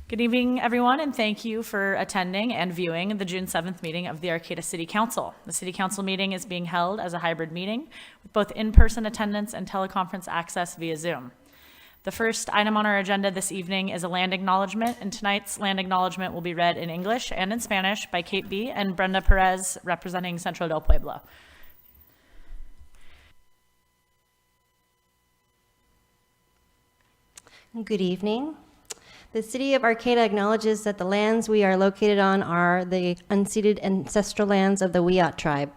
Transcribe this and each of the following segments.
Good evening, everyone, and thank you for attending and viewing the June 7th meeting of the Arcata City Council. The City Council meeting is being held as a hybrid meeting with both in-person attendance and teleconference access via Zoom. The first item on our agenda this evening is a land acknowledgement, and tonight's land acknowledgement will be read in English and in Spanish by Kate B. and Brenda Perez, representing Centro del Pueblo. Good evening. The City of Arcata acknowledges that the lands we are located on are the unceded ancestral lands of the Wiyot tribe.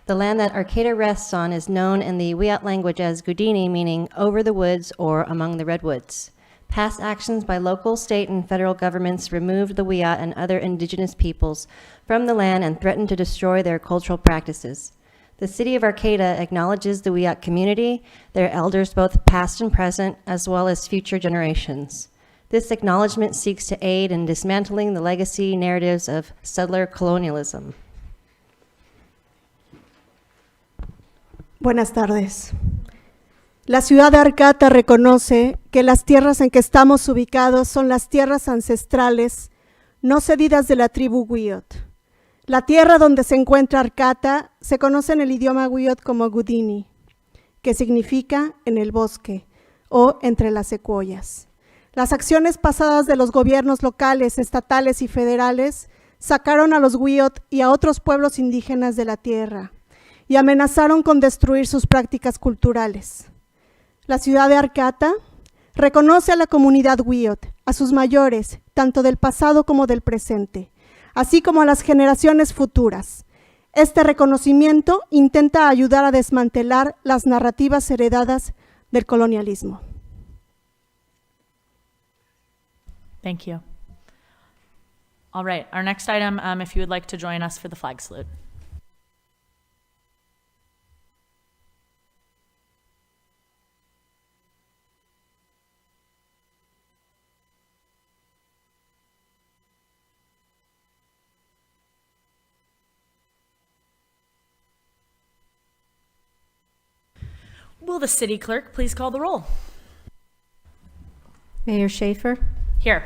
The land that Arcata rests on is known in the Wiyot language as Gudini, meaning over the woods or among the redwoods. Past actions by local, state, and federal governments removed the Wiyot and other indigenous peoples from the land and threatened to destroy their cultural practices. The City of Arcata acknowledges the Wiyot community, their elders both past and present, as well as future generations. This acknowledgement seeks to aid in dismantling the legacy narratives of settler colonialism. Buenas tardes. La ciudad de Arcata reconoce que las tierras en que estamos ubicados son las tierras ancestrales no cedidas de la tribu Wiyot. La tierra donde se encuentra Arcata se conoce en el idioma Wiyot como Gudini, que significa en el bosque o entre las secuoyas. Las acciones pasadas de los gobiernos locales, estatales y federales sacaron a los Wiyot y a otros pueblos indígenas de la tierra y amenazaron con destruir sus prácticas culturales. La ciudad de Arcata reconoce a la comunidad Wiyot, a sus mayores, tanto del pasado como del presente, así como a las generaciones futuras. Este reconocimiento intenta ayudar a desmantelar las narrativas heredadas del colonialismo. Thank you. All right, our next item, if you would like to join us for the flag salute. Will the city clerk please call the roll? Mayor Schaefer, Here.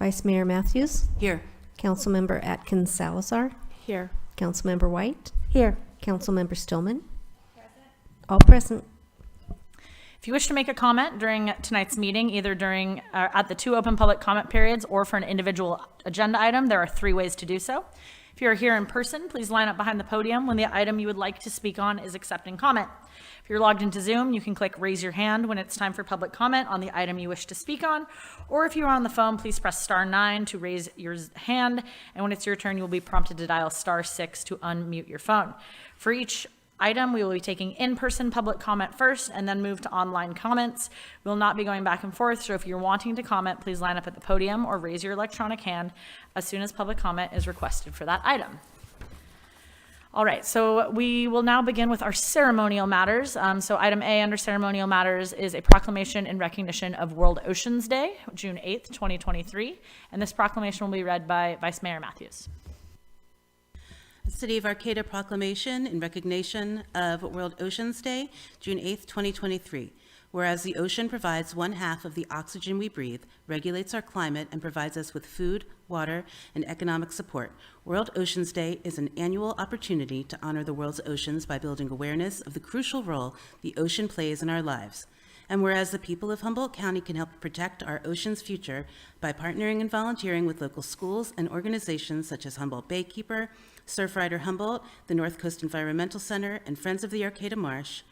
Vice Mayor Matthews, Here. Councilmember Atkins Salazar, Here. Councilmember White, Here. Councilmember Stillman. All present. If you wish to make a comment during tonight's meeting, either during at the two open public comment periods or for an individual agenda item, there are 3 ways to do so. If you are here in person, please line up behind the podium when the item you would like to speak on is accepting comment. If you're logged into Zoom, you can click raise your hand when it's time for public comment on the item you wish to speak on, or if you are on the phone, please press *9 to raise your hand, and when it's your turn, you will be prompted to dial *6 to unmute your phone. For each item, we will be taking in-person public comment first and then move to online comments. We will not be going back and forth, so if you're wanting to comment, please line up at the podium or raise your electronic hand as soon as public comment is requested for that item. All right, so we will now begin with our ceremonial matters. So item A under ceremonial matters is a proclamation in recognition of World Oceans Day, June 8th, 2023, and this proclamation will be read by Vice Mayor Matthews. City of Arcata proclamation in recognition of World Oceans Day, June 8th, 2023. Whereas the ocean provides 1/2 of the oxygen we breathe, regulates our climate, and provides us with food, water, and economic support, World Oceans Day is an annual opportunity to honor the world's oceans by building awareness of the crucial role the ocean plays in our lives. And whereas the people of Humboldt County can help protect our ocean's future by partnering and volunteering with local schools and organizations such as Humboldt Baykeeper, Surfrider Humboldt, the North Coast Environmental Center, and Friends of the Arcata Marsh.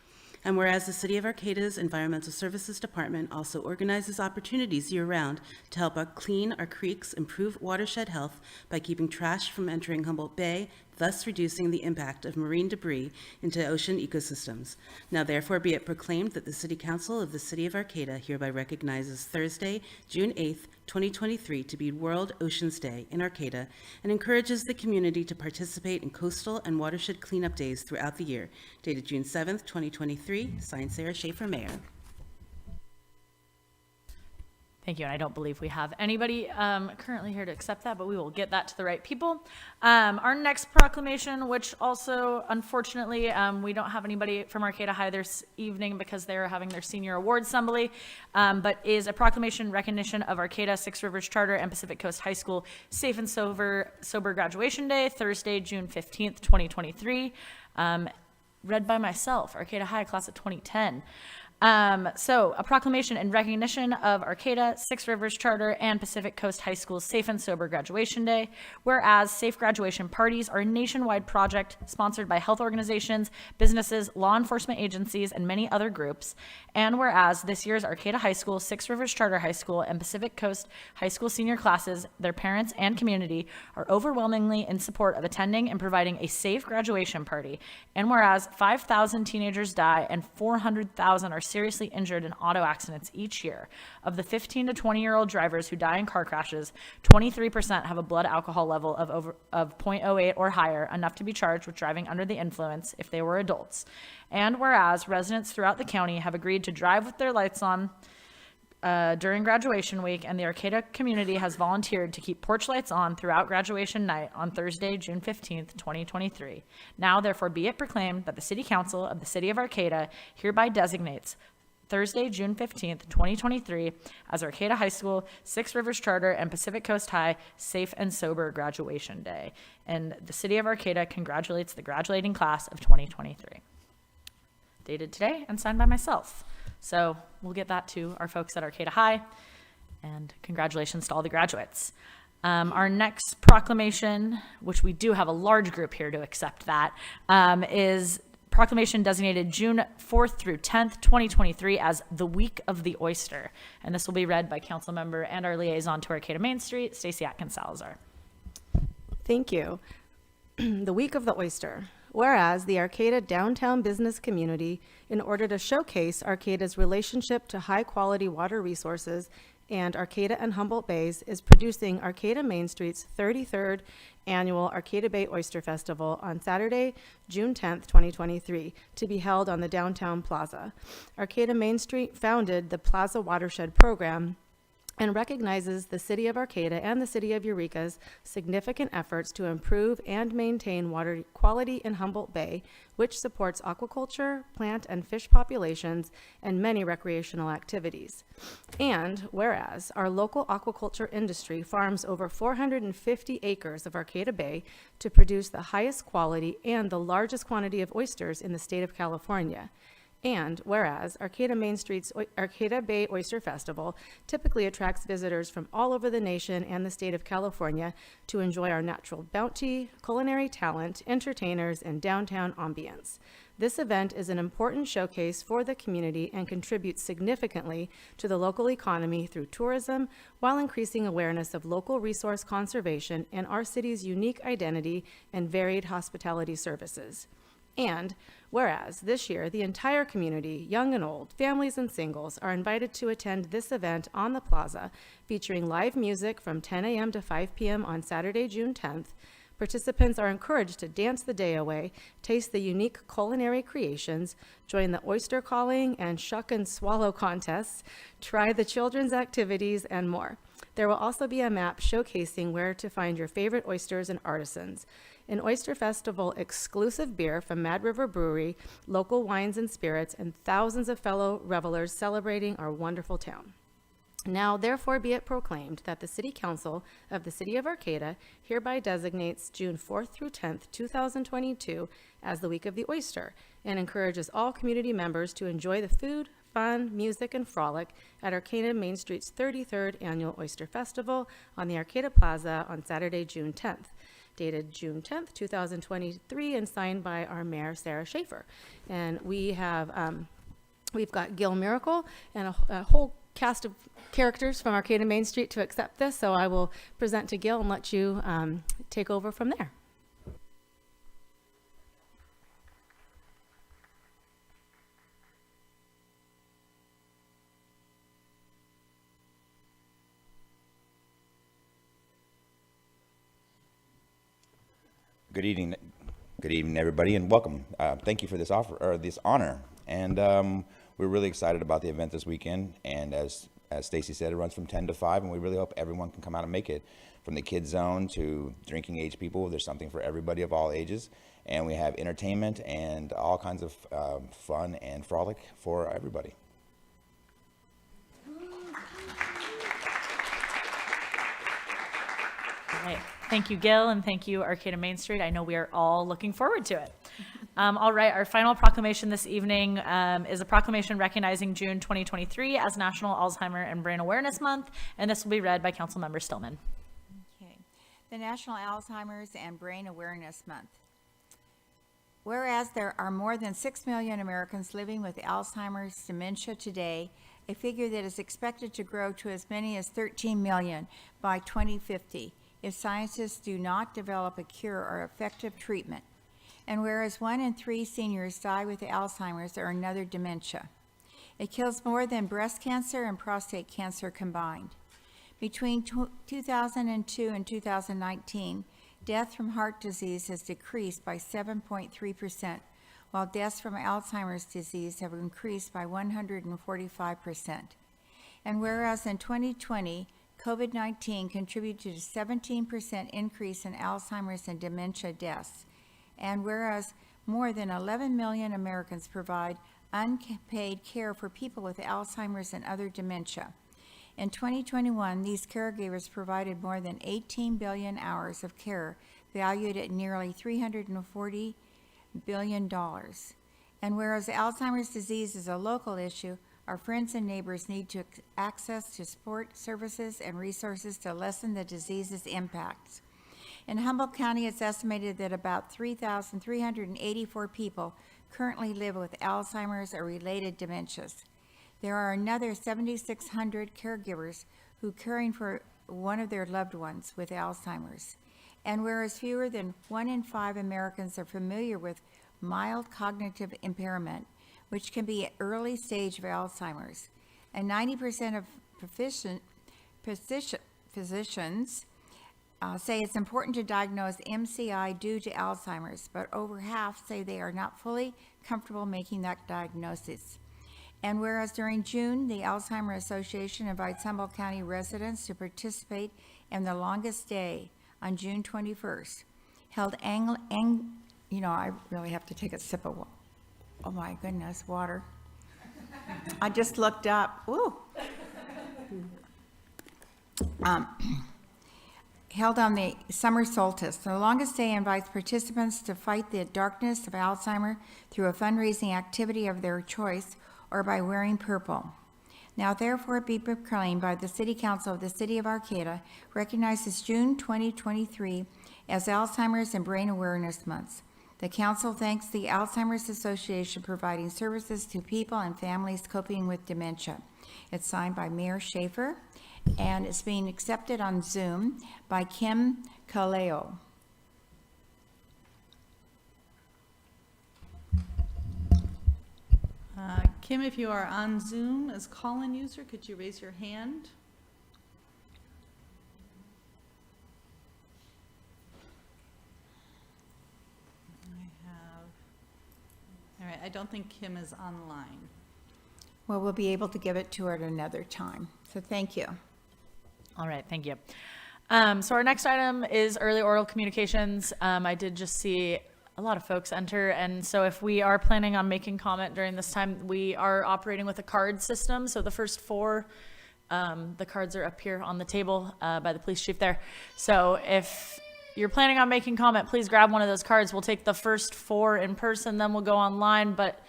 And whereas the City of Arcata's Environmental Services Department also organizes opportunities year-round to help clean our creeks, improve watershed health by keeping trash from entering Humboldt Bay, thus reducing the impact of marine debris into ocean ecosystems. Now therefore be it proclaimed that the City Council of the City of Arcata hereby recognizes Thursday, June 8th, 2023 to be World Oceans Day in Arcata and encourages the community to participate in coastal and watershed cleanup days throughout the year. Dated June 7th, 2023, signed Sarah Schaefer, Mayor. Thank you, and I don't believe we have anybody currently here to accept that, but we will get that to the right people. Our next proclamation, which also, unfortunately, we don't have anybody from Arcata High this evening because they're having their senior awards assembly, but is a proclamation recognition of Arcata, Six Rivers Charter, and Pacific Coast High School Safe and Sober Graduation Day, Thursday, June 15th, 2023. Read by myself, Arcata High, class of 2010. So a proclamation in recognition of Arcata, Six Rivers Charter, and Pacific Coast High School's Safe and Sober Graduation Day, whereas safe graduation parties are a nationwide project sponsored by health organizations, businesses, law enforcement agencies, and many other groups, and whereas this year's Arcata High School, Six Rivers Charter High School, and Pacific Coast High School senior classes, their parents, and community are overwhelmingly in support of attending and providing a safe graduation party, and whereas 5,000 teenagers die and 400,000 are seriously injured in auto accidents each year. Of the 15 to 20-year-old drivers who die in car crashes, 23% have a blood alcohol level of 0.08 or higher, enough to be charged with driving under the influence if they were adults. And whereas residents throughout the county have agreed to drive with their lights on during graduation week, and the Arcata community has volunteered to keep porch lights on throughout graduation night on Thursday, June 15th, 2023. Now, therefore, be it proclaimed that the City Council of the City of Arcata hereby designates Thursday, June 15th, 2023 as Arcata High School, Six Rivers Charter, and Pacific Coast High Safe and Sober Graduation Day. And the City of Arcata congratulates the graduating class of 2023. Dated today and signed by myself. So we'll get that to our folks at Arcata High, and congratulations to all the graduates. Our next proclamation, which we do have a large group here to accept that, is proclamation designated June 4th through 10th, 2023 as the Week of the Oyster. And this will be read by council member and our liaison to Arcata Main Street, Stacey Atkins-Salazar. Thank you. The Week of the Oyster. Whereas the Arcata downtown business community, in order to showcase Arcata's relationship to high-quality water resources and Arcata and Humboldt Bays, is producing Arcata Main Street's 33rd annual Arcata Bay Oyster Festival on Saturday, June 10th, 2023, to be held on the downtown plaza. Arcata Main Street founded the Plaza Watershed Program and recognizes the City of Arcata and the City of Eureka's significant efforts to improve and maintain water quality in Humboldt Bay, which supports aquaculture, plant and fish populations, and many recreational activities. And whereas our local aquaculture industry farms over 450 acres of Arcata Bay to produce the highest quality and the largest quantity of oysters in the state of California. And whereas Arcata Main Street's Arcata Bay Oyster Festival typically attracts visitors from all over the nation and the state of California to enjoy our natural bounty, culinary talent, entertainers, and downtown ambience. This event is an important showcase for the community and contributes significantly to the local economy through tourism, while increasing awareness of local resource conservation and our city's unique identity and varied hospitality services. And whereas this year, the entire community, young and old, families and singles, are invited to attend this event on the plaza, featuring live music from 10 a.m. to 5 p.m. on Saturday, June 10th. Participants are encouraged to dance the day away, taste the unique culinary creations, join the oyster calling and shuck and swallow contests, try the children's activities, and more. There will also be a map showcasing where to find your favorite oysters and artisans. An Oyster Festival exclusive beer from Mad River Brewery, local wines and spirits, and thousands of fellow revelers celebrating our wonderful town. Now, therefore, be it proclaimed that the City Council of the City of Arcata hereby designates June 4th through 10th, 2022 as the Week of the Oyster, and encourages all community members to enjoy the food, fun, music, and frolic at Arcata Main Street's 33rd Annual Oyster Festival on the Arcata Plaza on Saturday, June 10th. Dated June 10th, 2023, and signed by our Mayor, Sarah Schaefer. And we have, we've got Gil Miracle and a whole cast of characters from Arcata Main Street to accept this, so I will present to Gil and let you take over from there. Good evening, everybody, and welcome. Thank you for this offer or this honor. And we're really excited about the event this weekend. And as As Stacy said, it runs from 10 to 5, and we really hope everyone can come out and make it. From the kids zone to drinking age people, there's something for everybody of all ages. And we have entertainment and all kinds of fun and frolic for everybody. Right. Thank you, Gil, and thank you, Arcata Main Street. I know we are all looking forward to it. All right, our final proclamation this evening is a proclamation recognizing June 2023 as National Alzheimer and Brain Awareness Month, and this will be read by Councilmember Stillman. Okay. The National Alzheimer's and Brain Awareness Month. Whereas there are more than 6 million Americans living with Alzheimer's dementia today, a figure that is expected to grow to as many as 13 million by 2050 if scientists do not develop a cure or effective treatment. And whereas 1 in 3 seniors die with Alzheimer's or another dementia, it kills more than breast cancer and prostate cancer combined. Between 2002 and 2019, death from heart disease has decreased by 7.3%, while deaths from Alzheimer's disease have increased by 145%. And whereas in 2020, COVID-19 contributed to a 17% increase in Alzheimer's and dementia deaths, and whereas more than 11 million Americans provide unpaid care for people with Alzheimer's and other dementia. In 2021, these caregivers provided more than 18 billion hours of care, valued at nearly $340 billion. And whereas Alzheimer's disease is a local issue, our friends and neighbors need to access to support services and resources to lessen the disease's impacts. In Humboldt County, it's estimated that about 3,384 people currently live with Alzheimer's or related dementias. There are another 7,600 caregivers who are caring for one of their loved ones with Alzheimer's. And whereas fewer than 1 in 5 Americans are familiar with mild cognitive impairment, which can be an early stage of Alzheimer's, and 90% of physicians say it's important to diagnose MCI due to Alzheimer's, but over half say they are not fully comfortable making that diagnosis. And whereas during June, the Alzheimer Association invites Humboldt County residents to participate in the longest day on June 21st, held I really have to take a sip of, oh my goodness, water. I just looked up, ooh. Held on the summer solstice. The longest day invites participants to fight the darkness of Alzheimer through a fundraising activity of their choice or by wearing purple. Now therefore be proclaimed by the City Council of the City of Arcata recognizes June 2023 as Alzheimer's and Brain Awareness Month. The Council thanks the Alzheimer's Association providing services to people and families coping with dementia. It's signed by Mayor Schaefer, and it's being accepted on Zoom by Kim Kaleo. Kim, if you are on Zoom as call-in user, could you raise your hand? All right, I don't think Kim is online. Well, we'll be able to give it to her at another time. So thank you. All right, thank you. So our next item is early oral communications. I did just see a lot of folks enter, and so if we are planning on making comment during this time, we are operating with a card system. So the first 4, the cards are up here on the table by the police chief there. So if you're planning on making comment, please grab one of those cards. We'll take the first 4 in person, then we'll go online, but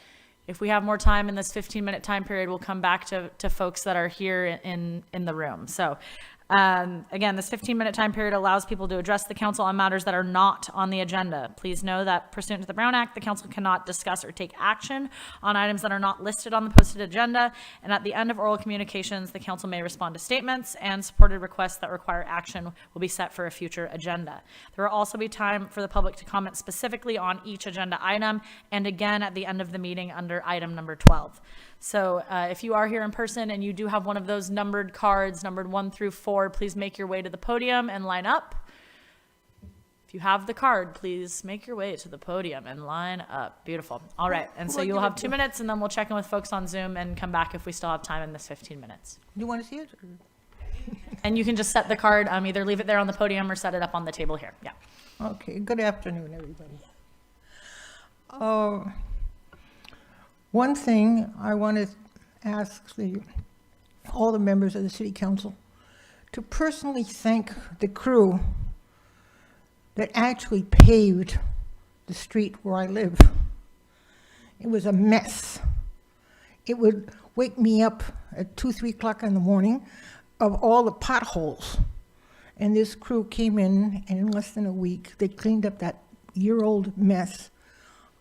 if we have more time in this 15-minute time period, we'll come back to folks that are here in the room. So again, this 15-minute time period allows people to address the council on matters that are not on the agenda. Please know that pursuant to the Brown Act, the council cannot discuss or take action on items that are not listed on the posted agenda. And at the end of oral communications, the council may respond to statements, and supported requests that require action will be set for a future agenda. There will also be time for the public to comment specifically on each agenda item, and again at the end of the meeting under item number 12. So if you are here in person and you do have one of those numbered cards, numbered 1 through 4, please make your way to the podium and line up. If you have the card, please make your way to the podium and line up. Beautiful. All right, and so you'll have 2 minutes, and then we'll check in with folks on Zoom and come back if we still have time in this 15 minutes. You want to see it? And you can just set the card, either leave it there on the podium or set it up on the table here. Yeah. Okay, good afternoon, everybody. One thing I want to ask all the members of the City Council to personally thank the crew that actually paved the street where I live. It was a mess. It would wake me up at 2, 3 o'clock in the morning of all the potholes. And this crew came in, and in less than a week, they cleaned up that year-old mess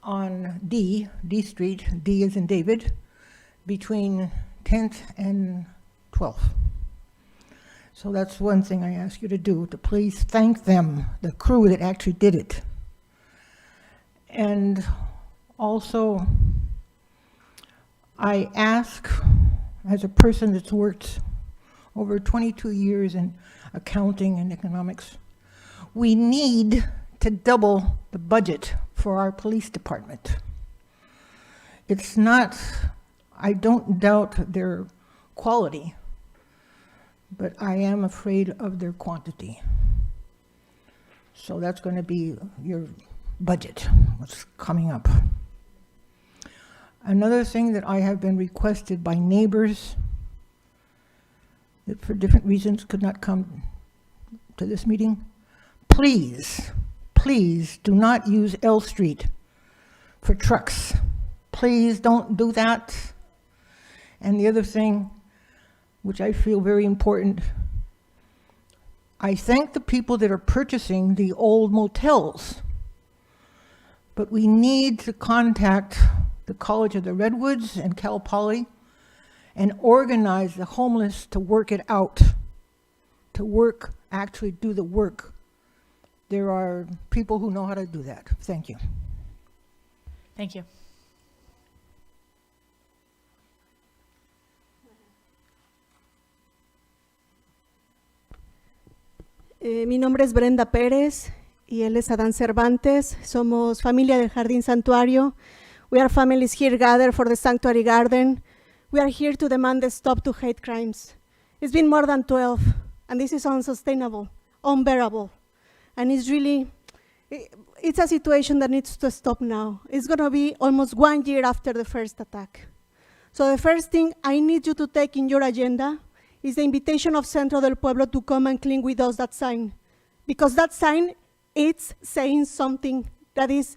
on D Street, D as in David, between 10th and 12th. So that's one thing I ask you to do, to please thank them, the crew that actually did it. And also, I ask, as a person that's worked over 22 years in accounting and economics, we need to double the budget for our police department. It's not, I don't doubt their quality, but I am afraid of their quantity. So that's going to be your budget, what's coming up. Another thing that I have been requested by neighbors that for different reasons could not come to this meeting, please, please do not use L Street for trucks. Please don't do that. And the other thing, which I feel very important, I thank the people that are purchasing the old motels, but we need to contact the College of the Redwoods and Cal Poly and organize the homeless to work it out, to work, actually do the work. There are people who know how to do that. Thank you. Thank you. Mi nombre es Brenda Pérez y él es Adán Cervantes. Somos familia del Jardín Santuario. We are families here gathered for the Sanctuary Garden. We are here to demand a stop to hate crimes. It's been more than 12, and this is unsustainable, unbearable. And it's really, it's a situation that needs to stop now. It's going to be almost 1 year after the first attack. So the first thing I need you to take in your agenda is the invitation of Centro del Pueblo to come and clean with us that sign. Because that sign, it's saying something that is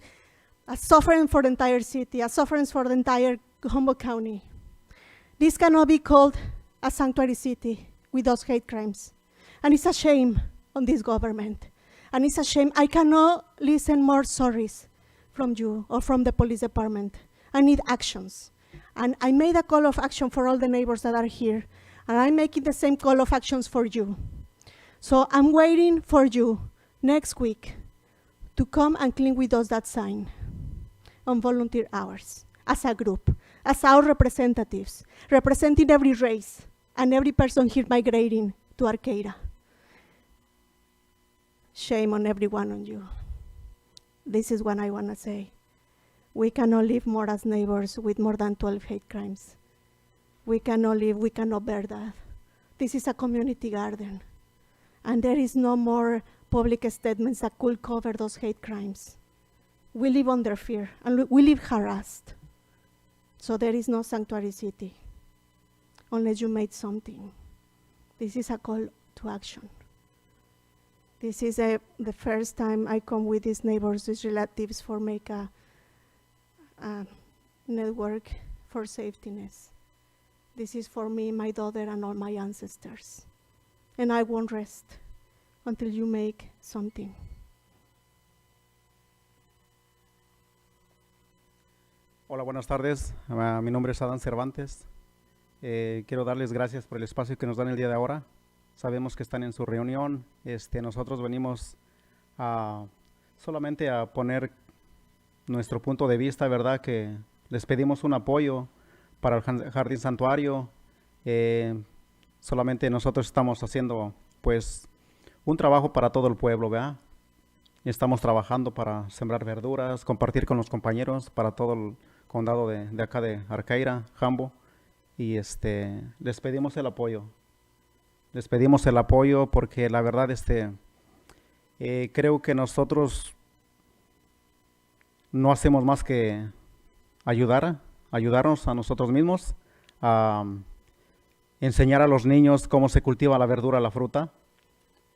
a suffering for the entire city, a suffering for the entire Humboldt County. This cannot be called a sanctuary city with those hate crimes. And it's a shame on this government. And it's a shame. I cannot listen more sorries from you or from the police department. I need actions. And I made a call of action for all the neighbors that are here. And I'm making the same call of actions for you. So I'm waiting for you next week to come and clean with us that sign on volunteer hours, as a group, as our representatives, representing every race and every person here migrating to Arcata. Shame on every one of you. This is what I want to say. We cannot live more as neighbors with more than 12 hate crimes. We cannot live, we cannot bear that. This is a community garden. And there is no more public statements that could cover those hate crimes. We live under fear, and we live harassed. So there is no sanctuary city, unless you made something. This is a call to action. This is the first time I come with these neighbors, these relatives, for make a network for safetyness. This is for me, my daughter, and all my ancestors. And I won't rest until you make something. Hola, buenas tardes. Mi nombre es Adán Cervantes. Quiero darles gracias por el espacio que nos dan el día de ahora. Sabemos que están en su reunión. Nosotros venimos solamente a poner nuestro punto de vista, ¿verdad? Que les pedimos un apoyo para el Jardín Santuario. Solamente nosotros estamos haciendo, pues, un trabajo para todo el pueblo, ¿verdad? Estamos trabajando para sembrar verduras, compartir con los compañeros para todo el condado de acá de Arcata, Humboldt. Y les pedimos el apoyo. Les pedimos el apoyo porque la verdad creo que nosotros no hacemos más que ayudarnos a nosotros mismos, a enseñar a los niños cómo se cultiva la verdura, la fruta.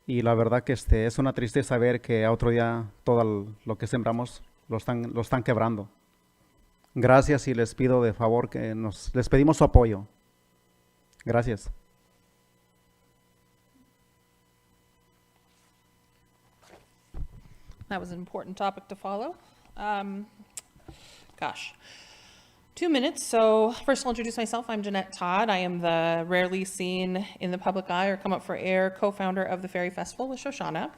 Y la verdad que es una tristeza ver que a otro día todo lo que sembramos lo están quebrando. Gracias y les pido de favor que les pedimos su apoyo. Gracias. That was an important topic to follow. Gosh. 2 minutes. So first I'll introduce myself. I'm Jeanette Todd. I am the rarely seen in the public eye or come up for air co-founder of the Ferry Festival with Shoshana.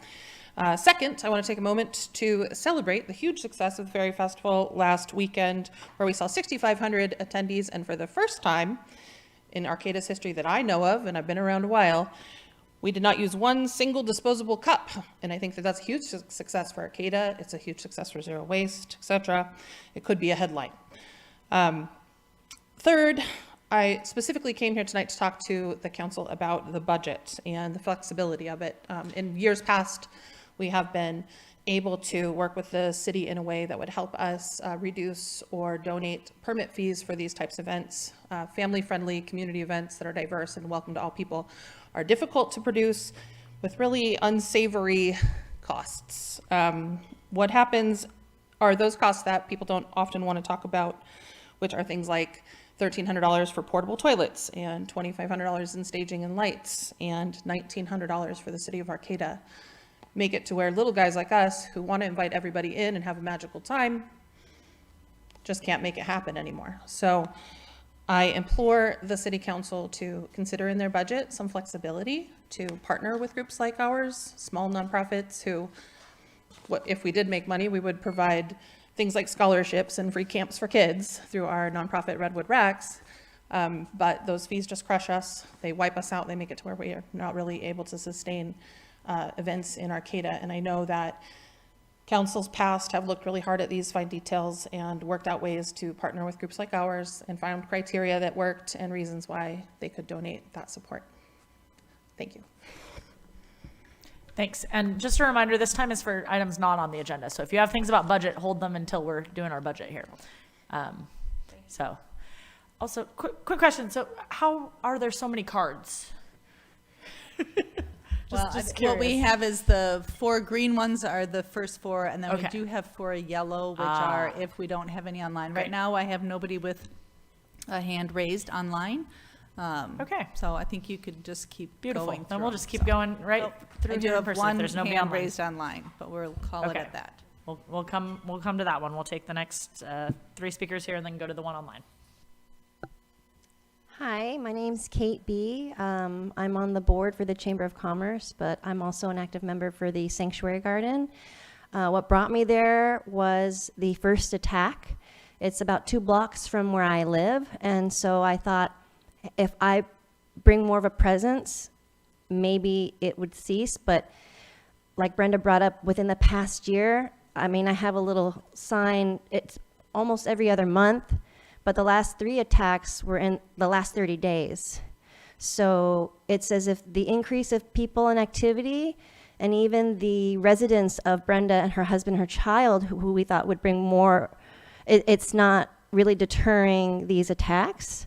Second, I want to take a moment to celebrate the huge success of the Ferry Festival last weekend, where we saw 6,500 attendees, and for the first time in Arcata's history that I know of, and I've been around a while, we did not use one single disposable cup, and I think that that's a huge success for Arcata. It's a huge success for zero waste, etc. It could be a headline. Third, I specifically came here tonight to talk to the council about the budget and the flexibility of it. In years past, we have been able to work with the city in a way that would help us reduce or donate permit fees for these types of events. Family-friendly community events that are diverse and welcome to all people are difficult to produce with really unsavory costs. What happens are those costs that people don't often want to talk about, which are things like $1,300 for portable toilets and $2,500 in staging and lights and $1,900 for the city of Arcata. Make it to where little guys like us who want to invite everybody in and have a magical time just can't make it happen anymore. So I implore the city council to consider in their budget some flexibility to partner with groups like ours, small nonprofits who, if we did make money, we would provide things like scholarships and free camps for kids through our nonprofit Redwood Racks. But those fees just crush us. They wipe us out. They make it to where we are not really able to sustain events in Arcata. And I know that councils past have looked really hard at these fine details and worked out ways to partner with groups like ours and found criteria that worked and reasons why they could donate that support. Thank you. Thanks. And just a reminder, this time is for items not on the agenda. So if you have things about budget, hold them until we're doing our budget here. So also quick question. So how are there so many cards? What we have is the 4 green ones are the first 4, and then Okay. we do have 4 yellow, which are if we don't have any online. Right Great. now, I have nobody with a hand raised online. Okay. So I think you could just keep Beautiful. going Then we'll through. just keep going right through I do here in have person if one there's nobody hand online. raised online, but we'll call it Okay. at that. We'll come to that one. We'll take the next 3 speakers here and then go to the one online. Hi, my name's Kate B. I'm on the board for the Chamber of Commerce, but I'm also an active member for the Sanctuary Garden. What brought me there was the first attack. It's about 2 blocks from where I live, and so I thought if I bring more of a presence, maybe it would cease. But like Brenda brought up, within the past year, I mean, I have a little sign, it's almost every other month, but the last 3 attacks were in the last 30 days. So it's as if the increase of people and activity, and even the residents of Brenda and her husband, her child, who we thought would bring more, it's not really deterring these attacks.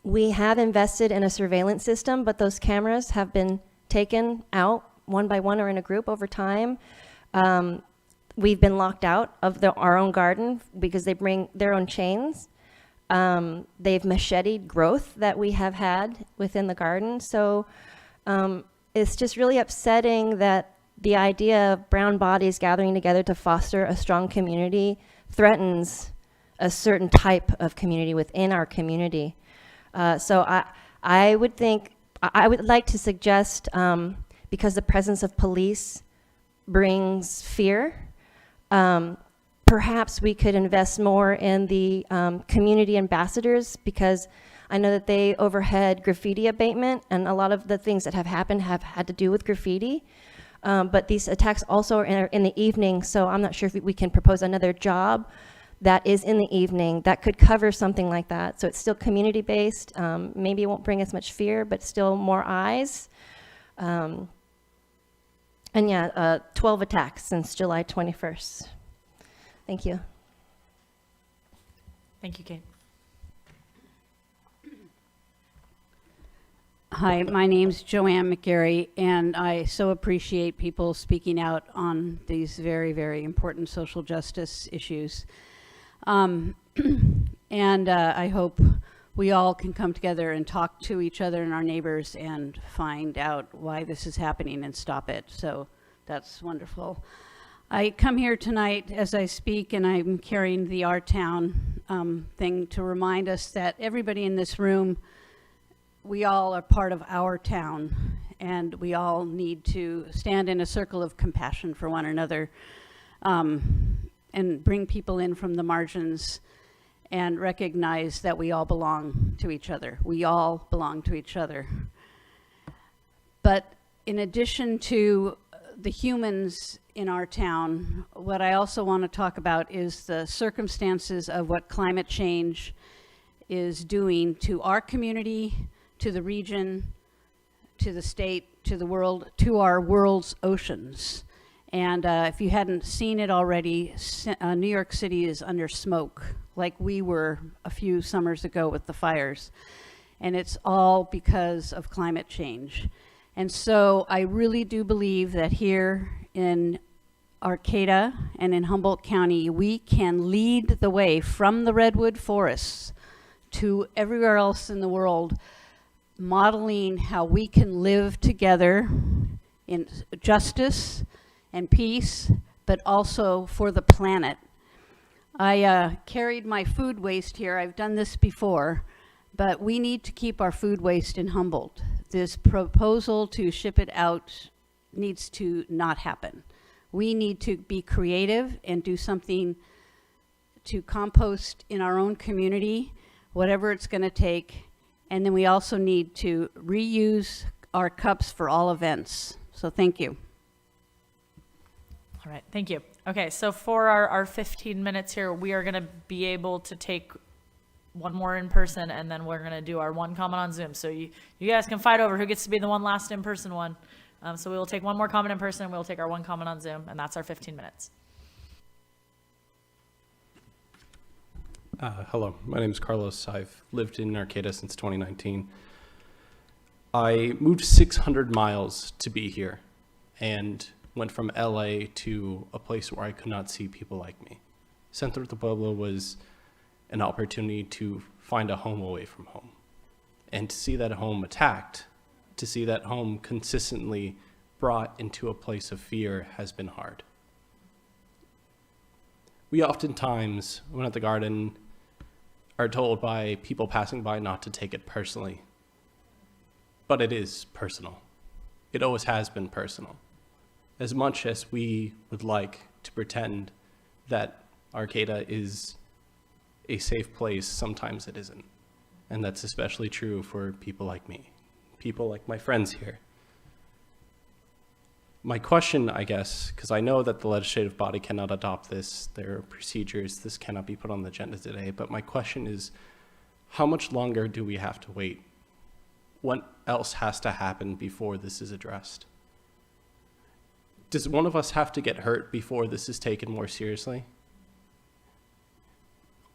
We have invested in a surveillance system, but those cameras have been taken out one by one or in a group over time. We've been locked out of our own garden because they bring their own chains. They've macheted growth that we have had within the garden. So it's just really upsetting that the idea of brown bodies gathering together to foster a strong community threatens a certain type of community within our community. So I would like to suggest, because the presence of police brings fear, perhaps we could invest more in the community ambassadors, because I know that they overhead graffiti abatement, and a lot of the things that have happened have had to do with graffiti. But these attacks also are in the evening, so I'm not sure if we can propose another job that is in the evening that could cover something like that. So it's still community-based. Maybe it won't bring as much fear, but still more eyes. And yeah, 12 attacks since July 21st. Thank you. Thank you, Kate. Hi, my name's Joanne McGarry, and I so appreciate people speaking out on these very, very important social justice issues. And I hope we all can come together and talk to each other and our neighbors and find out why this is happening and stop it. So that's wonderful. I come here tonight as I speak, and I'm carrying the Our Town thing to remind us that everybody in this room, we all are part of our town, and we all need to stand in a circle of compassion for one another, and bring people in from the margins and recognize that we all belong to each other. We all belong to each other. But in addition to the humans in our town, what I also want to talk about is the circumstances of what climate change is doing to our community, to the region, to the state, to the world, to our world's oceans. And if you hadn't seen it already, New York City is under smoke, like we were a few summers ago with the fires. And it's all because of climate change. And so I really do believe that here in Arcata and in Humboldt County, we can lead the way from the redwood forests to everywhere else in the world, modeling how we can live together in justice and peace, but also for the planet. I carried my food waste here. I've done this before, but we need to keep our food waste in Humboldt. This proposal to ship it out needs to not happen. We need to be creative and do something to compost in our own community, whatever it's going to take. And then we also need to reuse our cups for all events. So thank you. All right, thank you. Okay, so for our 15 minutes here, we are going to be able to take one more in person, and then we're going to do our one comment on Zoom. So you guys can fight over who gets to be the one last in-person one. So we will take one more comment in person, and we'll take our one comment on Zoom, and that's our 15 minutes. Hello, my name is Carlos. I've lived in Arcata since 2019. I moved 600 miles to be here and went from LA to a place where I could not see people like me. Centro de Pueblo was an opportunity to find a home away from home. And to see that home attacked, to see that home consistently brought into a place of fear has been hard. We oftentimes, when at the garden, are told by people passing by not to take it personally. But it is personal. It always has been personal. As much as we would like to pretend that Arcata is a safe place, sometimes it isn't. And that's especially true for people like me, people like my friends here. My question, I guess, because I know that the legislative body cannot adopt this, there are procedures, this cannot be put on the agenda today, but my question is, how much longer do we have to wait? What else has to happen before this is addressed? Does one of us have to get hurt before this is taken more seriously?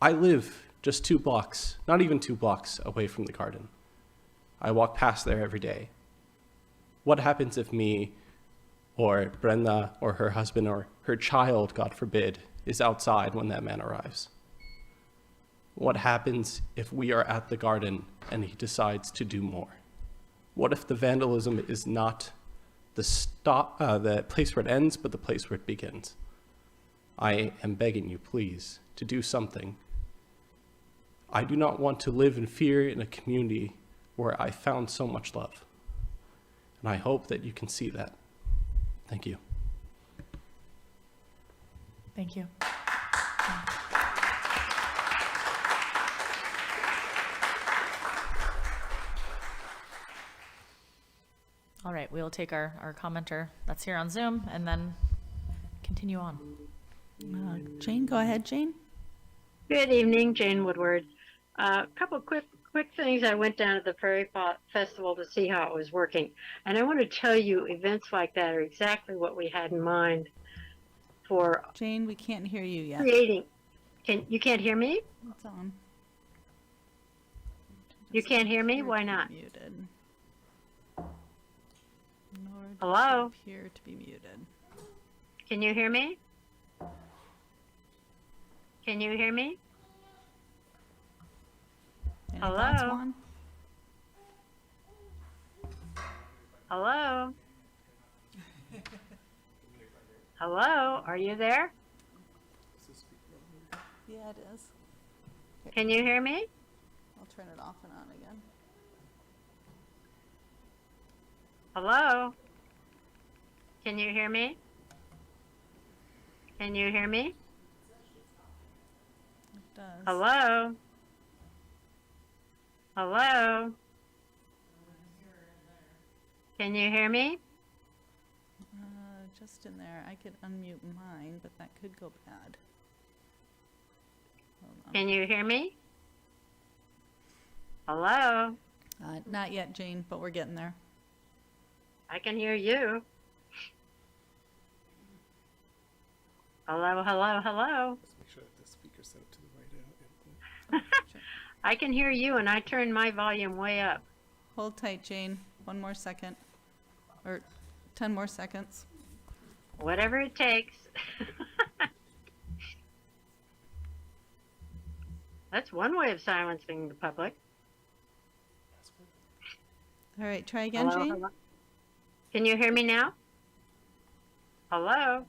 I live just 2 blocks, not even 2 blocks away from the garden. I walk past there every day. What happens if me or Brenda or her husband or her child, God forbid, is outside when that man arrives? What happens if we are at the garden and he decides to do more? What if the vandalism is not the place where it ends, but the place where it begins? I am begging you, please, to do something. I do not want to live in fear in a community where I found so much love. And I hope that you can see that. Thank you. Thank you. All right, we'll take our commenter that's here on Zoom and then continue on. Jane, go ahead, Jane. Good evening, Jane Woodward. A couple quick things. I went down to the Prairie Festival to see how it was working, and I want to tell you, events like that are exactly what we had in mind for Jane, we can't hear you yet. creating. You can't hear me? It's on. You can't hear me? Why not? Muted. Nor does Hello? it appear to be muted. Can you hear me? Can you hear me? Any Hello? thoughts, Juan? Hello? Hello? Are you there? Yeah, it is. Can you hear me? I'll turn it off and on again. Hello? Can you hear me? Can you hear me? It does. Hello? Hello? Can you hear me? Just in there. I could unmute mine, but that could go bad. Hold on. Can you hear me? Hello? Not yet, Jane, but we're getting there. I can hear you. Hello, hello, hello. Let's make sure that the speaker's set up to the right input. I can hear you, and I turned my volume way up. Hold tight, Jane. One more second. Or 10 more seconds. Whatever it takes. That's one way of silencing the public. All right, try again, Hello, Jane. hello. Can you hear me now? Hello?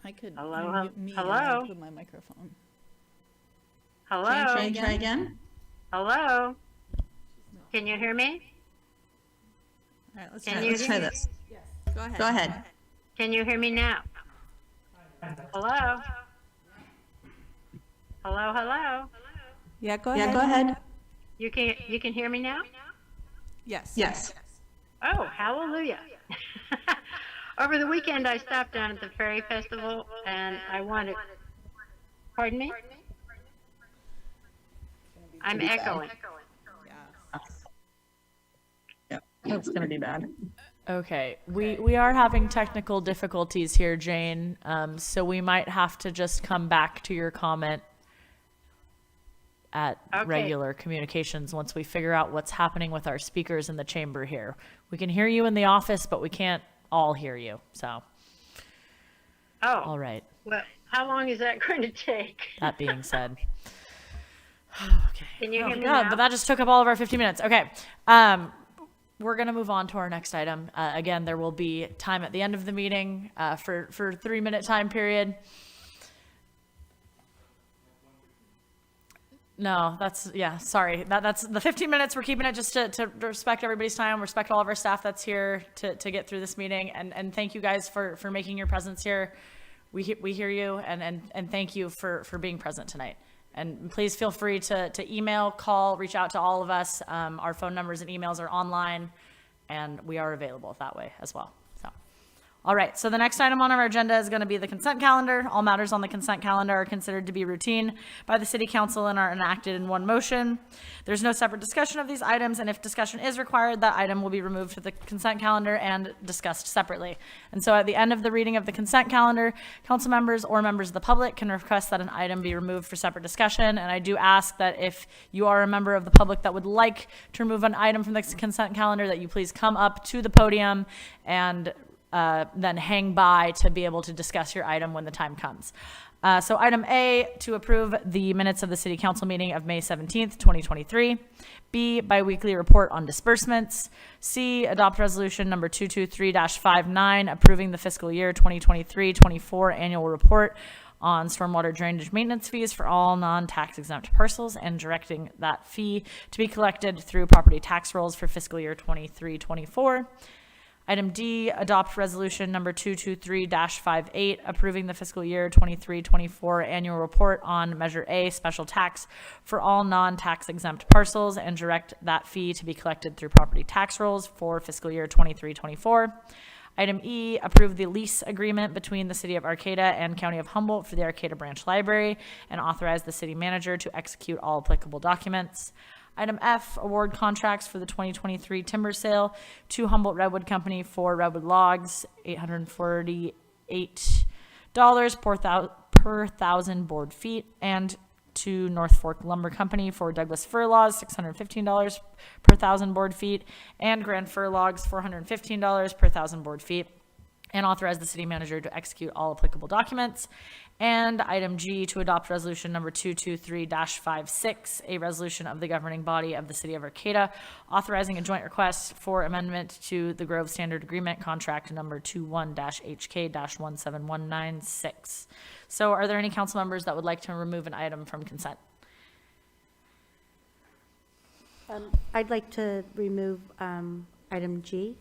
I could Hello, unmute me hello? and include my microphone. Hello? Jane, try again. Hello? Can you hear me? All right, let's Can try, you let's hear try me? this. Go ahead. Can you hear me now? Hello? Hello, hello? Yeah, go ahead. You can hear me now? Yes. Yes. Oh, hallelujah. Over the weekend, I stopped down at the Prairie Festival, and I wanted... Pardon me? I'm echoing. That's going to be bad. Okay, we are having technical difficulties here, Jane, so we might have to just come back to your comment at Okay. regular communications once we figure out what's happening with our speakers in the chamber here. We can hear you in the office, but we can't all hear you, so. Oh. All right, Well, how long is that going to take? that being said. Okay. Can you Oh hear my me God, now? but that just took up all of our 15 minutes. Okay. We're going to move on to our next item. Again, there will be time at the end of the meeting for 3-minute time period. No, sorry. That's the 15 minutes. We're keeping it just to respect everybody's time, respect all of our staff that's here to get through this meeting. And thank you guys for making your presence here. We hear you and thank you for being present tonight. And please feel free to email, call, reach out to all of us. Our phone numbers and emails are online, and we are available that way as well. So, all right. So the next item on our agenda is going to be the consent calendar. All matters on the consent calendar are considered to be routine by the City Council and are enacted in one motion. There's no separate discussion of these items, and if discussion is required, that item will be removed from the consent calendar and discussed separately. And so at the end of the reading of the consent calendar, council members or members of the public can request that an item be removed for separate discussion. And I do ask that if you are a member of the public that would like to remove an item from the consent calendar, that you please come up to the podium and then hang by to be able to discuss your item when the time comes. So item A, to approve the minutes of the City Council meeting of May 17th, 2023. B, biweekly report on disbursements. C, adopt resolution number 223-59, approving the fiscal year 2023-24 annual report on stormwater drainage maintenance fees for all non-tax exempt parcels and directing that fee to be collected through property tax rolls for fiscal year 23-24. Item D, adopt resolution number 223-58, approving the fiscal year 23-24 annual report on Measure A, special tax for all non-tax exempt parcels, and direct that fee to be collected through property tax rolls for fiscal year 23-24. Item E, approve the lease agreement between the City of Arcata and County of Humboldt for the Arcata Branch Library, and authorize the city manager to execute all applicable documents. Item F, award contracts for the 2023 timber sale to Humboldt Redwood Company for redwood logs, $848 per thousand board feet, and to North Fork Lumber Company for Douglas fir logs, $615 per thousand board feet, and Grand Fir logs, $415 per thousand board feet, and authorize the city manager to execute all applicable documents. And item G, to adopt resolution number 223-56, a resolution of the governing body of the City of Arcata authorizing a joint request for amendment to the Grove Standard Agreement contract number 21-HK-17196. So are there any council members that would like to remove an item from consent? I'd like to remove item G.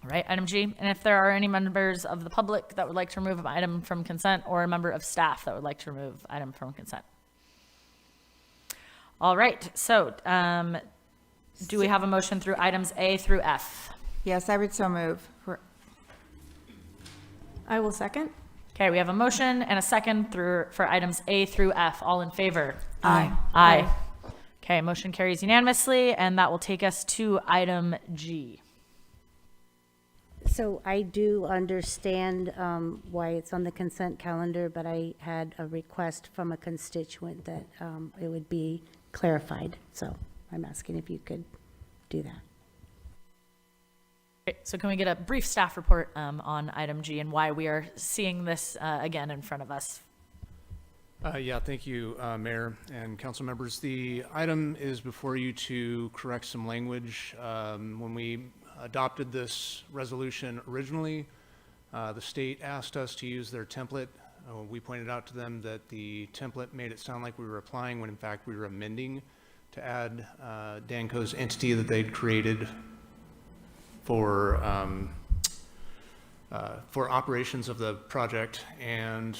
All right, item G. And if there are any members of the public that would like to remove an item from consent, or a member of staff that would like to remove item from consent. All right, so do we have a motion through items A through F? Yes, I would so move. I will second. Okay, we have a motion and a second for items A through F. All in favor? Aye. Aye. Okay, motion carries unanimously, and that will take us to item G. So I do understand why it's on the consent calendar, but I had a request from a constituent that it would be clarified. So I'm asking if you could do that. Great. So can we get a brief staff report on item G and why we are seeing this again in front of us? Yeah, thank you, Mayor and council members. The item is before you to correct some language. When we adopted this resolution originally, the state asked us to use their template. We pointed out to them that the template made it sound like we were applying when in fact we were amending to add Danco's entity that they'd created for operations of the project, and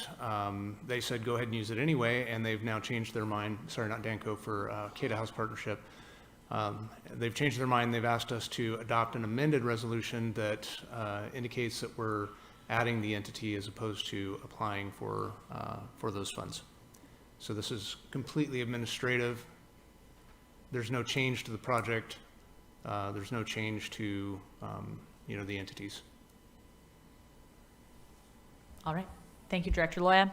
they said go ahead and use it anyway, and they've now changed their mind. Sorry, not Danco, for Arcata House Partnership. They've changed their mind. They've asked us to adopt an amended resolution that indicates that we're adding the entity as opposed to applying for those funds. So this is completely administrative. There's no change to the project. There's no change to the entities. All right. Thank you, Director Loya.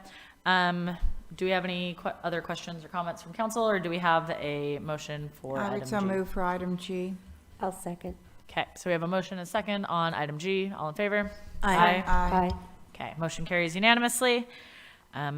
Do we have any other questions or comments from council, or do we have a motion for I item would G? so move for item G. I'll second. Okay, so we have a motion and a second on item G. All in favor? Aye. Aye. Okay, motion carries unanimously.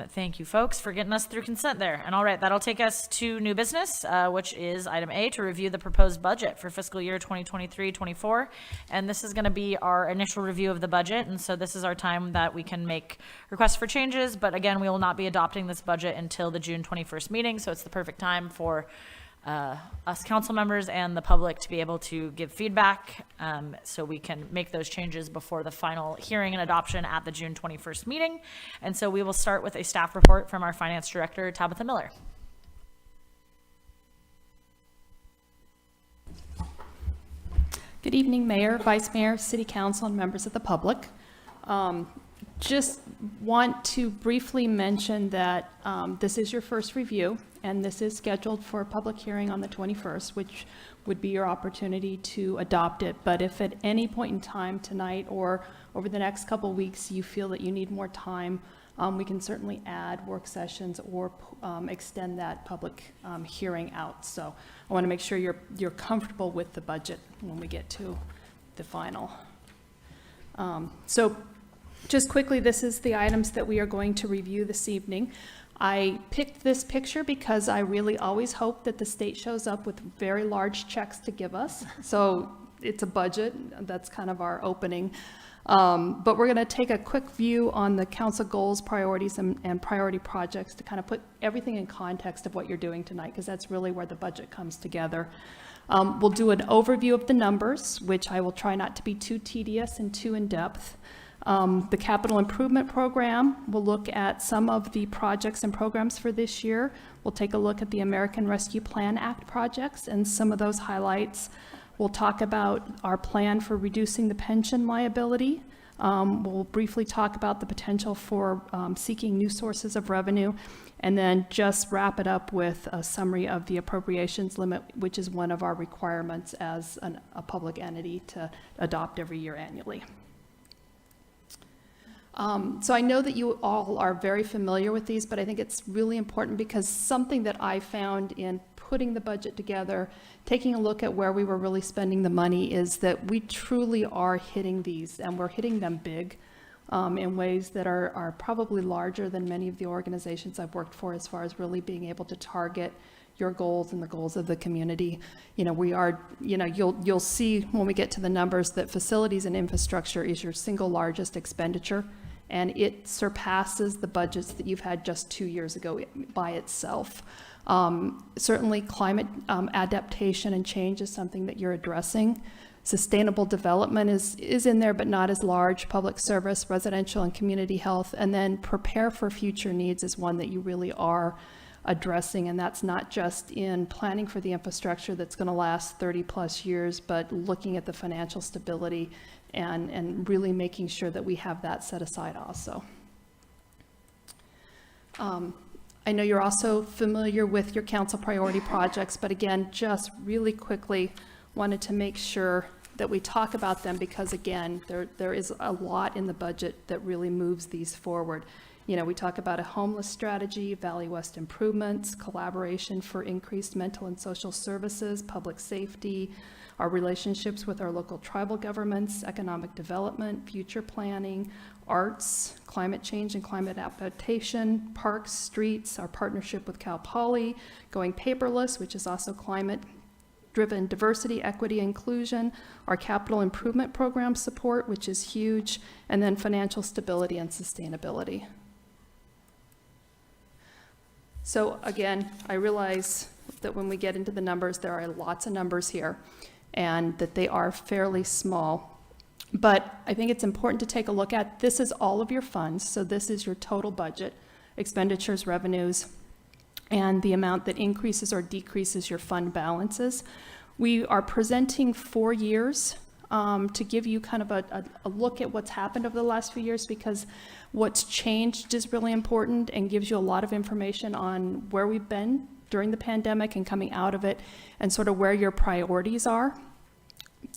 Thank you, folks, for getting us through consent there. And all right, that'll take us to new business, which is item A, to review the proposed budget for fiscal year 2023-24. And this is going to be our initial review of the budget. And so this is our time that we can make requests for changes. But again, we will not be adopting this budget until the June 21st meeting. So it's the perfect time for us council members and the public to be able to give feedback, so we can make those changes before the final hearing and adoption at the June 21st meeting. And so we will start with a staff report from our finance director, Tabitha Miller. Good evening, Mayor, Vice Mayor, City Council, and members of the public. Just want to briefly mention that this is your first review, and this is scheduled for a public hearing on the 21st, which would be your opportunity to adopt it. But if at any point in time tonight or over the next couple of weeks you feel that you need more time, we can certainly add work sessions or extend that public hearing out. So I want to make sure you're comfortable with the budget when we get to the final. So just quickly, this is the items that we are going to review this evening. I picked this picture because I really always hope that the state shows up with very large checks to give us. So it's a budget. That's kind of our opening. But we're going to take a quick view on the council goals, priorities, and priority projects to kind of put everything in context of what you're doing tonight, because that's really where the budget comes together. We'll do an overview of the numbers, which I will try not to be too tedious and too in-depth. The capital improvement program, we'll look at some of the projects and programs for this year. We'll take a look at the American Rescue Plan Act projects and some of those highlights. We'll talk about our plan for reducing the pension liability. We'll briefly talk about the potential for seeking new sources of revenue, and then just wrap it up with a summary of the appropriations limit, which is one of our requirements as a public entity to adopt every year annually. So I know that you all are very familiar with these, but I think it's really important because something that I found in putting the budget together, taking a look at where we were really spending the money, is that we truly are hitting these, and we're hitting them big in ways that are probably larger than many of the organizations I've worked for, as far as really being able to target your goals and the goals of the community. We are, you'll see when we get to the numbers that facilities and infrastructure is your single largest expenditure, and it surpasses the budgets that you've had just 2 years ago by itself. Certainly climate adaptation and change is something that you're addressing. Sustainable development is in there, but not as large. Public service, residential and community health, and then prepare for future needs is one that you really are addressing, and that's not just in planning for the infrastructure that's going to last 30 plus years, but looking at the financial stability and really making sure that we have that set aside also. I know you're also familiar with your council priority projects, but again, just really quickly wanted to make sure that we talk about them because, again, there is a lot in the budget that really moves these forward. We talk about a homeless strategy, Valley West improvements, collaboration for increased mental and social services, public safety, our relationships with our local tribal governments, economic development, future planning, arts, climate change and climate adaptation, parks, streets, our partnership with Cal Poly, going paperless, which is also climate-driven diversity, equity, inclusion, our capital improvement program support, which is huge, and then financial stability and sustainability. So again, I realize that when we get into the numbers, there are lots of numbers here, and that they are fairly small. But I think it's important to take a look at, this is all of your funds, so this is your total budget, expenditures, revenues, and the amount that increases or decreases your fund balances. We are presenting 4 years to give you kind of a look at what's happened over the last few years, because what's changed is really important and gives you a lot of information on where we've been during the pandemic and coming out of it, and sort of where your priorities are.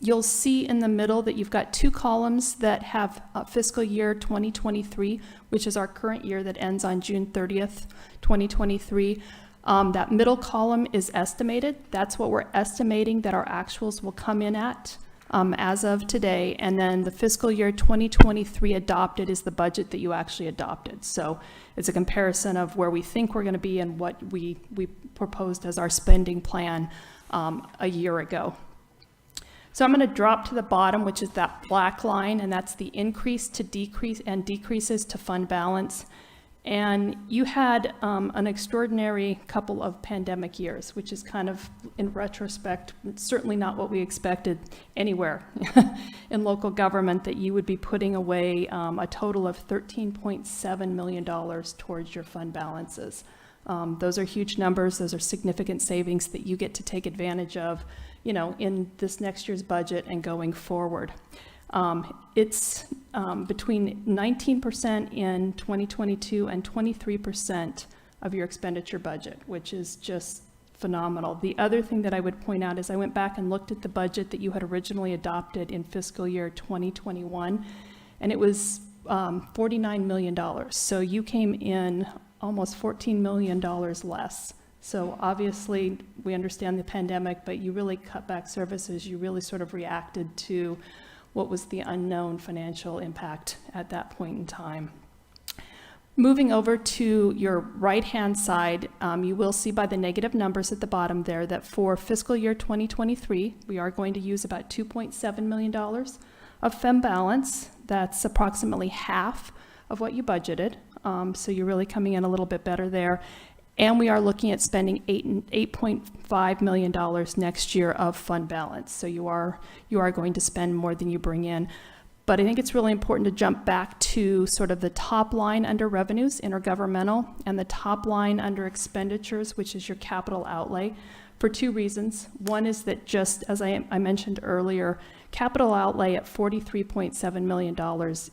You'll see in the middle that you've got 2 columns that have fiscal year 2023, which is our current year that ends on June 30th, 2023. That middle column is estimated. That's what we're estimating that our actuals will come in at as of today. And then the fiscal year 2023 adopted is the budget that you actually adopted. So it's a comparison of where we think we're going to be and what we proposed as our spending plan a year ago. So I'm going to drop to the bottom, which is that black line, and that's the increase to decrease and decreases to fund balance. And you had an extraordinary couple of pandemic years, which is kind of, in retrospect, certainly not what we expected anywhere in local government, that you would be putting away a total of $13.7 million towards your fund balances. Those are huge numbers. Those are significant savings that you get to take advantage of, in this next year's budget and going forward. It's between 19% in 2022 and 23% of your expenditure budget, which is just phenomenal. The other thing that I would point out is I went back and looked at the budget that you had originally adopted in fiscal year 2021, and it was $49 million. So you came in almost $14 million less. So obviously we understand the pandemic, but you really cut back services. You really sort of reacted to what was the unknown financial impact at that point in time. Moving over to your right-hand side, you will see by the negative numbers at the bottom there that for fiscal year 2023, we are going to use about $2.7 million of fund balance. That's approximately half of what you budgeted. So you're really coming in a little bit better there. And we are looking at spending $8.5 million next year of fund balance. So you are going to spend more than you bring in. But I think it's really important to jump back to sort of the top line under revenues, intergovernmental, and the top line under expenditures, which is your capital outlay, for two reasons. One is that, just as I mentioned earlier, capital outlay at $43.7 million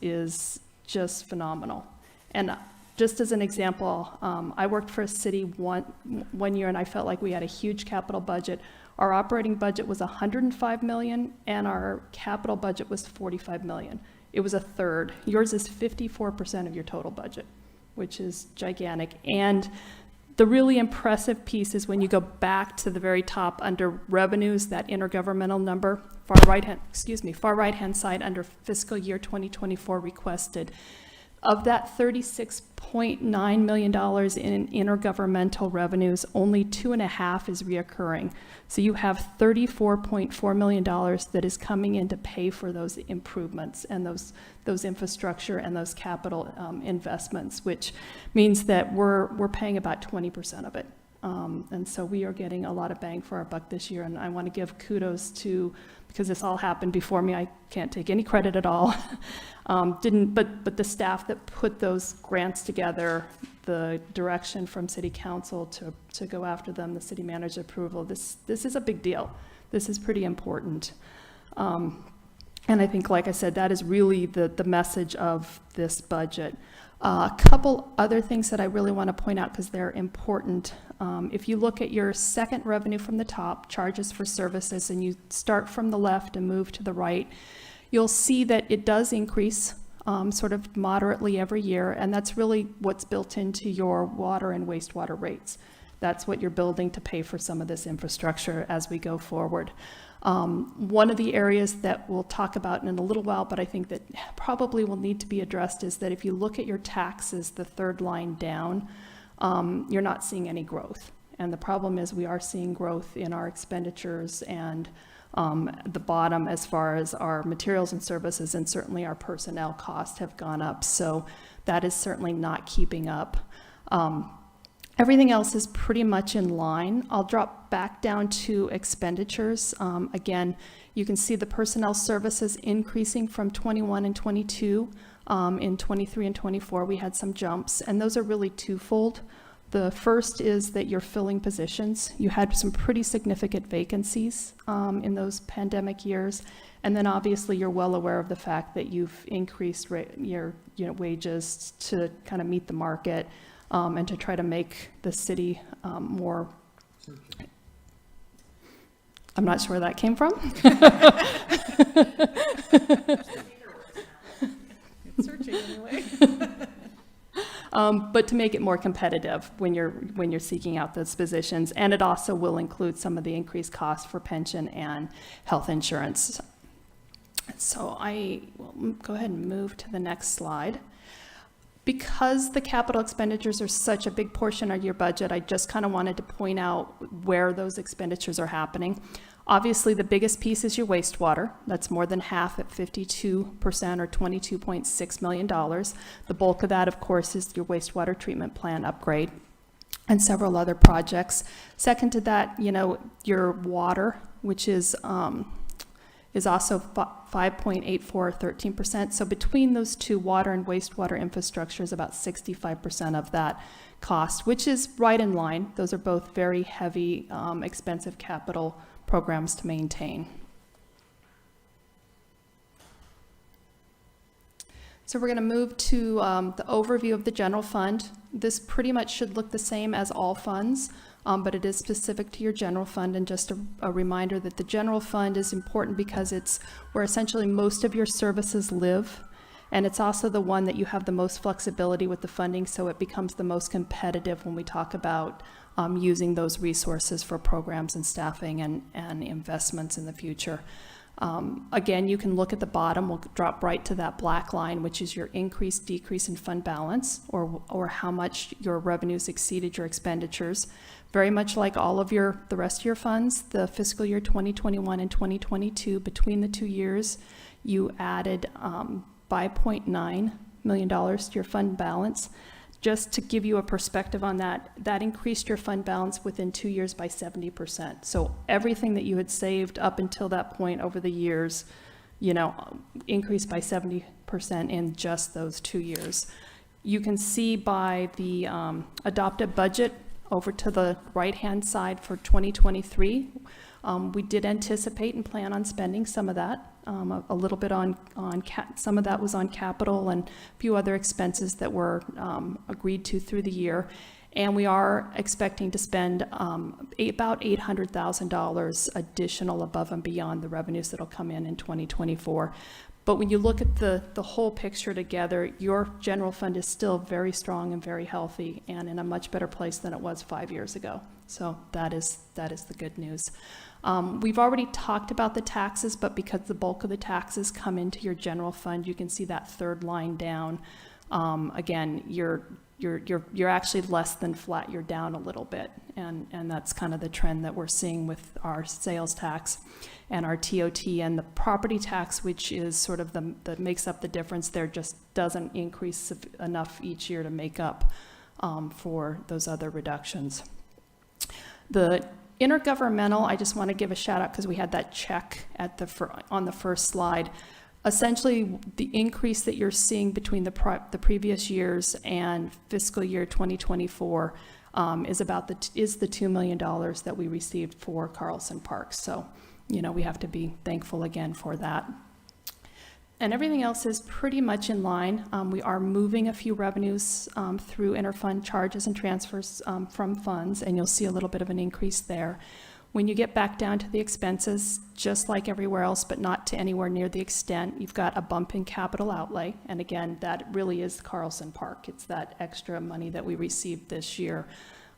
is just phenomenal. And just as an example, I worked for a city one year, and I felt like we had a huge capital budget. Our operating budget was $105 million, and our capital budget was $45 million. It was a third. Yours is 54% of your total budget, which is gigantic. And the really impressive piece is when you go back to the very top under revenues, that intergovernmental number, far right-hand side under fiscal year 2024 requested. Of that $36.9 million in intergovernmental revenues, only 2.5 is reoccurring. So you have $34.4 million that is coming in to pay for those improvements and those infrastructure and those capital investments, which means that we're paying about 20% of it. And so we are getting a lot of bang for our buck this year. And I want to give kudos to, because this all happened before me, I can't take any credit at all. But the staff that put those grants together, the direction from City Council to go after them, the city manager approval, this is a big deal. This is pretty important. And I think, like I said, that is really the message of this budget. A couple other things that I really want to point out because they're important. If you look at your second revenue from the top, charges for services, and you start from the left and move to the right, you'll see that it does increase sort of moderately every year, and that's really what's built into your water and wastewater rates. That's what you're building to pay for some of this infrastructure as we go forward. One of the areas that we'll talk about in a little while, but I think that probably will need to be addressed, is that if you look at your taxes, the third line down, you're not seeing any growth. And the problem is we are seeing growth in our expenditures and the bottom as far as our materials and services, and certainly our personnel costs have gone up. So that is certainly not keeping up. Everything else is pretty much in line. I'll drop back down to expenditures. Again, you can see the personnel services increasing from 21 and 22. In 23 and 24, we had some jumps, and those are really twofold. The first is that you're filling positions. You had some pretty significant vacancies in those pandemic years. And then obviously you're well aware of the fact that you've increased your wages to kind of meet the market and to try to make the city more. I'm not sure where that came from. Searching anyway. But to make it more competitive when you're seeking out those positions, and it also will include some of the increased costs for pension and health insurance. So I will go ahead and move to the next slide. Because the capital expenditures are such a big portion of your budget, I just kind of wanted to point out where those expenditures are happening. Obviously, the biggest piece is your wastewater. That's more than half at 52% or $22.6 million. The bulk of that, of course, is your wastewater treatment plant upgrade and several other projects. Second to that, your water, which is also 5.84 or 13%. So between those two, water and wastewater infrastructure is about 65% of that cost, which is right in line. Those are both very heavy, expensive capital programs to maintain. So we're going to move to the overview of the general fund. This pretty much should look the same as all funds, but it is specific to your general fund. And just a reminder that the general fund is important because it's where essentially most of your services live. And it's also the one that you have the most flexibility with the funding, so it becomes the most competitive when we talk about using those resources for programs and staffing and investments in the future. Again, you can look at the bottom. We'll drop right to that black line, which is your increase, decrease in fund balance, or how much your revenues exceeded your expenditures. Very much like all of the rest of your funds, the fiscal year 2021 and 2022, between the 2 years, you added $5.9 million to your fund balance. just to give you a perspective on that, that increased your fund balance within 2 years by 70%. So everything that you had saved up until that point over the years, you know, increased by 70% in just those 2 years. You can see by the adopted budget over to the right-hand side for 2023, we did anticipate and plan on spending some of that, a little bit on some of that was on capital and a few other expenses that were agreed to through the year. And we are expecting to spend about $800,000 additional above and beyond the revenues that'll come in 2024. But when you look at the whole picture together, your general fund is still very strong and very healthy and in a much better place than it was 5 years ago. So that is the good news. We've already talked about the taxes, but because the bulk of the taxes come into your general fund, you can see that third line down. Again, you're actually less than flat. You're down a little bit, and that's kind of the trend that we're seeing with our sales tax and our TOT, and the property tax, which is sort of that makes up the difference there, just doesn't increase enough each year to make up for those other reductions. The intergovernmental, I just want to give a shout out because we had that check at on the first slide. Essentially, the increase that you're seeing between the previous years and fiscal year 2024 is the $2 million that we received for Carlson Park. So, you know, we have to be thankful again for that. And everything else is pretty much in line. We are moving a few revenues through interfund charges and transfers from funds, and you'll see a little bit of an increase there. When you get back down to the expenses, just like everywhere else, but not to anywhere near the extent, you've got a bump in capital outlay. And again, that really is Carlson Park. It's that extra money that we received this year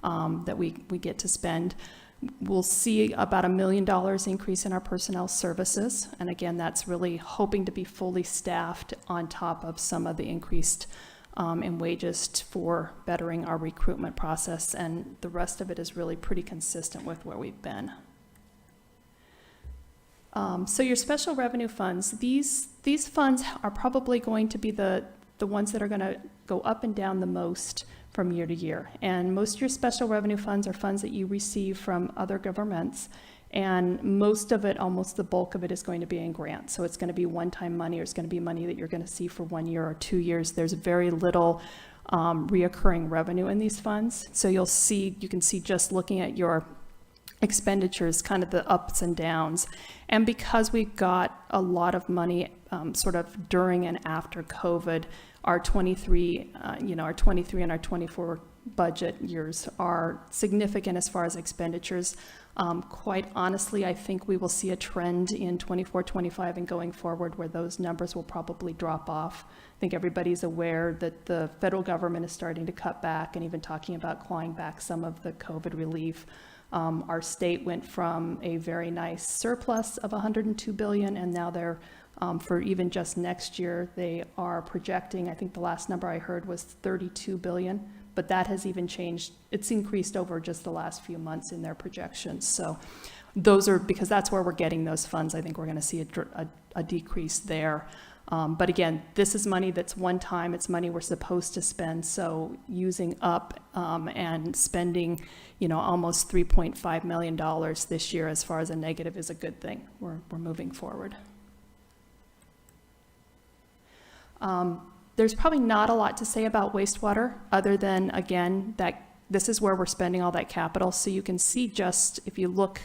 that we get to spend. We'll see about $1 million increase in our personnel services. And again, that's really hoping to be fully staffed on top of some of the increased in wages for bettering our recruitment process. And the rest of it is really pretty consistent with where we've been. So your special revenue funds, these funds are probably going to be the ones that are going to go up and down the most from year to year. And most of your special revenue funds are funds that you receive from other governments. And most of it, almost the bulk of it, is going to be in grants. So it's going to be one-time money, or it's going to be money that you're going to see for 1 year or 2 years. There's very little reoccurring revenue in these funds. So you can see just looking at your expenditures, kind of the ups and downs. And because we got a lot of money sort of during and after COVID, our 23 and our 24 budget years are significant as far as expenditures. Quite honestly, I think we will see a trend in 24, 25 and going forward where those numbers will probably drop off. I think everybody's aware that the federal government is starting to cut back and even talking about clawing back some of the COVID relief. Our state went from a very nice surplus of $102 billion, and now they're for even just next year, they are projecting, I think the last number I heard was $32 billion, but that has even changed. It's increased over just the last few months in their projections. So those are, because that's where we're getting those funds, I think we're going to see a decrease there. But again, this is money that's one time. It's money we're supposed to spend. So using up and spending, almost $3.5 million this year as far as a negative is a good thing. We're moving forward. There's probably not a lot to say about wastewater other than, again, that this is where we're spending all that capital. So you can see just, if you look,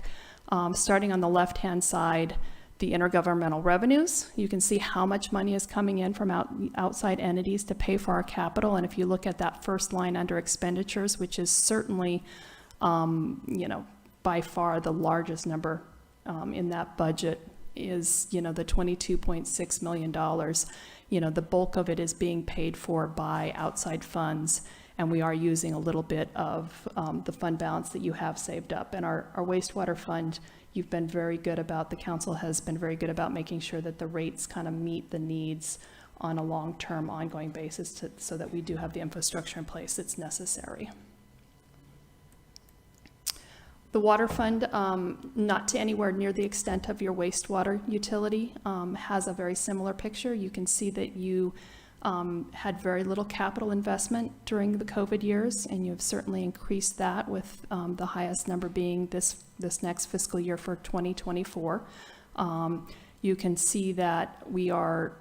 starting on the left-hand side, the intergovernmental revenues, you can see how much money is coming in from outside entities to pay for our capital. And if you look at that first line under expenditures, which is certainly, by far the largest number in that budget, is, the $22.6 million. The bulk of it is being paid for by outside funds, and we are using a little bit of the fund balance that you have saved up. And our wastewater fund, you've been very good about, the council has been very good about making sure that the rates kind of meet the needs on a long-term, ongoing basis so that we do have the infrastructure in place that's necessary. The water fund, not to anywhere near the extent of your wastewater utility, has a very similar picture. You can see that you had very little capital investment during the COVID years, and you've certainly increased that with the highest number being this next fiscal year for 2024. You can see that we are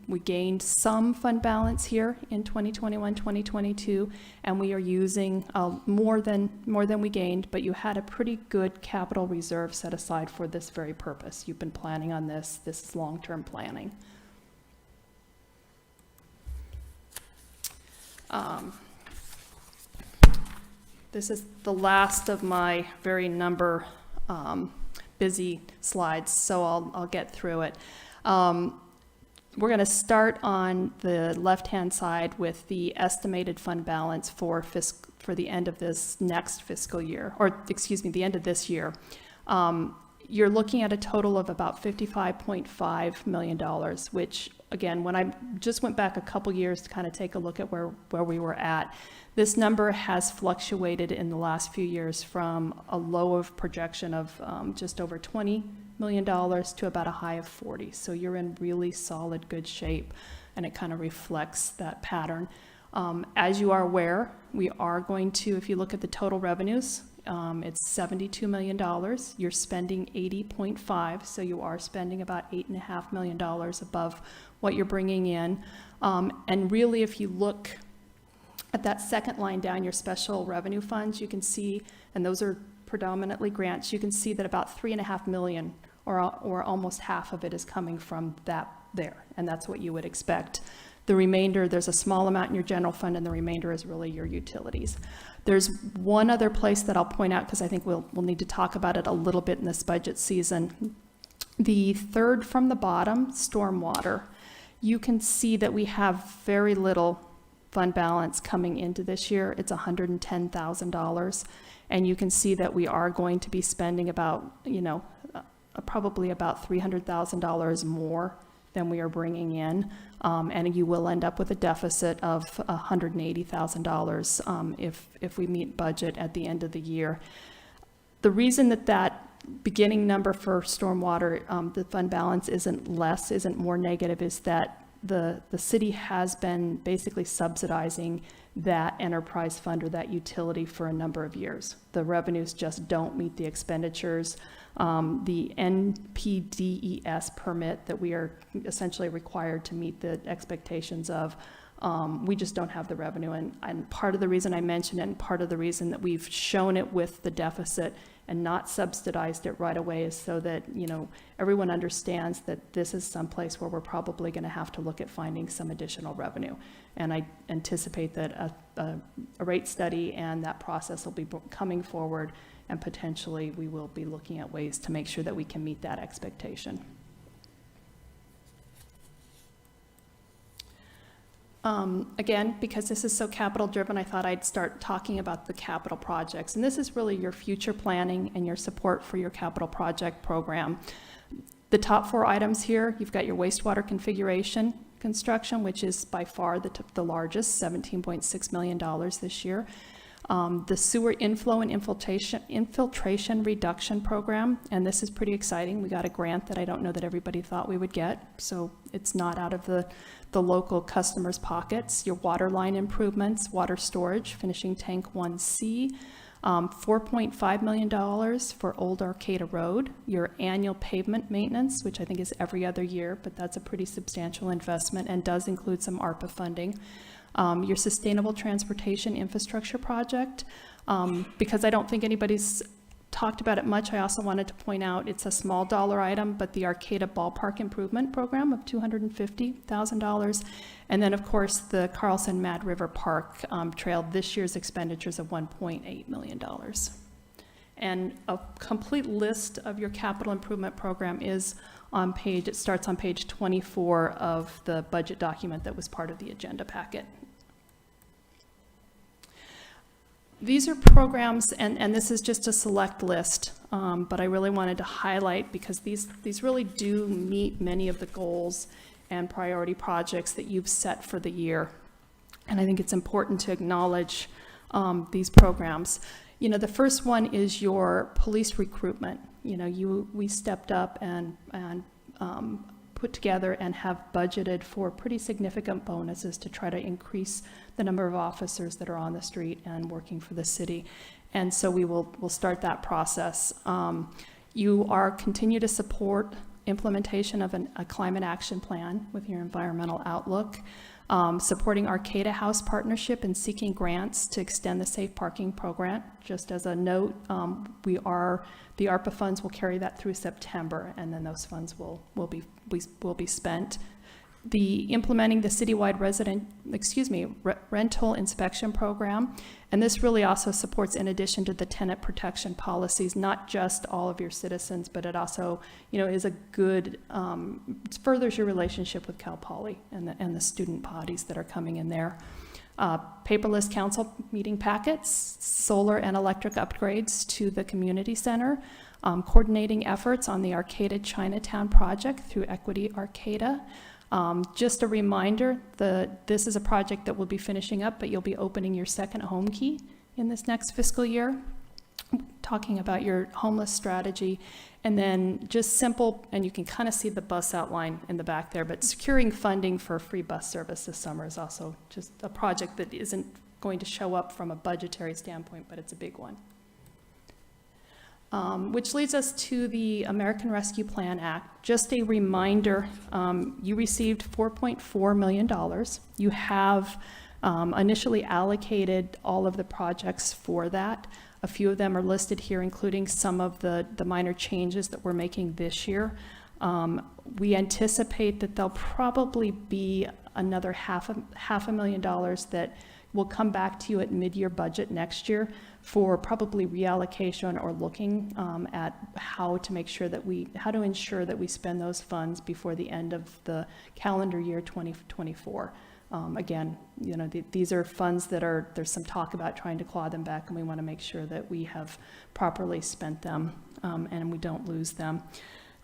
we gained some fund balance here in 2021, 2022, and we are using more than we gained, but you had a pretty good capital reserve set aside for this very purpose. You've been planning on this is long-term planning. This is the last of my very busy slides, so I'll get through it. We're going to start on the left-hand side with the estimated fund balance for the end of this next fiscal year, or excuse me, the end of this year. You're looking at a total of about $55.5 million, which, again, when I just went back a couple years to kind of take a look at where we were at, this number has fluctuated in the last few years from a low of projection of just over $20 million to about a high of 40. So you're in really solid, good shape, and it kind of reflects that pattern. As you are aware, we are going to, if you look at the total revenues, it's $72 million. You're spending 80.5, so you are spending about $8.5 million above what you're bringing in. And really, if you look at that second line down, your special revenue funds, you can see, and those are predominantly grants, you can see that about $3.5 million, or almost half of it, is coming from that there, and that's what you would expect. The remainder, there's a small amount in your general fund, and the remainder is really your utilities. There's one other place that I'll point out, because I think we'll need to talk about it a little bit in this budget season. The third from the bottom, stormwater. You can see that we have very little fund balance coming into this year. It's $110,000, and you can see that we are going to be spending about, probably about $300,000 more than we are bringing in, and you will end up with a deficit of $180,000 if we meet budget at the end of the year. The reason that beginning number for stormwater, the fund balance isn't more negative, is that the city has been basically subsidizing that enterprise fund or that utility for a number of years. The revenues just don't meet the expenditures. The NPDES permit that we are essentially required to meet the expectations of, we just don't have the revenue. And part of the reason I mentioned it, and part of the reason that we've shown it with the deficit and not subsidized it right away, is so that everyone understands that this is someplace where we're probably going to have to look at finding some additional revenue. And I anticipate that a rate study and that process will be coming forward, and potentially we will be looking at ways to make sure that we can meet that expectation. Again, because this is so capital driven, I thought I'd start talking about the capital projects. And this is really your future planning and your support for your capital project program. The top four items here, you've got your wastewater configuration construction, which is by far the largest, $17.6 million this year. The sewer inflow and infiltration reduction program, and this is pretty exciting. We got a grant that I don't know that everybody thought we would get, so it's not out of the local customers' pockets. Your water line improvements, water storage, finishing tank 1C, $4.5 million for Old Arcata Road, your annual pavement maintenance, which I think is every other year, but that's a pretty substantial investment and does include some ARPA funding. Your sustainable transportation infrastructure project, because I don't think anybody's talked about it much, I also wanted to point out it's a small dollar item, but the Arcata Ballpark Improvement Program of $250,000. And then, of course, the Carlson Mad River Park Trail, this year's expenditures of $1.8 million. And a complete list of your capital improvement program is on it starts on page 24 of the budget document that was part of the agenda packet. These are programs, and this is just a select list, but I really wanted to highlight because these really do meet many of the goals and priority projects that you've set for the year. And I think it's important to acknowledge these programs. The first one is your police recruitment. We stepped up and put together and have budgeted for pretty significant bonuses to try to increase the number of officers that are on the street and working for the city. And so we'll start that process. You continue to support implementation of a climate action plan with your environmental outlook, supporting Arcata House Partnership and seeking grants to extend the safe parking program. Just as a note, the ARPA funds will carry that through September, and then those funds will be spent. Implementing the citywide rental inspection program, and this really also supports, in addition to the tenant protection policies, not just all of your citizens, but it also, is a good, furthers your relationship with Cal Poly and the student bodies that are coming in there. Paperless council meeting packets, solar and electric upgrades to the community center, coordinating efforts on the Arcata Chinatown project through Equity Arcata. Just a reminder, this is a project that will be finishing up, but you'll be opening your second home key in this next fiscal year, talking about your homeless strategy, and then just simple, and you can kind of see the bus outline in the back there, but securing funding for free bus service this summer is also just a project that isn't going to show up from a budgetary standpoint, but it's a big one. Which leads us to the American Rescue Plan Act. Just a reminder, you received $4.4 million. You have initially allocated all of the projects for that. A few of them are listed here, including some of the minor changes that we're making this year. We anticipate that there'll probably be another half a million dollars that will come back to you at mid-year budget next year for probably reallocation or looking at how to ensure that we spend those funds before the end of the calendar year 2024. Again, these are funds that there's some talk about trying to claw them back, and we want to make sure that we have properly spent them and we don't lose them.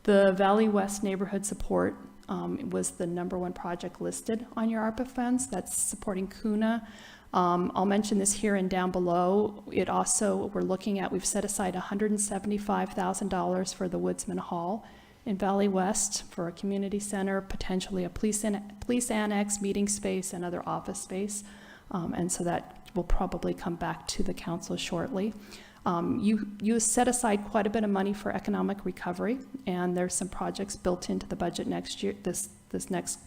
The Valley West Neighborhood Support was the #1 project listed on your ARPA funds. That's supporting CUNA. I'll mention this here and down below. We've set aside $175,000 for the Woodsman Hall in Valley West for a community center, potentially a police annex, meeting space, and other office space. And so that will probably come back to the council shortly. You set aside quite a bit of money for economic recovery, and there's some projects built into the budget next year, this next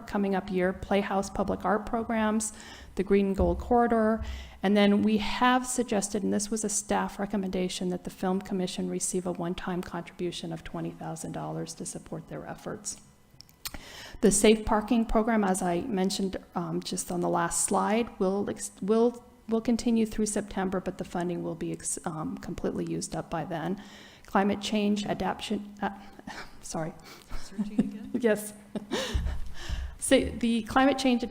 coming up year, Playhouse public art programs, the Green and Gold Corridor, and then we have suggested, and this was a staff recommendation, that the Film Commission receive a one-time contribution of $20,000 to support their efforts. The safe parking program, as I mentioned just on the last slide, will continue through September, but the funding will be completely used up by then. Climate change adaptation, sorry. Searching again? Yes. So the climate change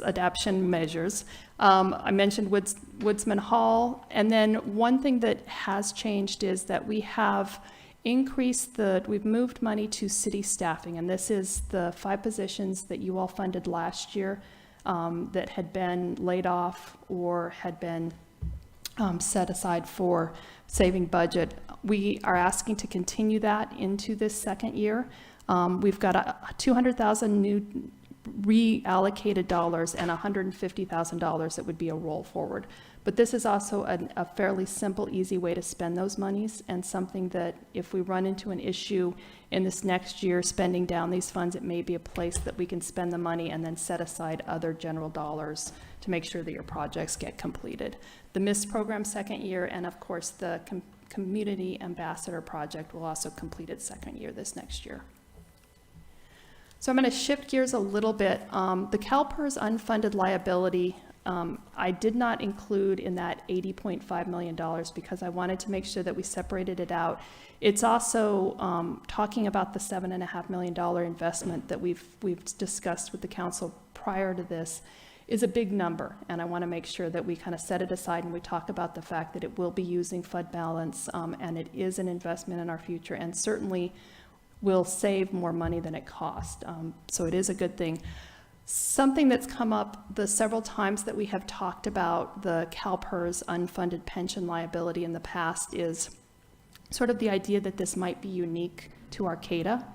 adaptation measures. I mentioned Woodsman Hall, and then one thing that has changed is that we have we've moved money to city staffing, and this is the 5 positions that you all funded last year that had been laid off or had been set aside for saving budget. We are asking to continue that into this second year. We've got $200,000 new reallocated dollars and $150,000 that would be a roll forward. But this is also a fairly simple, easy way to spend those monies, and something that if we run into an issue in this next year spending down these funds, it may be a place that we can spend the money and then set aside other general dollars to make sure that your projects get completed. The MIST program second year, and of course the Community Ambassador project will also complete its second year this next year. So I'm going to shift gears a little bit. The CalPERS unfunded liability, I did not include in that $80.5 million because I wanted to make sure that we separated it out. It's also talking about the $7.5 million investment that we've discussed with the council prior to this is a big number, and I want to make sure that we kind of set it aside and we talk about the fact that it will be using FUD balance, and it is an investment in our future, and certainly will save more money than it cost. So it is a good thing. Something that's come up the several times that we have talked about the CalPERS unfunded pension liability in the past is sort of the idea that this might be unique to Arcata.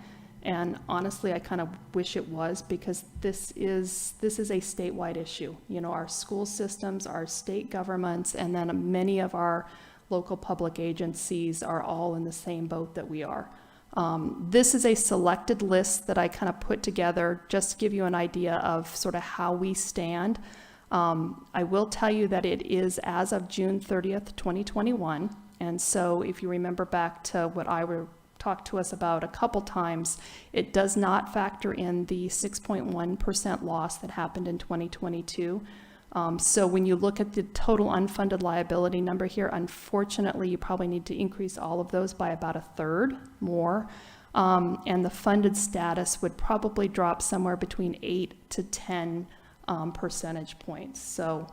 And honestly, I kind of wish it was, because this is a statewide issue. You know, our school systems, our state governments, and then many of our local public agencies are all in the same boat that we are. This is a selected list that I kind of put together just to give you an idea of sort of how we stand. I will tell you that it is as of June 30th, 2021. And so if you remember back to what Ira talked to us about a couple times, it does not factor in the 6.1% loss that happened in 2022. So when you look at the total unfunded liability number here, unfortunately, you probably need to increase all of those by about a third more. And the funded status would probably drop somewhere between 8 to 10 percentage points. So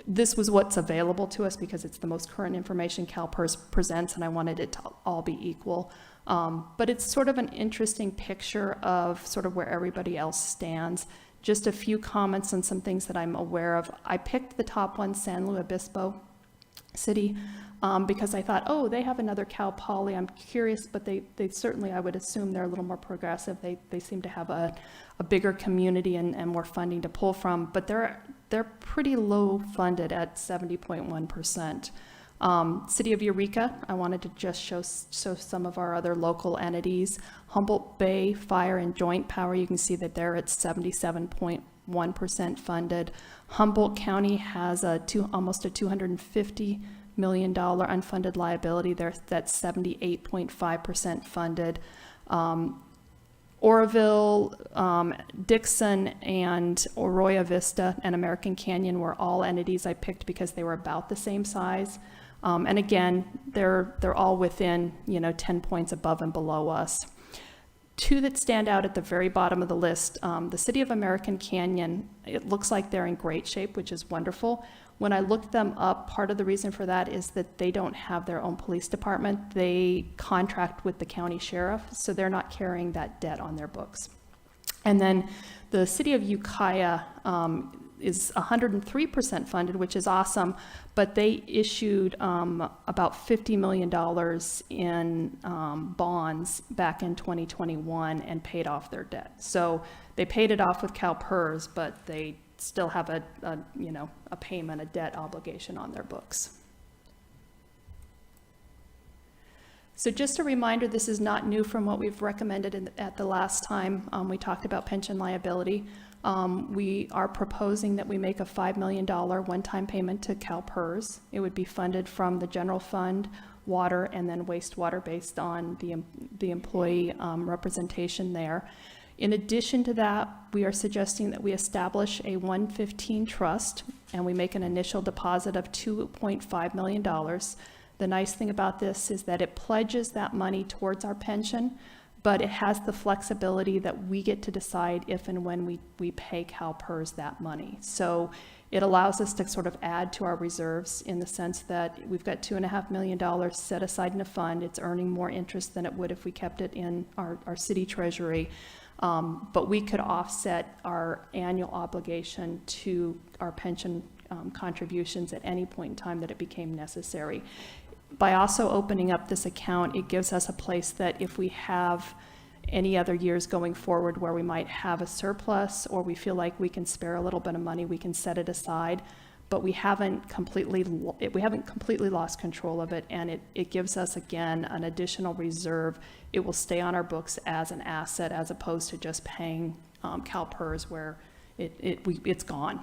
this was what's available to us because it's the most current information CalPERS presents, and I wanted it to all be equal. But it's sort of an interesting picture of sort of where everybody else stands. Just a few comments on some things that I'm aware of. I picked the top one, San Luis Obispo City, because I thought, oh, they have another Cal Poly. I'm curious, but they certainly, I would assume they're a little more progressive. They seem to have a bigger community and more funding to pull from, but they're pretty low funded at 70.1%. City of Eureka, I wanted to just show some of our other local entities. Humboldt Bay Fire and Joint Power, you can see that they're at 77.1% funded. Humboldt County has almost a $250 million unfunded liability. That's 78.5% funded. Oroville, Dixon, and Arroyo Vista and American Canyon were all entities I picked because they were about the same size. And again, they're all within, 10 points above and below us. Two that stand out at the very bottom of the list, the City of American Canyon, it looks like they're in great shape, which is wonderful. When I looked them up, part of the reason for that is that they don't have their own police department. They contract with the county sheriff, so they're not carrying that debt on their books. And then the City of Ukiah is 103% funded, which is awesome, but they issued about $50 million in bonds back in 2021 and paid off their debt. So they paid it off with CalPERS, but they still have a payment, a debt obligation on their books. So just a reminder, this is not new from what we've recommended at the last time we talked about pension liability. We are proposing that we make a $5 million one-time payment to CalPERS. It would be funded from the general fund, water, and then wastewater based on the employee representation there. In addition to that, we are suggesting that we establish a 115 trust and we make an initial deposit of $2.5 million. The nice thing about this is that it pledges that money towards our pension, but it has the flexibility that we get to decide if and when we pay CalPERS that money. So it allows us to sort of add to our reserves in the sense that we've got $2.5 million set aside in a fund. It's earning more interest than it would if we kept it in our city treasury. But we could offset our annual obligation to our pension contributions at any point in time that it became necessary. By also opening up this account, it gives us a place that if we have any other years going forward where we might have a surplus or we feel like we can spare a little bit of money, we can set it aside. But we haven't completely lost control of it, and it gives us, again, an additional reserve. It will stay on our books as an asset as opposed to just paying CalPERS where it's gone.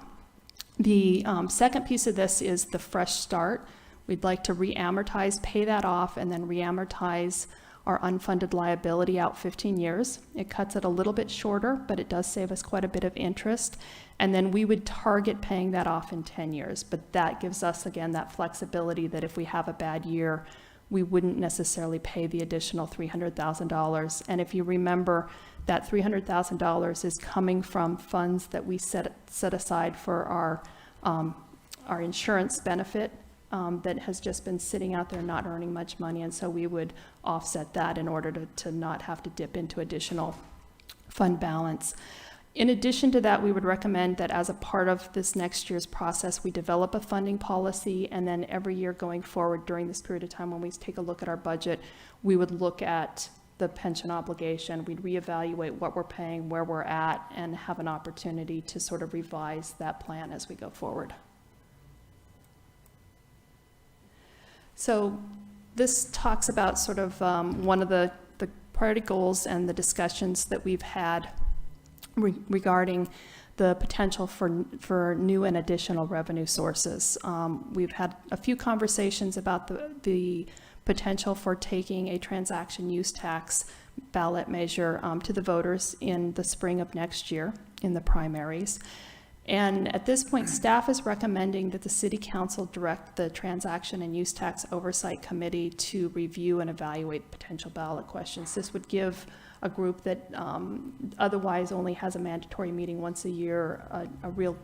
The second piece of this is the fresh start. We'd like to re-amortize, pay that off, and then re-amortize our unfunded liability out 15 years. It cuts it a little bit shorter, but it does save us quite a bit of interest. And then we would target paying that off in 10 years. But that gives us, again, that flexibility that if we have a bad year, we wouldn't necessarily pay the additional $300,000. And if you remember, that $300,000 is coming from funds that we set aside for our insurance benefit. That has just been sitting out there not earning much money, and so we would offset that in order to not have to dip into additional fund balance. In addition to that, we would recommend that as a part of this next year's process, we develop a funding policy, and then every year going forward during this period of time when we take a look at our budget, we would look at the pension obligation, we'd reevaluate what we're paying, where we're at, and have an opportunity to sort of revise that plan as we go forward. So this talks about sort of one of the priority goals and the discussions that we've had regarding the potential for new and additional revenue sources. We've had a few conversations about the potential for taking a transaction use tax ballot measure to the voters in the spring of next year in the primaries. And at this point, staff is recommending that the City Council direct the Transaction and Use Tax Oversight Committee to review and evaluate potential ballot questions. This would give a group that otherwise only has a mandatory meeting once a year, a real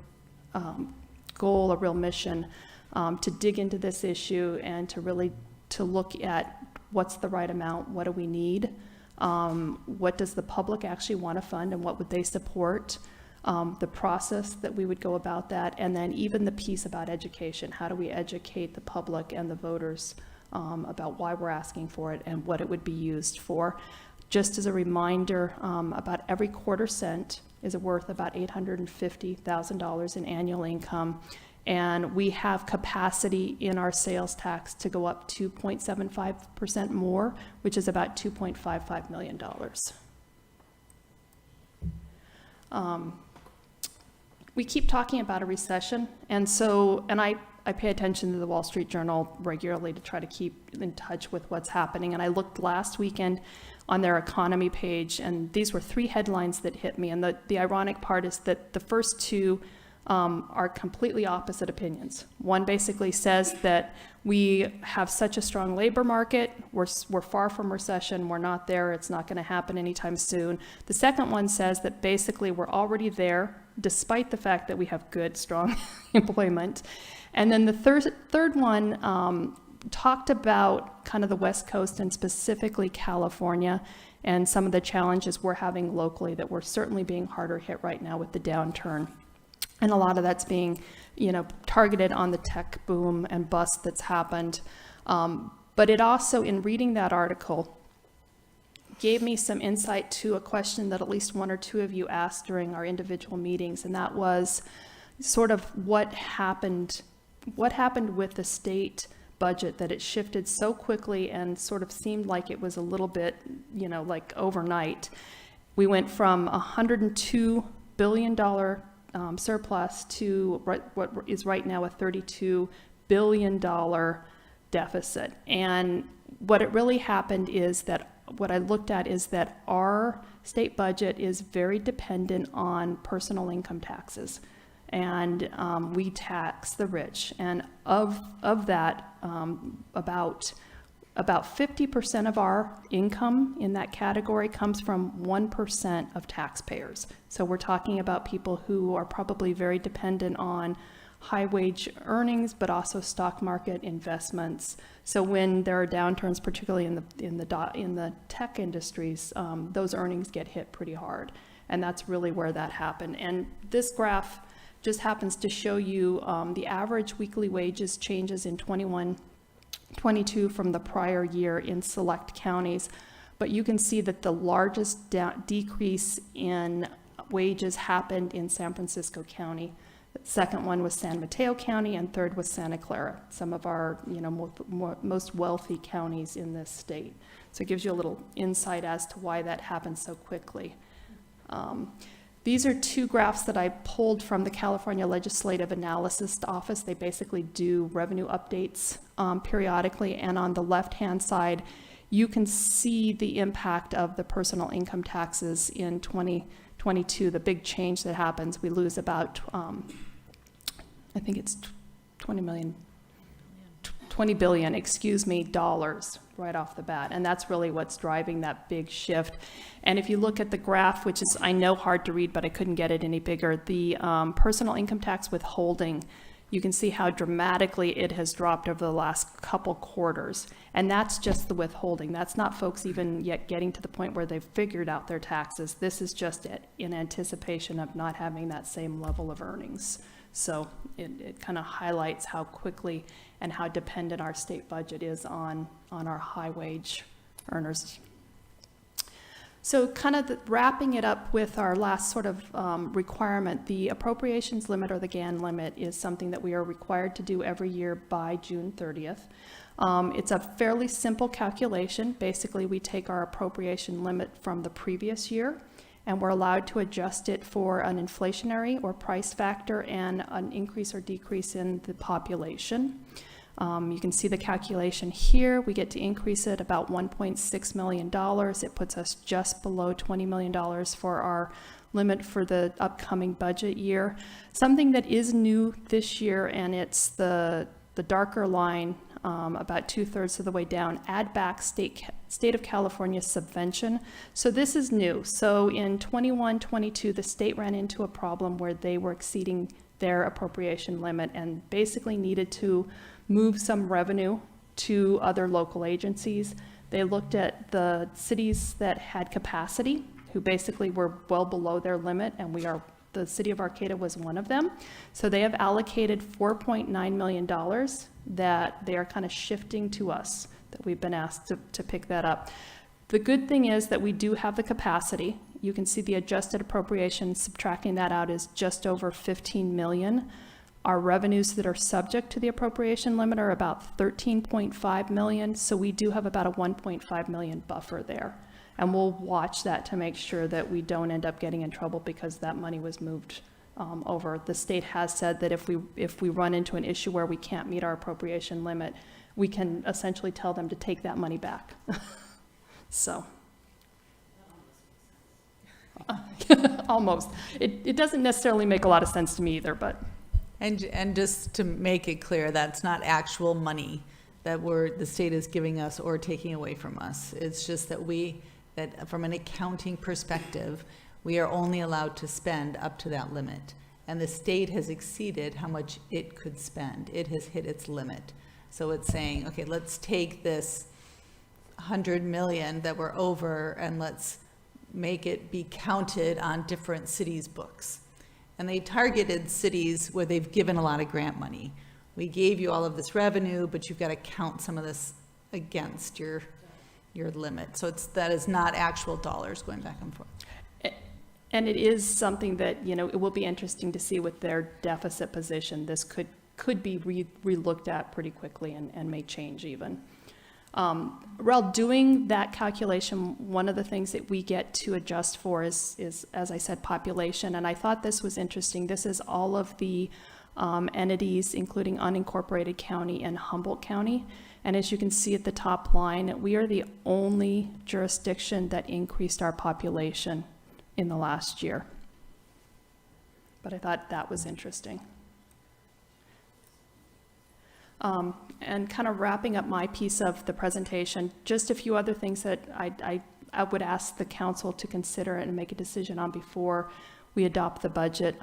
goal, a real mission to dig into this issue and to really look at what's the right amount, what do we need, what does the public actually want to fund and what would they support, the process that we would go about that, and then even the piece about education. How do we educate the public and the voters about why we're asking for it and what it would be used for? Just as a reminder, about every quarter cent is worth about $850,000 in annual income, and we have capacity in our sales tax to go up 2.75% more, which is about $2.55 million. We keep talking about a recession, and I pay attention to the Wall Street Journal regularly to try to keep in touch with what's happening. And I looked last weekend on their economy page, and these were 3 headlines that hit me. And the ironic part is that the first 2 are completely opposite opinions. One basically says that we have such a strong labor market, we're far from recession, we're not there, it's not going to happen anytime soon. The second one says that basically we're already there, despite the fact that we have good, strong employment. And then the third one talked about kind of the West Coast and specifically California and some of the challenges we're having locally that we're certainly being harder hit right now with the downturn. And a lot of that's being, targeted on the tech boom and bust that's happened. But it also, in reading that article, gave me some insight to a question that at least 1 or 2 of you asked during our individual meetings, and that was sort of what happened with the state budget, that it shifted so quickly and sort of seemed like it was a little bit, like overnight. We went from $102 billion surplus to what is right now a $32 billion deficit. And what it really happened is that what I looked at is that our state budget is very dependent on personal income taxes. And we tax the rich. And of that, about 50% of our income in that category comes from 1% of taxpayers. So we're talking about people who are probably very dependent on high wage earnings, but also stock market investments. So when there are downturns, particularly in the tech industries, those earnings get hit pretty hard. And that's really where that happened. And this graph just happens to show you the average weekly wages changes in 22 from the prior year in select counties. But you can see that the largest decrease in wages happened in San Francisco County. The second one was San Mateo County, and third was Santa Clara, some of our most wealthy counties in this state. So it gives you a little insight as to why that happened so quickly. These are 2 graphs that I pulled from the California Legislative Analysis Office. They basically do revenue updates periodically, and on the left-hand side, you can see the impact of the personal income taxes in 2022, the big change that happens. We lose about, I think it's 20 billion, dollars right off the bat. And that's really what's driving that big shift. And if you look at the graph, which is, I know, hard to read, but I couldn't get it any bigger, the personal income tax withholding you can see how dramatically it has dropped over the last couple quarters. And that's just the withholding. That's not folks even yet getting to the point where they've figured out their taxes. This is just in anticipation of not having that same level of earnings. So it kind of highlights how quickly and how dependent our state budget is on our high wage earners. So kind of wrapping it up with our last sort of requirement, the appropriations limit or the GAN limit is something that we are required to do every year by June 30th. It's a fairly simple calculation. Basically, we take our appropriation limit from the previous year, and we're allowed to adjust it for an inflationary or price factor and an increase or decrease in the population. You can see the calculation here. We get to increase it about $1.6 million. It puts us just below $20 million for our limit for the upcoming budget year. Something that is new this year, and it's the darker line, about 2/3 of the way down, add back state of California subvention. So this is new. So in 21-22, the state ran into a problem where they were exceeding their appropriation limit and basically needed to move some revenue to other local agencies. They looked at the cities that had capacity, who basically were well below their limit, and the city of Arcata was one of them. So they have allocated $4.9 million that they are kind of shifting to us, that we've been asked to pick that up. The good thing is that we do have the capacity. You can see the adjusted appropriation, subtracting that out, is just over 15 million. Our revenues that are subject to the appropriation limit are about 13.5 million, so we do have about a 1.5 million buffer there. And we'll watch that to make sure that we don't end up getting in trouble because that money was moved over. The state has said that if we run into an issue where we can't meet our appropriation limit, we can essentially tell them to take that money back. So. Almost. It doesn't necessarily make a lot of sense to me either, but. And just to make it clear, that's not actual money that the state is giving us or taking away from us. It's just that from an accounting perspective, we are only allowed to spend up to that limit. And the state has exceeded how much it could spend. It has hit its limit. So it's saying, okay, let's take this 100 million that we're over and let's make it be counted on different cities' books. And they targeted cities where they've given a lot of grant money. We gave you all of this revenue, but you've got to count some of this against your limit. So that is not actual dollars going back and forth. And it is something that, it will be interesting to see with their deficit position. This could be re-looked at pretty quickly and may change even. While doing that calculation, one of the things that we get to adjust for is, as I said, population. And I thought this was interesting. This is all of the entities, including unincorporated county and Humboldt County. And as you can see at the top line, we are the only jurisdiction that increased our population in the last year. But I thought that was interesting. And kind of wrapping up my piece of the presentation, just a few other things that I would ask the council to consider and make a decision on before we adopt the budget,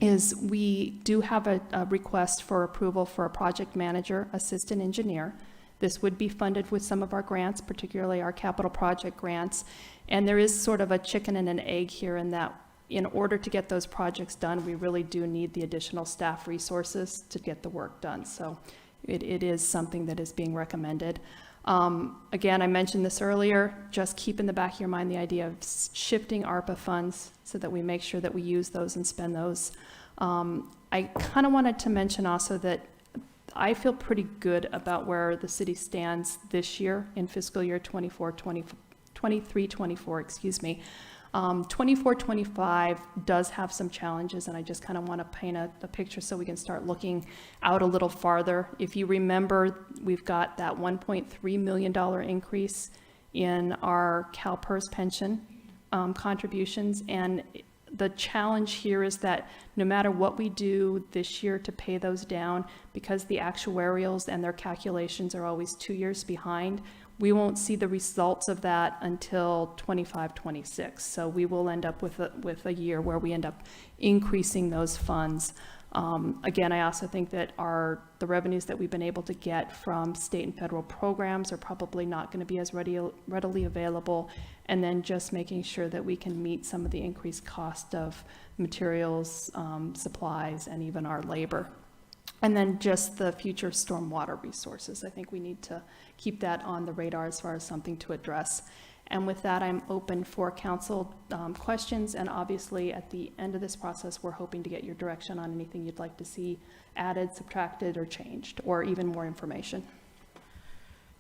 is we do have a request for approval for a project manager, assistant engineer. This would be funded with some of our grants, particularly our capital project grants. And there is sort of a chicken and an egg here in that in order to get those projects done, we really do need the additional staff resources to get the work done. So it is something that is being recommended. Again, I mentioned this earlier, just keep in the back of your mind the idea of shifting ARPA funds so that we make sure that we use those and spend those. I kind of wanted to mention also that I feel pretty good about where the city stands this year in fiscal year 23-24, excuse me. 24-25 does have some challenges, and I just kind of want to paint a picture so we can start looking out a little farther. If you remember, we've got that $1.3 million increase in our CalPERS pension contributions, and the challenge here is that no matter what we do this year to pay those down, because the actuarials and their calculations are always 2 years behind, we won't see the results of that until 25-26. So we will end up with a year where we end up increasing those funds. Again, I also think that the revenues that we've been able to get from state and federal programs are probably not going to be as readily available. And then just making sure that we can meet some of the increased cost of materials, supplies, and even our labor. And then just the future stormwater resources. I think we need to keep that on the radar as far as something to address. And with that, I'm open for council questions. And obviously, at the end of this process, we're hoping to get your direction on anything you'd like to see added, subtracted, or changed, or even more information.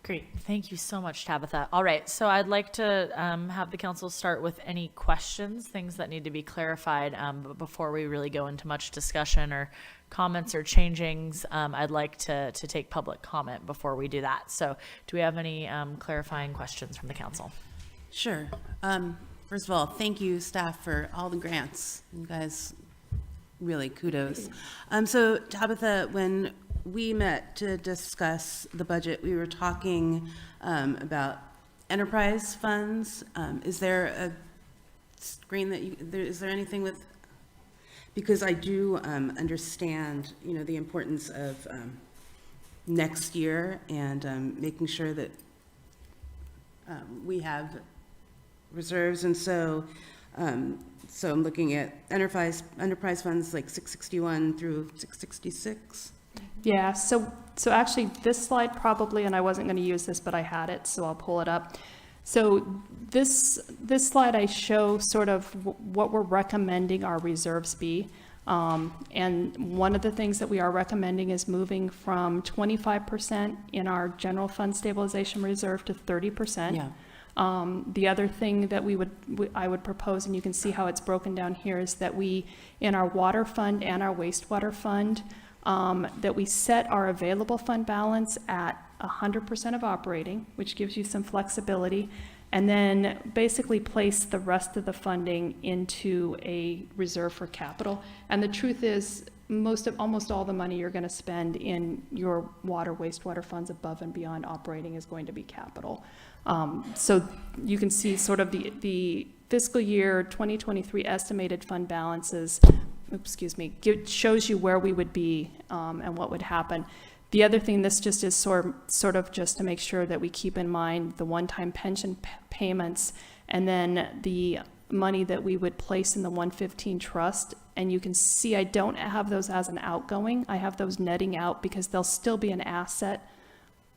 Great. Thank you so much, Tabitha. All right. So I'd like to have the council start with any questions, things that need to be clarified. But before we really go into much discussion or comments or changings, I'd like to take public comment before we do that. So do we have any clarifying questions from the council? Sure. First of all, thank you, staff, for all the grants. You guys, really kudos. So Tabitha, when we met to discuss the budget, we were talking about enterprise funds. Is there a screen that is there anything with, because I do understand, the importance of next year and making sure that we have reserves, and so I'm looking at enterprise funds like 661 through 666. Yeah, so actually this slide probably, and I wasn't going to use this, but I had it, so I'll pull it up. So this slide I show sort of what we're recommending our reserves be. And one of the things that we are recommending is moving from 25% in our general fund stabilization reserve to 30%. Yeah. The other thing that I would propose, and you can see how it's broken down here, is that we, in our water fund and our wastewater fund, that we set our available fund balance at 100% of operating, which gives you some flexibility, and then basically place the rest of the funding into a reserve for capital. And the truth is, almost all the money you're going to spend in your water, wastewater funds above and beyond operating is going to be capital. So you can see sort of the fiscal year 2023 estimated fund balances, shows you where we would be and what would happen. The other thing, this just is sort of just to make sure that we keep in mind the one-time pension payments and then the money that we would place in the 115 trust. And you can see I don't have those as an outgoing. I have those netting out because they'll still be an asset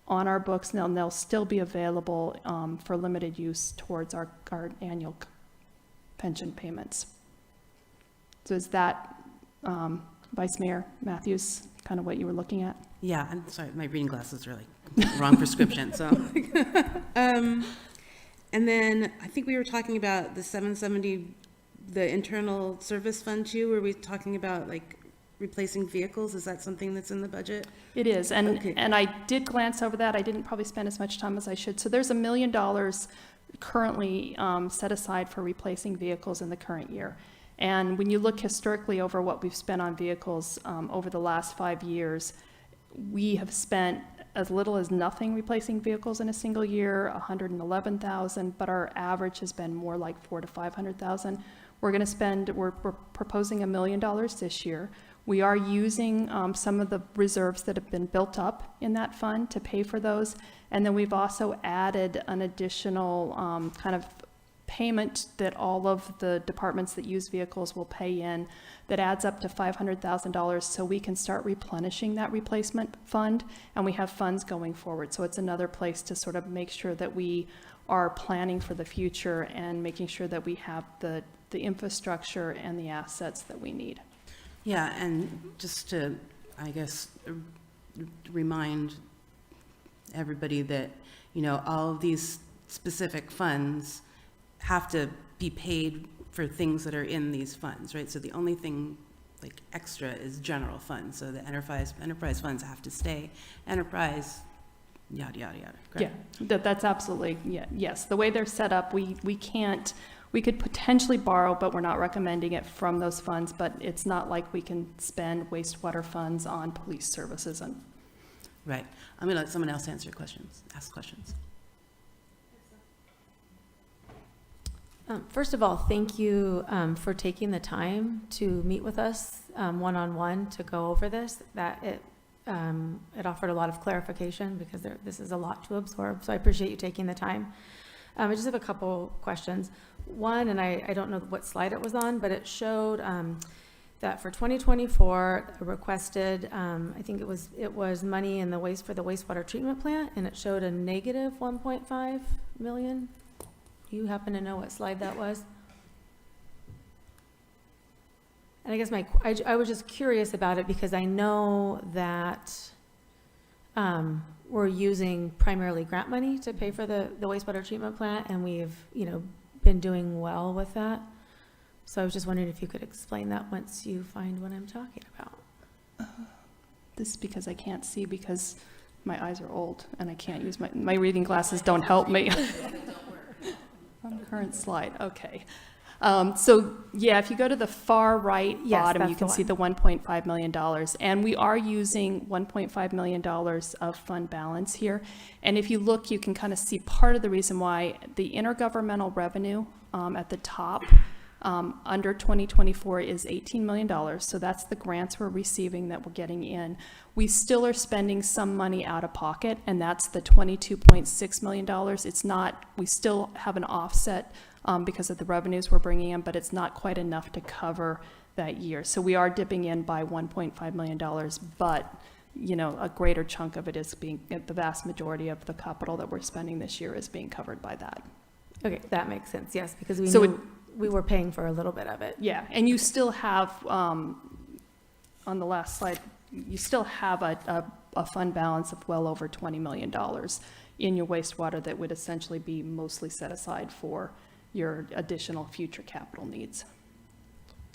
on our books, and they'll still be available for limited use towards our annual pension payments. So is that, Vice Mayor Matthews, kind of what you were looking at? Yeah, I'm sorry, my reading glasses are like wrong prescription. So, and then I think we were talking about the 770, the internal service fund too. Were we talking about like replacing vehicles? Is that something that's in the budget? It is, and Okay. and I did glance over that. I didn't probably spend as much time as I should. So there's $1 million currently set aside for replacing vehicles in the current year. And when you look historically over what we've spent on vehicles over the last 5 years, we have spent as little as nothing replacing vehicles in a single year, 111,000, but our average has been more like 400,000 to 500,000. We're proposing $1 million this year. We are using some of the reserves that have been built up in that fund to pay for those. And then we've also added an additional kind of payment that all of the departments that use vehicles will pay in that adds up to $500,000 so we can start replenishing that replacement fund, and we have funds going forward. So it's another place to sort of make sure that we are planning for the future and making sure that we have the infrastructure and the assets that we need. Yeah, and just to, I guess, remind everybody that, all of these specific funds have to be paid for things that are in these funds, right? So the only thing like extra is general funds. So the enterprise funds have to stay enterprise, yada, yada, yada. Correct? Yeah, that's absolutely, yes. The way they're set up, we could potentially borrow, but we're not recommending it from those funds, but it's not like we can spend wastewater funds on police services. Right. I'm gonna let someone else ask questions. First of all, thank you for taking the time to meet with us one-on-one to go over this. It offered a lot of clarification because this is a lot to absorb, so I appreciate you taking the time. I just have a couple questions. One, and I don't know what slide it was on, but it showed that for 2024 requested, I think it was money in the wastewater treatment plant, and it showed a negative 1.5 million. Do you happen to know what slide that was? And I guess I was just curious about it because I know that we're using primarily grant money to pay for the wastewater treatment plant, and we've, been doing well with that. So I was just wondering if you could explain that once you find what I'm talking about. This is because I can't see because my eyes are old and I can't use my reading glasses don't help me. On the current slide, okay. So yeah, if you go to the far right bottom, you can see the $1.5 million. And we are using $1.5 million of fund balance here. And if you look, you can kind of see part of the reason why the intergovernmental revenue at the top under 2024 is $18 million. So that's the grants we're receiving that we're getting in. We still are spending some money out of pocket, and that's the $22.6 million. It's not, we still have an offset because of the revenues we're bringing in, but it's not quite enough to cover that year. So we are dipping in by $1.5 million, but a greater chunk of it is the vast majority of the capital that we're spending this year is being covered by that. Okay, that makes sense, yes, because we were paying for a little bit of it. Yeah, and you still have, on the last slide, you still have a fund balance of well over $20 million in your wastewater that would essentially be mostly set aside for your additional future capital needs.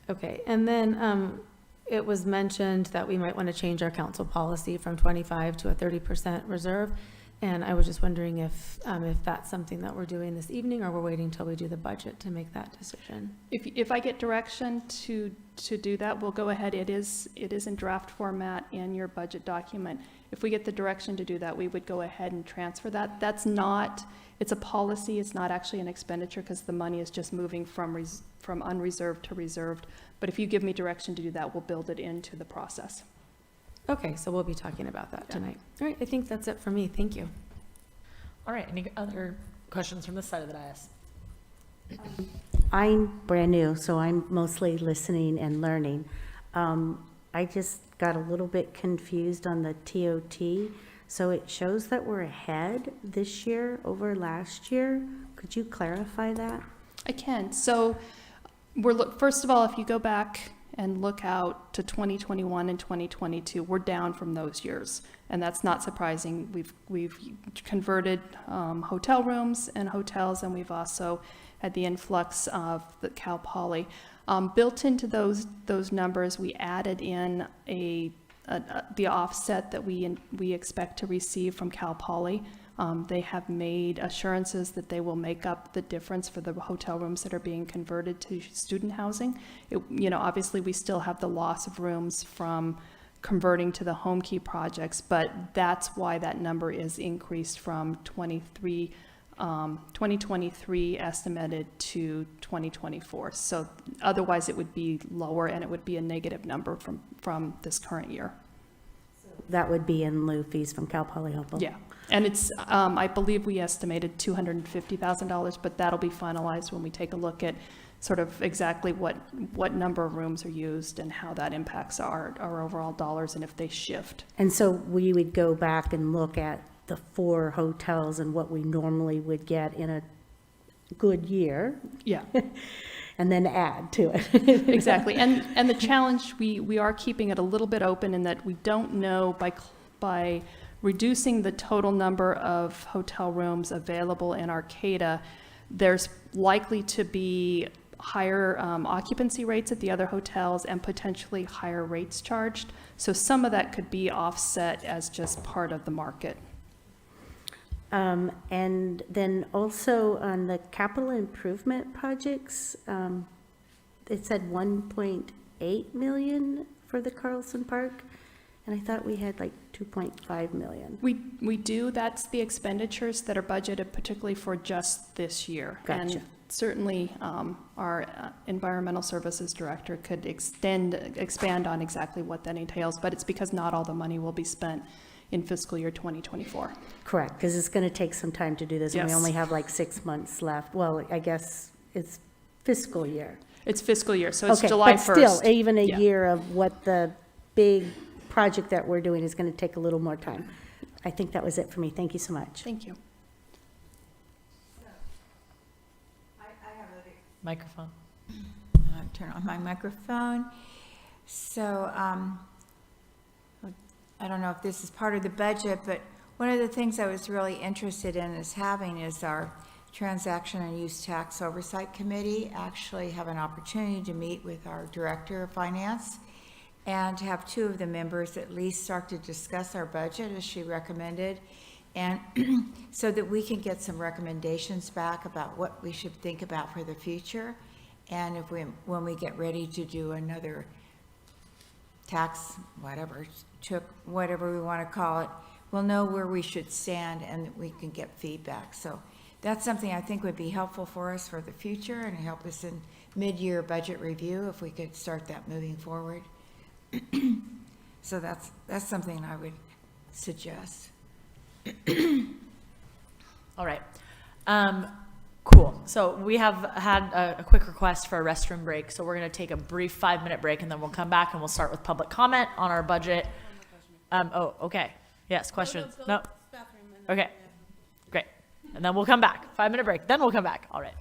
Okay, and then it was mentioned that we might want to change our council policy from 25 to a 30% reserve. And I was just wondering if that's something that we're doing this evening, or we're waiting until we do the budget to make that decision. If I get direction to do that, we'll go ahead. It is in draft format in your budget document. If we get the direction to do that, we would go ahead and transfer that. It's a policy. It's not actually an expenditure because the money is just moving from unreserved to reserved. But if you give me direction to do that, we'll build it into the process. Okay, so we'll be talking about that tonight. All right, I think that's it for me. Thank you. All right, any other questions from this side of the dais? I'm brand new, so I'm mostly listening and learning. I just got a little bit confused on the TOT. So it shows that we're ahead this year over last year. Could you clarify that? I can. So first of all, if you go back and look out to 2021 and 2022, we're down from those years. And that's not surprising. We've converted hotel rooms and hotels, and we've also had the influx of the Cal Poly. Built into those numbers, we added in the offset that we expect to receive from Cal Poly. They have made assurances that they will make up the difference for the hotel rooms that are being converted to student housing. Obviously we still have the loss of rooms from converting to the home key projects, but that's why that number is increased from 2023 estimated to 2024. So otherwise it would be lower, and it would be a negative number from this current year. That would be in lieu fees from Cal Poly Humboldt. Yeah. And it's, I believe we estimated $250,000, but that'll be finalized when we take a look at sort of exactly what number of rooms are used and how that impacts our overall dollars and if they shift. And so we would go back and look at the 4 hotels and what we normally would get in a good year. Yeah. And then add to it. Exactly. And the challenge, we are keeping it a little bit open in that we don't know by reducing the total number of hotel rooms available in Arcata, there's likely to be higher occupancy rates at the other hotels and potentially higher rates charged. So some of that could be offset as just part of the market. And then also on the capital improvement projects, it said 1.8 million for the Carlson Park, and I thought we had like 2.5 million. We do. That's the expenditures that are budgeted particularly for just this year. Gotcha. certainly our environmental services director could expand on exactly what that entails, but it's because not all the money will be spent in fiscal year 2024. Correct, because it's going to take some time to do this, and we Yes. only have like 6 months left. Well, I guess it's fiscal year. It's fiscal year, so it's Okay, July but 1st. still, even a Yeah. year of what the big project that we're doing is going to take a little more time. I think that was it for me. Thank you so much. Thank you. Microphone. Turn on my microphone. So, I don't know if this is part of the budget, but one of the things I was really interested in is our Transaction and Use Tax Oversight Committee actually have an opportunity to meet with our Director of Finance and to have two of the members at least start to discuss our budget as she recommended, and so that we can get some recommendations back about what we should think about for the future. And when we get ready to do another tax, whatever we want to call it, we'll know where we should stand and we can get feedback. So that's something I think would be helpful for us for the future and help us in mid-year budget review if we could start that moving forward. So that's something I would suggest. All right. Cool. So we have had a quick request for a restroom break. So we're going to take a brief 5-minute break and then we'll come back and we'll start with public comment on our budget. Oh, okay. Yes, questions? No? Okay. Great. And then we'll come back. 5-minute break. Then we'll come back. All right.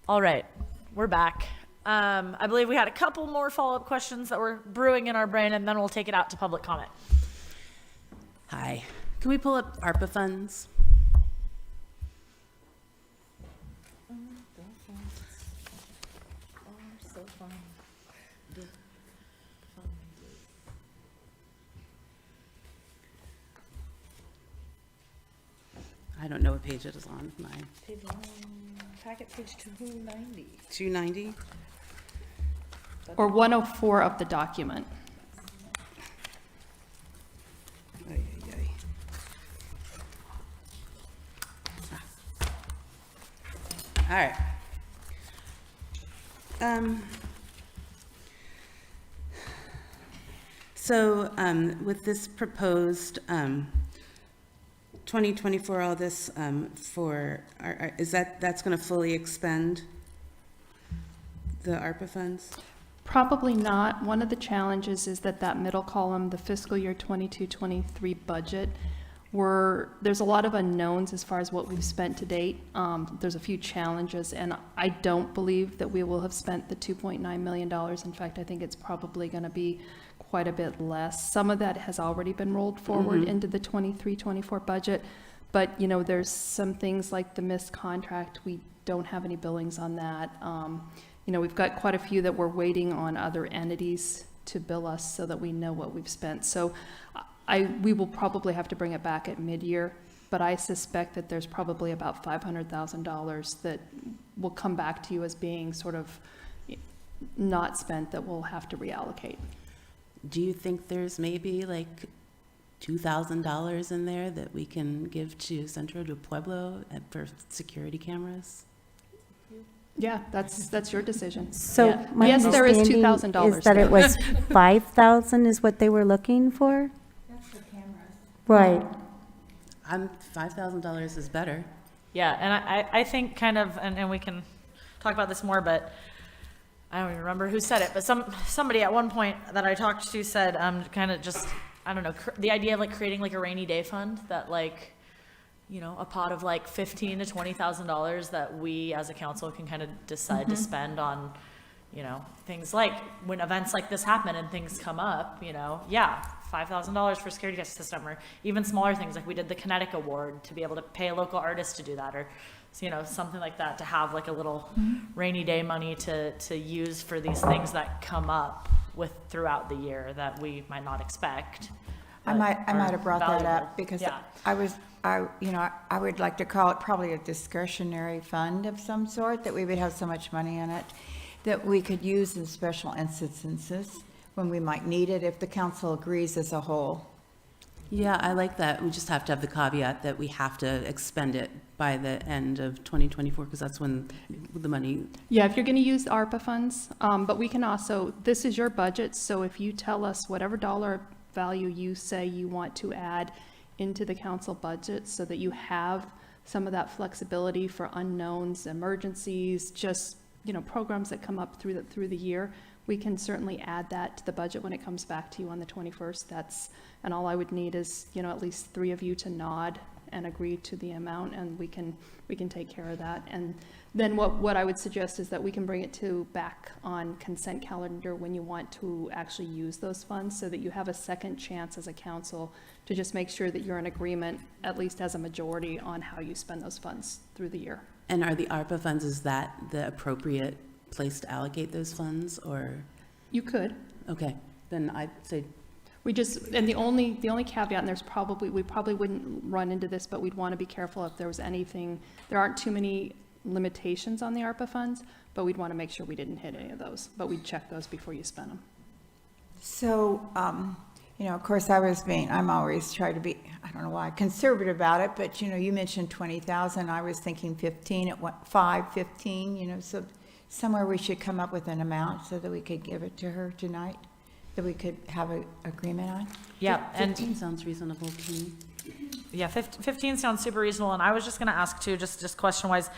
All right, we're back. I believe we had a couple more follow-up questions that were brewing in our brain, and then we'll take it out to public comment. Hi. Can we pull up ARPA funds? I don't know what page it is on. Mine. Page one, packet page 290. 290? Or 104 of the document. Ay, ay, ay. All right. So with this proposed 2024, all this is that's going to fully expend the ARPA funds? Probably not. One of the challenges is that middle column, the fiscal year 22-23 budget, there's a lot of unknowns as far as what we've spent to date. There's a few challenges, and I don't believe that we will have spent the $2.9 million. In fact, I think it's probably going to be quite a bit less. Some of that has already been rolled forward into the 23-24 budget, but there's some things like the missed contract. We don't have any billings on that. We've got quite a few that we're waiting on other entities to bill us so that we know what we've spent. So we will probably have to bring it back at mid-year, but I suspect that there's probably about $500,000 that will come back to you as being sort of not spent that we'll have to reallocate. Do you think there's maybe like $2,000 in there that we can give to Centro de Pueblo for security cameras? Yeah, that's your decision. So Yeah. my Yes, there is understanding $2,000. is that it was 5,000 is what they were looking for? That's for cameras. Right. $5,000 is better. Yeah, and I think kind of, and we can talk about this more, but I don't even remember who said it, but somebody at one point that I talked to said, kind of just, I don't know, the idea of like creating like a rainy day fund that like, a pot of like $15,000 to $20,000 that we as a council can kind of decide to spend on, things like when events like this happen and things come up, $5,000 for security system, or even smaller things like we did the Kinetic Award to be able to pay a local artist to do that, or something like that, to have like a little rainy day money to use for these things that come up throughout the year that we might not expect. I might have brought that valuable. up because Yeah. I would like to call it probably a discretionary fund of some sort, that we would have so much money in it that we could use in special instances when we might need it, if the council agrees as a whole. Yeah, I like that. We just have to have the caveat that we have to expend it by the end of 2024, because that's when the money. Yeah, if you're going to use ARPA funds, but we can also, this is your budget, so if you tell us whatever dollar value you say you want to add into the council budget so that you have some of that flexibility for unknowns, emergencies, just, programs that come up through the year, we can certainly add that to the budget when it comes back to you on the 21st. And all I would need is, at least 3 of you to nod and agree to the amount, and we can take care of that. And then what I would suggest is that we can bring it back on consent calendar when you want to actually use those funds, so that you have a second chance as a council to just make sure that you're in agreement, at least as a majority, on how you spend those funds through the year. And are the ARPA funds, is that the appropriate place to allocate those funds, or? You could. Okay, then I'd say. And the only caveat, and we probably wouldn't run into this, but we'd want to be careful if there was anything, there aren't too many limitations on the ARPA funds, but we'd want to make sure we didn't hit any of those, but we'd check those before you spend them. So, of course, I'm always try to be, I don't know why, conservative about it, but, you mentioned 20,000. I was thinking 15, it went 5, 15, so somewhere we should come up with an amount so that we could give it to her tonight, that we could have an agreement on. Yeah, 15 sounds reasonable to me. Yeah, 15 sounds super reasonable. And I was just going to ask too, just question-wise,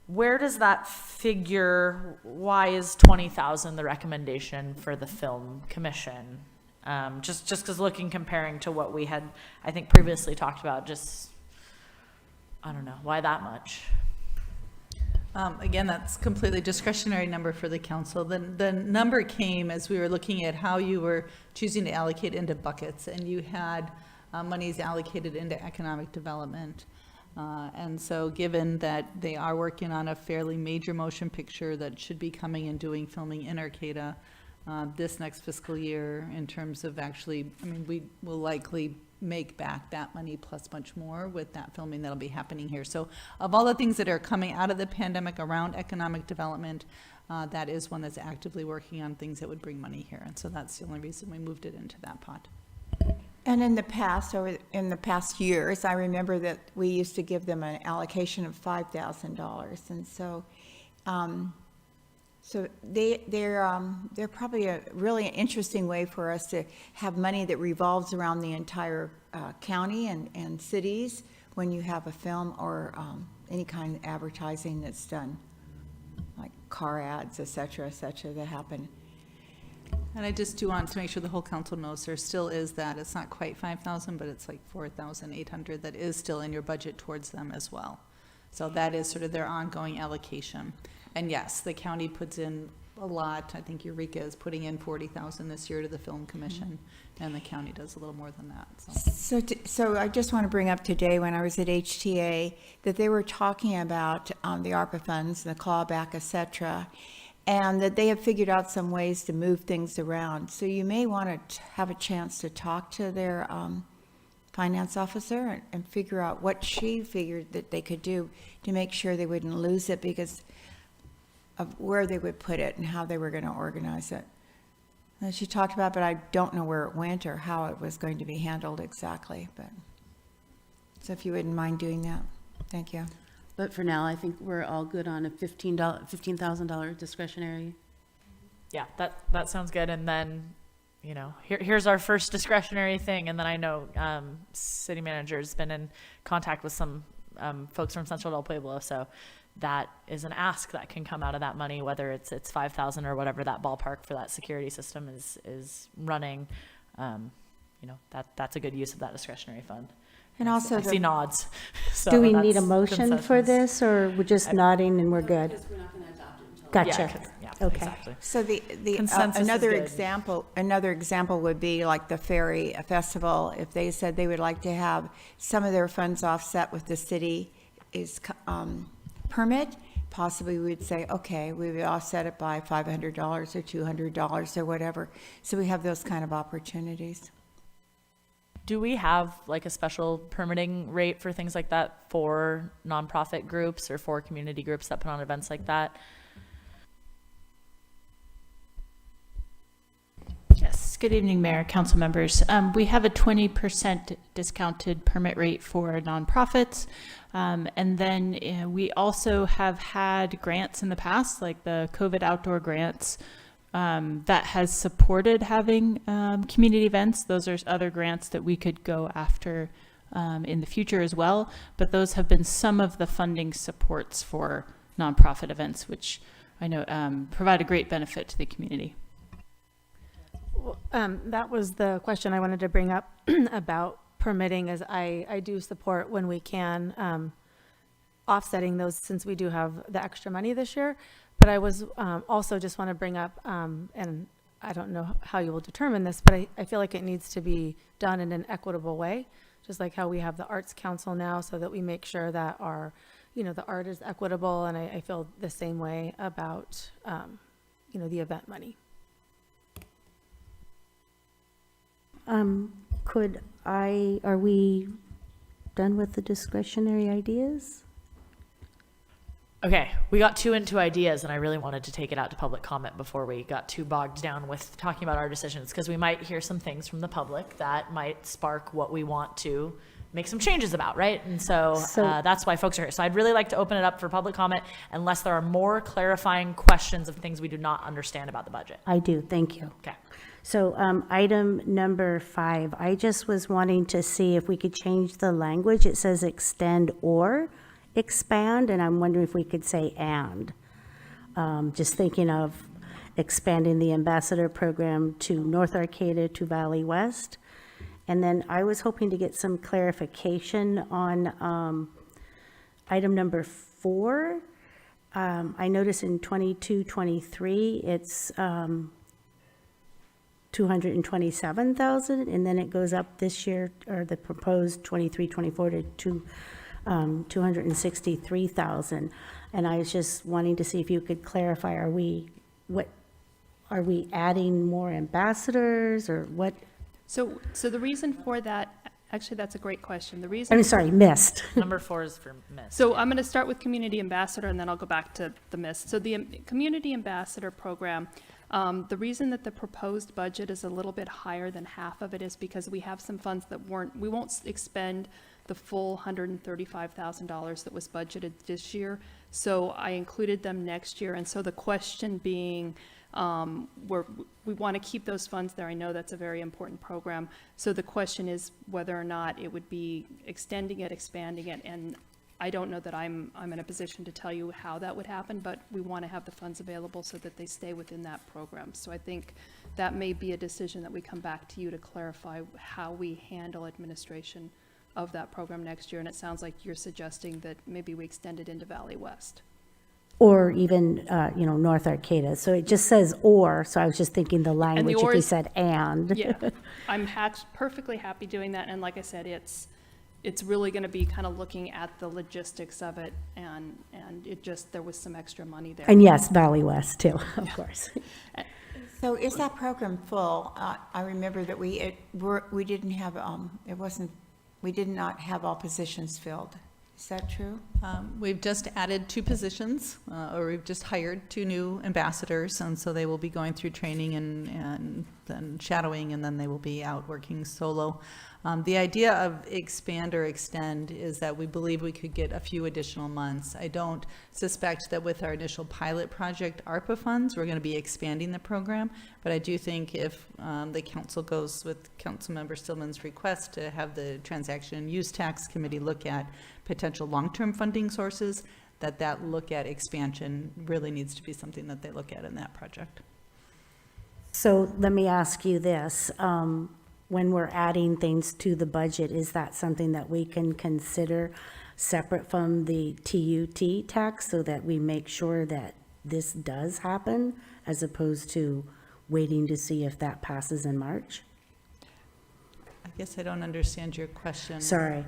where does that figure? Why is 20,000 the recommendation for the film commission? Just because comparing to what we had, I think, previously talked about, I don't know, why that much? Again, that's completely discretionary number for the council. The number came as we were looking at how you were choosing to allocate into buckets, and you had monies allocated into economic development. And so given that they are working on a fairly major motion picture that should be coming and doing filming in Arcata this next fiscal year, in terms of actually, I mean, we will likely make back that money plus much more with that filming that'll be happening here. So of all the things that are coming out of the pandemic around economic development, that is one that's actively working on things that would bring money here. And so that's the only reason we moved it into that pot. And in the past years, I remember that we used to give them an allocation of $5,000. And so, they're probably a really interesting way for us to have money that revolves around the entire county and cities when you have a film or any kind of advertising that's done, like car ads, et cetera, that happen. And I just do want to make sure the whole council knows there still is that. It's not quite 5,000, but it's like 4,800 that is still in your budget towards them as well. So that is sort of their ongoing allocation. And yes, the county puts in a lot. I think Eureka is putting in 40,000 this year to the Film Commission, and the county does a little more than that. So I just want to bring up today when I was at HTA that they were talking about the ARPA funds, the clawback, et cetera, and that they have figured out some ways to move things around. So you may want to have a chance to talk to their finance officer and figure out what she figured that they could do to make sure they wouldn't lose it because of where they would put it and how they were going to organize it. And she talked about, but I don't know where it went or how it was going to be handled exactly. But so if you wouldn't mind doing that, thank you. But for now, I think we're all good on a $15,000 discretionary. Yeah, that sounds good. And then, you know, here's our first discretionary thing. And then I know city manager's been in contact with some folks from Central Del Pueblo. So that is an ask that can come out of that money, whether it's 5,000 or whatever that ballpark for that security system is running. You know, that's a good use of that discretionary fund. And also I see nods. So Do we need a that's motion for consensus. this, or we're just nodding and we're good? We're not going to adopt it until. Gotcha. Yeah, Okay. exactly. So the Consensus is another good. example would be like the Ferry Festival. If they said they would like to have some of their funds offset with the city is permit, possibly we'd say, okay, we would offset it by $500 or $200 or whatever. So we have those kind of opportunities. Do we have like a special permitting rate for things like that for nonprofit groups or for community groups that put on events like that? Yes, good evening, Mayor, council members. We have a 20% discounted permit rate for nonprofits. And then we also have had grants in the past, like the COVID outdoor grants, that has supported having community events. Those are other grants that we could go after in the future as well. But those have been some of the funding supports for nonprofit events, which I know provide a great benefit to the community. That was the question I wanted to bring up about permitting, as I do support when we can offsetting those since we do have the extra money this year. But I was also just want to bring up, and I don't know how you will determine this, but I feel like it needs to be done in an equitable way, just like how we have the Arts Council now, so that we make sure that our, you know, the art is equitable. And I feel the same way about, you know, the event money. Are we done with the discretionary ideas? Okay, we got too into ideas and I really wanted to take it out to public comment before we got too bogged down with talking about our decisions, because we might hear some things from the public that might spark what we want to make some changes about, right? And so that's why folks are here. So I'd really like to open it up for public comment unless there are more clarifying questions of things we do not understand about the budget. I do, thank you. Okay. So item number 5, I just was wanting to see if we could change the language. It says extend or expand, and I'm wondering if we could say and. Just thinking of expanding the ambassador program to North Arcata to Valley West. And then I was hoping to get some clarification on item number 4. I notice in 22-23, it's 227,000, and then it goes up this year, or the proposed 23-24 to 263,000. And I was just wanting to see if you could clarify, are we adding more ambassadors, or what? So the reason for that, actually, that's a great question. The reason. I'm sorry, missed. Number 4 is for missed. So I'm going to start with community ambassador, and then I'll go back to the missed. So the community ambassador program, the reason that the proposed budget is a little bit higher than half of it is because we have some funds that we won't expend the full $135,000 that was budgeted this year. So I included them next year. And so the question being, we want to keep those funds there. I know that's a very important program. So the question is whether or not it would be extending it, expanding it, and I don't know that I'm in a position to tell you how that would happen, but we want to have the funds available so that they stay within that program. So I think that may be a decision that we come back to you to clarify how we handle administration of that program next year. And it sounds like you're suggesting that maybe we extend it into Valley West. Or even, North Arcata. So it just says or, so I was just thinking the language if we said and. Yeah, I'm perfectly happy doing that. And like I said, it's really going to be kind of looking at the logistics of it, and there was some extra money there. And yes, Valley West too, of course. So is that program full? I remember that we didn't have, we did not have all positions filled. Is that true? We've just added 2 positions, or we've just hired 2 new ambassadors, and so they will be going through training and then shadowing, and then they will be out working solo. The idea of expand or extend is that we believe we could get a few additional months. I don't suspect that with our initial pilot project ARPA funds, we're going to be expanding the program, but I do think if the council goes with Councilmember Stillman's request to have the Transaction and Use Tax Committee look at potential long-term funding sources, that look at expansion really needs to be something that they look at in that project. So let me ask you this. When we're adding things to the budget, is that something that we can consider separate from the TUT tax so that we make sure that this does happen as opposed to waiting to see if that passes in March? I guess I don't understand your question. Sorry.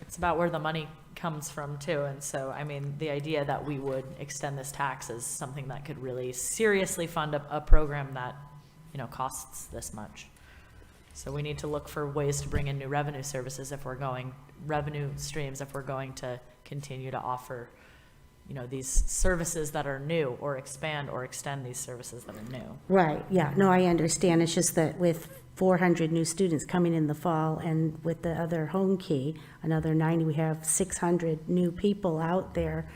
It's about where the money comes from too. And so, I mean, the idea that we would extend this tax is something that could really seriously fund a program that, costs this much. So we need to look for ways to bring in new revenue streams if we're going to continue to offer, these services that are new, or expand or extend these services that are new. Right, yeah, no, I understand. It's just that with 400 new students coming in the fall, and with the other home key, another 90, we have 600 new people out there.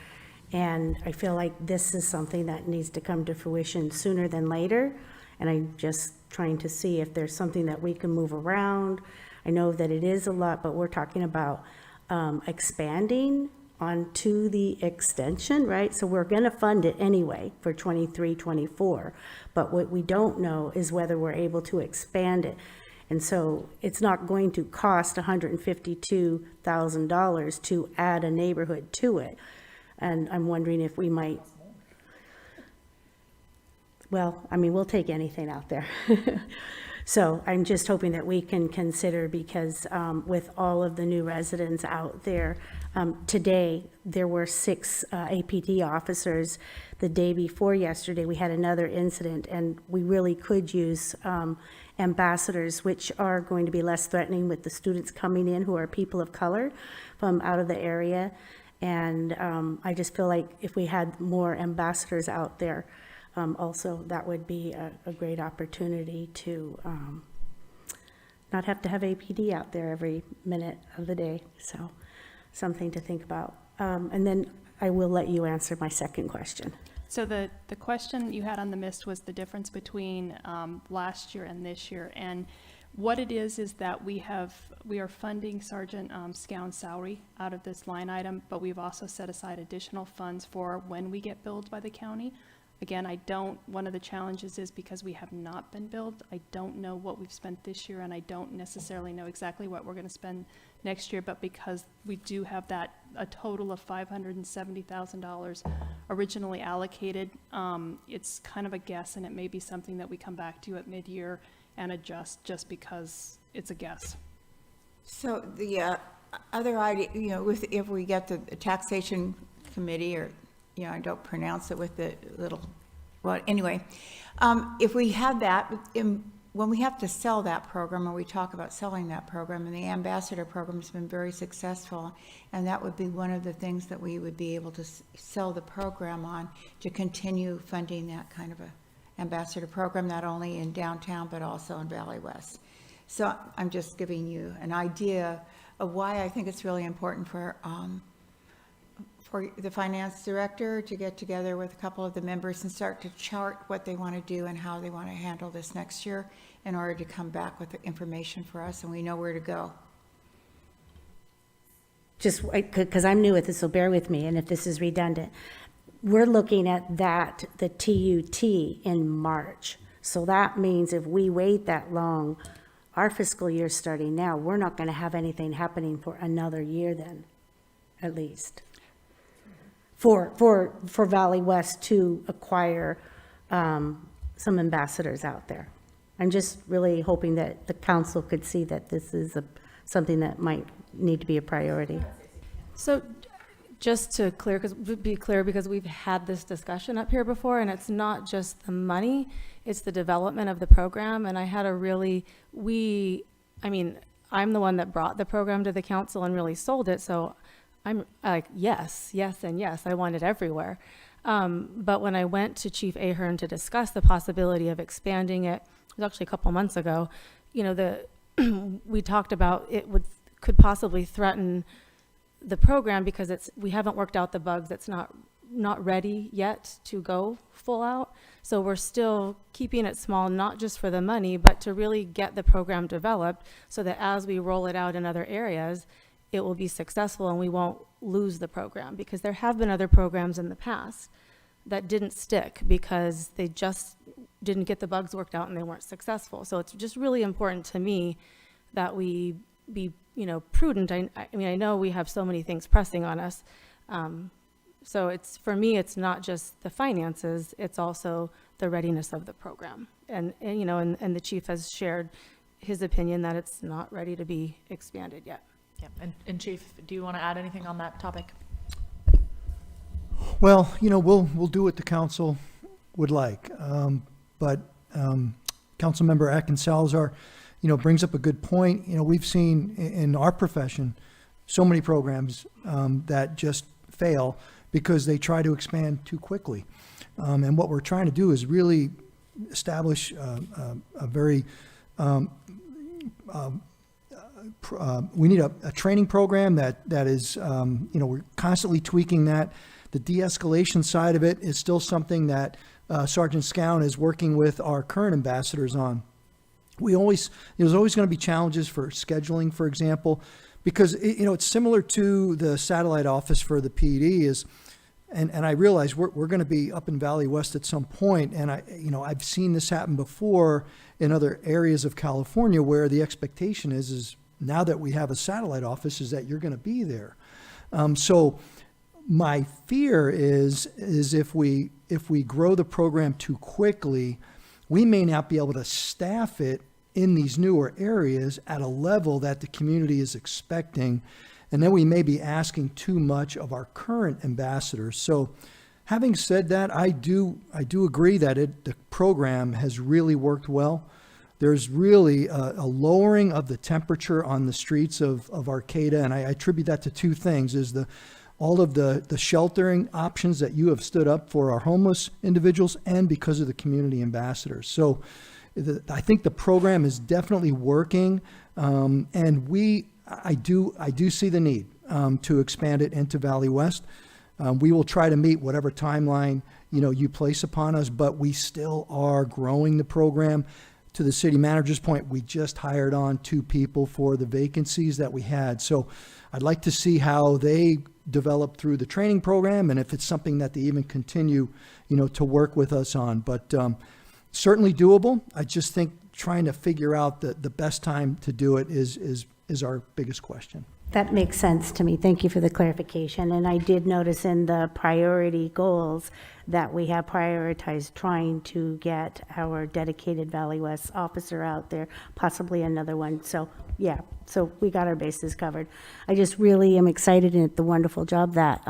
And I feel like this is something that needs to come to fruition sooner than later. And I'm just trying to see if there's something that we can move around. I know that it is a lot, but we're talking about expanding onto the extension, right? So we're going to fund it anyway for 23-24. But what we don't know is whether we're able to expand it. And so it's not going to cost $152,000 to add a neighborhood to it. And I'm wondering if we might, well, I mean, we'll take anything out there. So I'm just hoping that we can consider, because with all of the new residents out there, today there were 6 APD officers. The day before yesterday, we had another incident, and we really could use ambassadors, which are going to be less threatening with the students coming in who are people of color from out of the area. And I just feel like if we had more ambassadors out there, also, that would be a great opportunity to not have to have APD out there every minute of the day. So something to think about. And then I will let you answer my second question. So the question you had on the mist was the difference between last year and this year. And what it is that we are funding Sergeant Scown's salary out of this line item, but we've also set aside additional funds for when we get billed by the county. Again, one of the challenges is because we have not been billed, I don't know what we've spent this year, and I don't necessarily know exactly what we're going to spend next year, but because we do have a total of $570,000 originally allocated, it's kind of a guess, and it may be something that we come back to at mid-year and adjust just because it's a guess. So the other idea, if we get the taxation committee, or, I don't pronounce it with the little, well, anyway, if we have that, when we have to sell that program, or we talk about selling that program, and the ambassador program has been very successful, and that would be one of the things that we would be able to sell the program on to continue funding that kind of a ambassador program, not only in downtown, but also in Valley West. So I'm just giving you an idea of why I think it's really important for the finance director to get together with a couple of the members and start to chart what they want to do and how they want to handle this next year in order to come back with the information for us, and we know where to go. Just because I'm new at this, so bear with me, and if this is redundant. We're looking at the TUT in March. So that means if we wait that long, our fiscal year starting now, we're not going to have anything happening for another year then, at least. For Valley West to acquire some ambassadors out there. I'm just really hoping that the council could see that this is something that might need to be a priority. So just to be clear, because we've had this discussion up here before, and it's not just the money, it's the development of the program. And I had I'm the one that brought the program to the council and really sold it. So I'm like, yes, and yes, I want it everywhere. But when I went to Chief Ahern to discuss the possibility of expanding it, it was actually a couple months ago, we talked about could possibly threaten the program because we haven't worked out the bugs. It's not ready yet to go full out. So we're still keeping it small, not just for the money, but to really get the program developed so that as we roll it out in other areas, it will be successful and we won't lose the program, because there have been other programs in the past that didn't stick because they just didn't get the bugs worked out and they weren't successful. So it's just really important to me that we be, prudent. I know we have so many things pressing on us. So for me, it's not just the finances, it's also the readiness of the program. And the chief has shared his opinion that it's not ready to be expanded yet. Yeah. And Chief, do you want to add anything on that topic? Well, we'll do what the council would like. But Councilmember Atkins Salazar, brings up a good point. We've seen in our profession so many programs that just fail because they try to expand too quickly. And what we're trying to do is really establish a very we need a training program that is, we're constantly tweaking that. The de-escalation side of it is still something that Sergeant Scown is working with our current ambassadors on. There's always going to be challenges for scheduling, for example, because it's similar to the satellite office for the PD and I realize we're going to be up in Valley West at some point, and I've seen this happen before in other areas of California where the expectation is now that we have a satellite office is that you're going to be there. So my fear is if we grow the program too quickly, we may not be able to staff it in these newer areas at a level that the community is expecting. And then we may be asking too much of our current ambassadors. So having said that, I do agree that the program has really worked well. There's really a lowering of the temperature on the streets of Arcata, and I attribute that to two things, is all of the sheltering options that you have stood up for our homeless individuals and because of the community ambassadors. So I think the program is definitely working, and I do see the need to expand it into Valley West. We will try to meet whatever timeline you place upon us, but we still are growing the program. To the city manager's point, we just hired on 2 people for the vacancies that we had. So I'd like to see how they develop through the training program, and if it's something that they even continue to work with us on. But certainly doable. I just think trying to figure out the best time to do it is our biggest question. That makes sense to me. Thank you for the clarification. And I did notice in the priority goals that we have prioritized trying to get our dedicated Valley West officer out there, possibly another one. So, yeah, so we got our bases covered. I just really am excited at the wonderful job that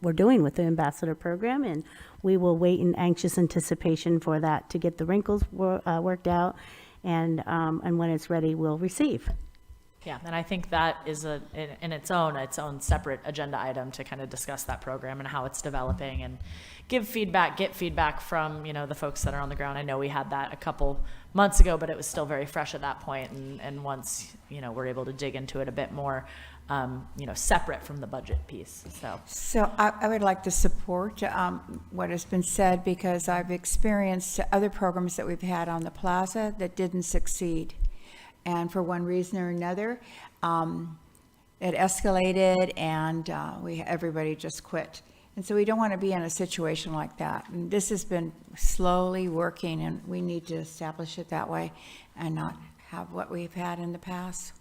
we're doing with the ambassador program, and we will wait in anxious anticipation for that to get the wrinkles worked out, and when it's ready, we'll receive. Yeah, and I think that is in its own separate agenda item to kind of discuss that program and how it's developing and get feedback from, the folks that are on the ground. I know we had that a couple months ago, but it was still very fresh at that point. And once, we're able to dig into it a bit more, separate from the budget piece. So I would like to support what has been said, because I've experienced other programs that we've had on the plaza that didn't succeed. And for one reason or another, it escalated, and everybody just quit. And so we don't want to be in a situation like that. And this has been slowly working, and we need to establish it that way and not have what we've had in the past.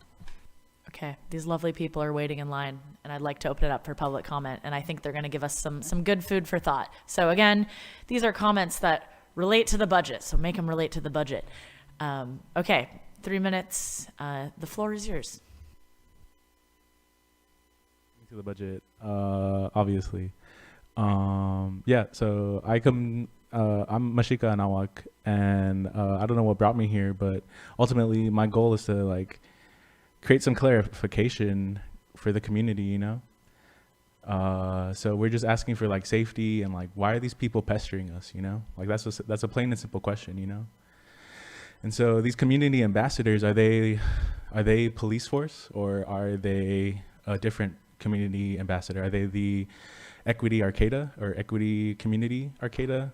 Okay, these lovely people are waiting in line, and I'd like to open it up for public comment, and I think they're going to give us some good food for thought. So again, these are comments that relate to the budget, so make them relate to the budget. Okay. 3 minutes. The floor is yours. To the budget, obviously. Yeah, so I'm Mashika Anawak, and I don't know what brought me here, but ultimately my goal is to create some clarification for the community, So we're just asking for safety and why are these people pestering us, that's a plain and simple question, And so these community ambassadors, are they police force, or are they a different community ambassador? Are they the Equity Arcata or Equity Community Arcata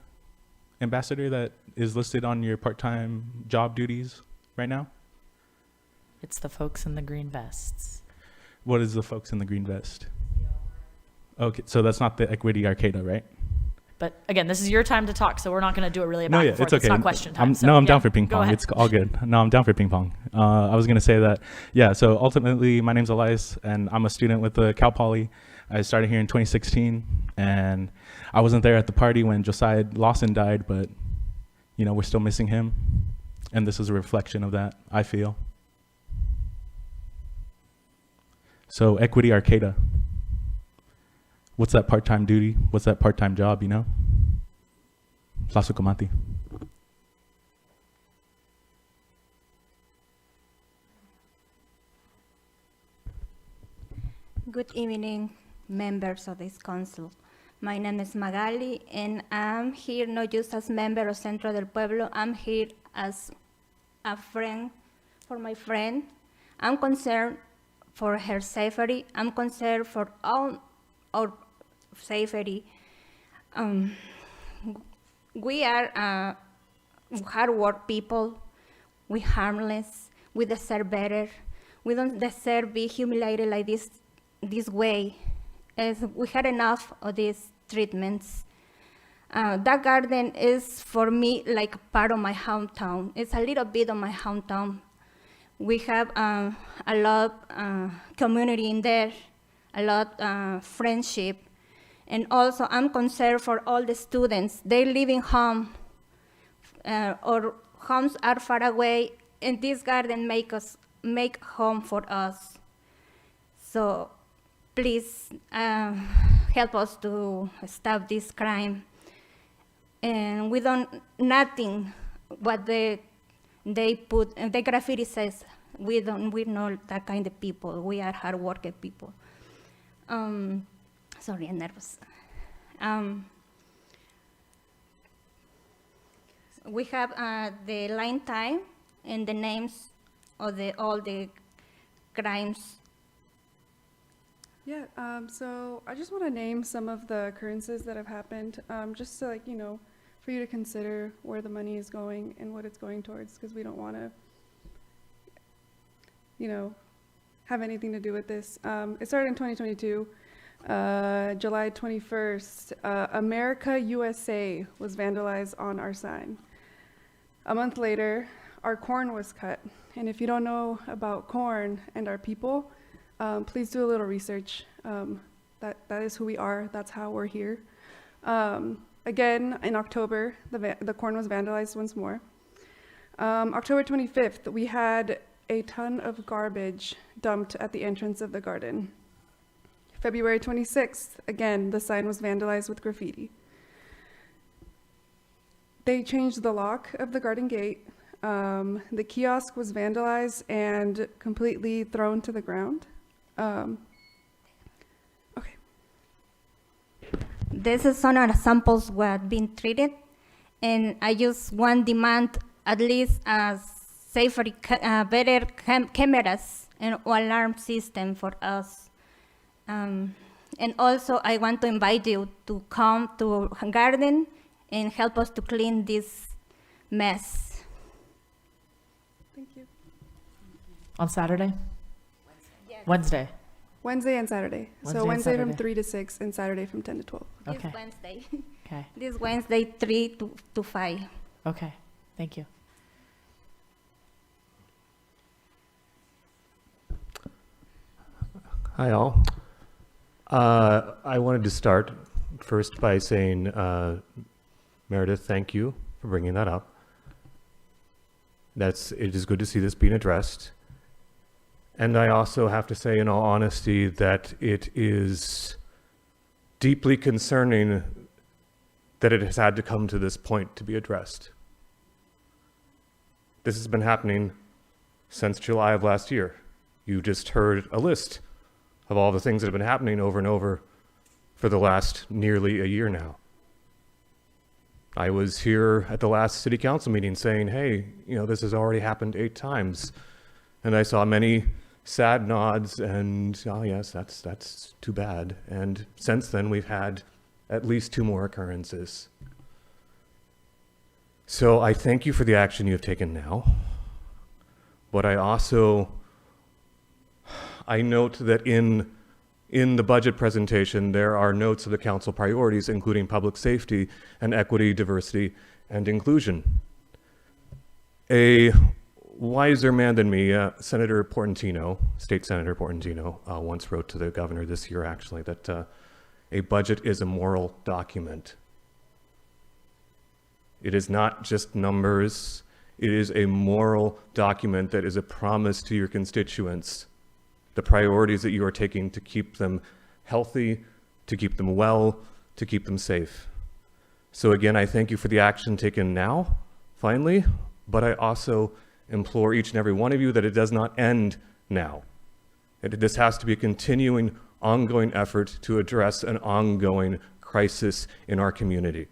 ambassador that is listed on your part-time job duties right now? It's the folks in the green vests. What is the folks in the green vest? Okay, so that's not the Equity Arcata, right? But again, this is your time to talk, so we're not going to do it really back and forth. It's okay. It's not question time. I'm down for ping go pong. ahead. It's all good. No, I'm down for ping pong. I was going to say that, so ultimately, my name's Elias, and I'm a student with the Cal Poly. I started here in 2016, and I wasn't there at the party when Josiah Lawson died, but, we're still missing him, and this is a reflection of that, I feel. So, Equity Arcata. What's that part-time duty? What's that part-time job, Plasukamati. Good evening, members of this council. My name is Magali, and I'm here not just as member of Centro del Pueblo, I'm here as a friend for my friend. I'm concerned for her safety. I'm concerned for all our safety. We are hard work people. We harmless. We deserve better. We don't deserve be humiliated like this way. As we had enough of these treatments. That garden is for me like part of my hometown. It's a little bit of my hometown. We have a lot community in there, a lot friendship. And also, I'm concerned for all the students. They live in home, or homes are far away, and this garden make home for us. So, please help us to stop this crime. And we don't nothing what they put. The graffiti says we're not that kind of people. We are hardworking people. Sorry, I'm nervous. We have the line time and the names of all the crimes. Yeah, so I just want to name some of the occurrences that have happened, just so, for you to consider where the money is going and what it's going towards, because we don't want to, have anything to do with this. It started in 2022. July 21st, America USA was vandalized on our sign. A month later, our corn was cut. And if you don't know about corn and our people, please do a little research. That is who we are. That's how we're here. Again, in October, the corn was vandalized once more. October 25th, we had a ton of garbage dumped at the entrance of the garden. February 26th, again, the sign was vandalized with graffiti. They changed the lock of the garden gate. The kiosk was vandalized and completely thrown to the ground. This is some of the samples were being treated, and I just want demand at least a safer, better cameras and alarm system for us. And also, I want to invite you to come to garden and help us to clean this mess. Thank you. On Saturday? Wednesday. Wednesday and Saturday. Wednesday So and Wednesday from Saturday. 3 to 6 and Saturday from 10 to 12. Okay. This Wednesday. Okay. This Wednesday, 3 to 5. Okay, thank you. Hi, all. I wanted to start first by saying, Meredith, thank you for bringing that up. It is good to see this being addressed. And I also have to say, in all honesty, that it is deeply concerning that it has had to come to this point to be addressed. This has been happening since July of last year. You just heard a list of all the things that have been happening over and over for the last nearly a year now. I was here at the last city council meeting saying, hey, this has already happened 8 times. And I saw many sad nods and, oh yes, that's too bad. And since then, we've had at least 2 more occurrences. So I thank you for the action you have taken now. But I note that in the budget presentation, there are notes of the council priorities, including public safety and equity, diversity, and inclusion. A wiser man than me, Senator Portantino, State Senator Portantino, once wrote to the governor this year, actually, that a budget is a moral document. It is not just numbers. It is a moral document that is a promise to your constituents, the priorities that you are taking to keep them healthy, to keep them well, to keep them safe. So again, I thank you for the action taken now, finally, but I also implore each and every one of you that it does not end now. This has to be a continuing, ongoing effort to address an ongoing crisis in our community.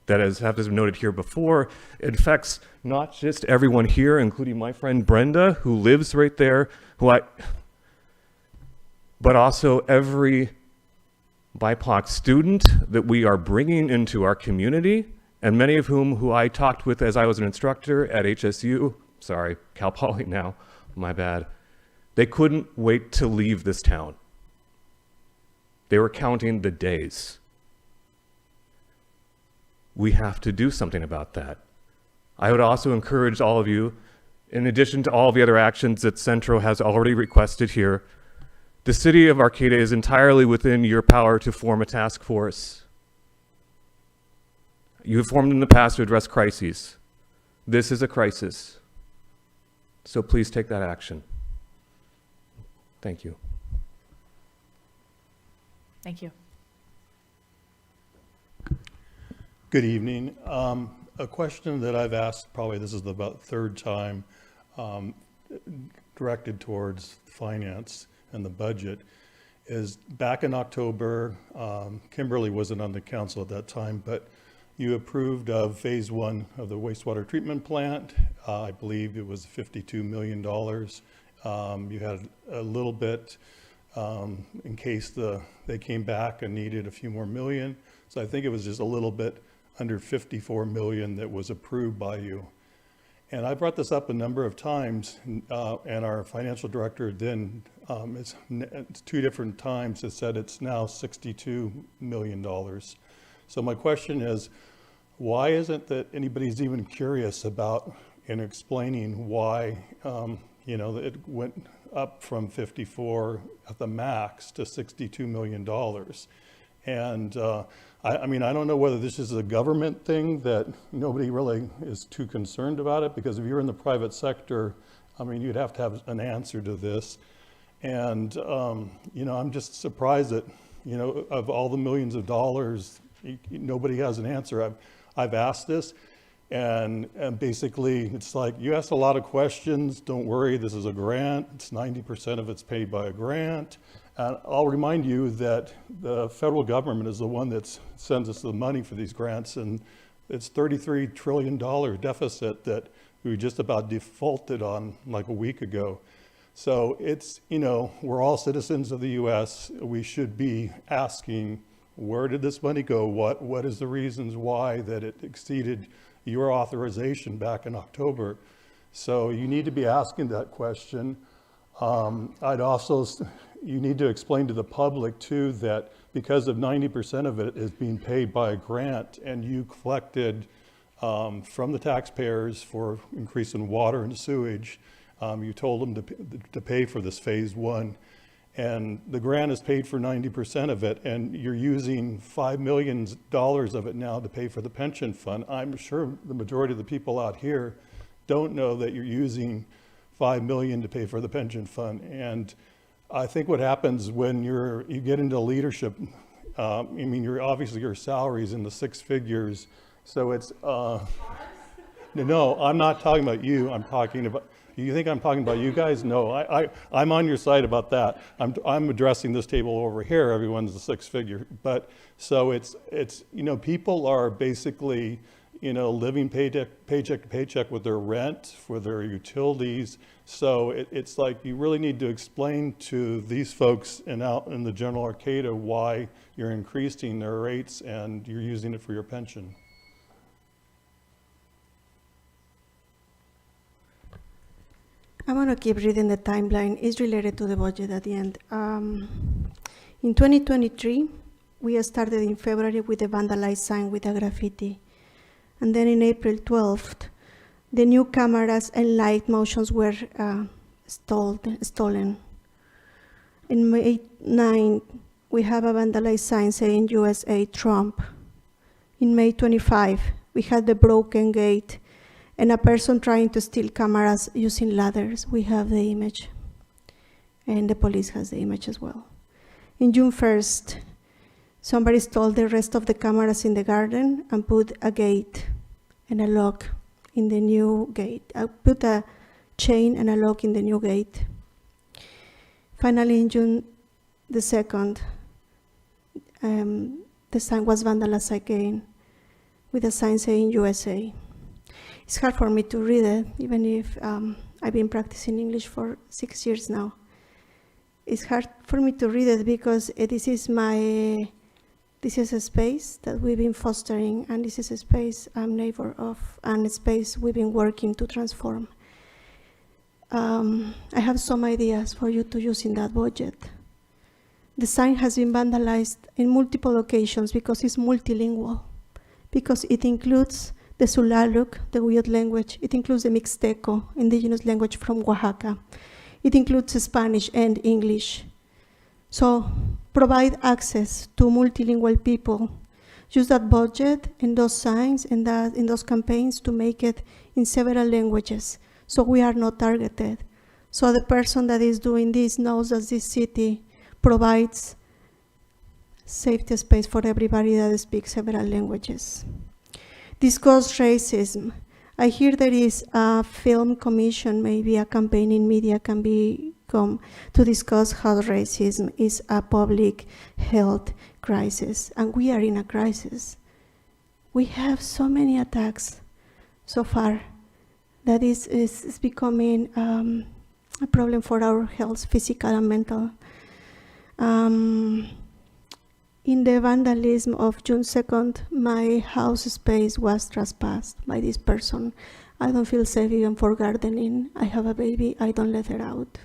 That, as has been noted here before, it affects not just everyone here, including my friend Brenda, who lives right there, but also every BIPOC student that we are bringing into our community, and many of who I talked with as I was an instructor at HSU, sorry, Cal Poly now, my bad. They couldn't wait to leave this town. They were counting the days. We have to do something about that. I would also encourage all of you, in addition to all the other actions that Centro has already requested here, the city of Arcata is entirely within your power to form a task force. You have formed in the past to address crises. This is a crisis. So please take that action. Thank you. Thank you. Good evening. A question that I've asked, probably this is about 3rd time, directed towards finance and the budget, is back in October, Kimberly wasn't on the council at that time, but you approved of phase 1 of the wastewater treatment plant. I believe it was $52 million. You had a little bit in case they came back and needed a few more million. So I think it was just a little bit under 54 million that was approved by you. And I brought this up a number of times, and our financial director then, it's 2 different times, has said it's now $62 million. So my question is, why isn't that anybody's even curious about in explaining why, it went up from 54 at the max to $62 million? And I don't know whether this is a government thing that nobody really is too concerned about it, because if you're in the private sector, you'd have to have an answer to this. And, I'm just surprised that, of all the millions of dollars, nobody has an answer. I've asked this, and basically it's like, you asked a lot of questions, don't worry, this is a grant, it's 90% of it's paid by a grant. And I'll remind you that the federal government is the one that sends us the money for these grants, and it's $33 trillion deficit that we just about defaulted on like a week ago. So it's, we're all citizens of the US. We should be asking, where did this money go? What is the reasons why that it exceeded your authorization back in October? So you need to be asking that question. You need to explain to the public too that because of 90% of it is being paid by a grant, and you collected from the taxpayers for increase in water and sewage, you told them to pay for this phase 1. And the grant is paid for 90% of it, and you're using $5 million of it now to pay for the pension fund. I'm sure the majority of the people out here don't know that you're using $5 million to pay for the pension fund. And I think what happens when you get into leadership, obviously your salary's in the 6 figures. So it's, no, I'm not talking about you. I'm talking about, you think I'm talking about you guys? No, I'm on your side about that. I'm addressing this table over here. Everyone's a 6-figure. But so it's people are basically, living paycheck to paycheck with their rent, for their utilities. So it's like you really need to explain to these folks out in the general Arcata why you're increasing their rates and you're using it for your pension. I want to keep reading the timeline. It's related to the budget at the end. In 2023, we started in February with a vandalized sign with a graffiti. And then in April 12th, the new cameras and light motions were stolen. In May 9, we have a vandalized sign saying USA Trump. In May 25, we had the broken gate and a person trying to steal cameras using ladders. We have the image. And the police has the image as well. In June 1st, somebody stole the rest of the cameras in the garden and put a gate and a lock in the new gate. I put a chain and a lock in the new gate. Finally, in June the 2nd, the sign was vandalized again with a sign saying USA. It's hard for me to read it, even if I've been practicing English for 6 years now. It's hard for me to read it because this is a space that we've been fostering, and this is a space I'm neighbor of, and a space we've been working to transform. I have some ideas for you to use in that budget. The sign has been vandalized in multiple occasions because it's multilingual, because it includes the Sulaluk, the Huilliot language. It includes the Mixteco, indigenous language from Oaxaca. It includes Spanish and English. So provide access to multilingual people. Use that budget and those signs and in those campaigns to make it in several languages, so we are not targeted. So the person that is doing this knows that this city provides safety space for everybody that speaks several languages. Discuss racism. I hear there is a film commission, maybe a campaign in media can become to discuss how racism is a public health crisis, and we are in a crisis. We have so many attacks so far that is becoming a problem for our health, physical and mental. In the vandalism of June 2nd, my house space was trespassed by this person. I don't feel safe even for gardening. I have a baby, I don't let her out.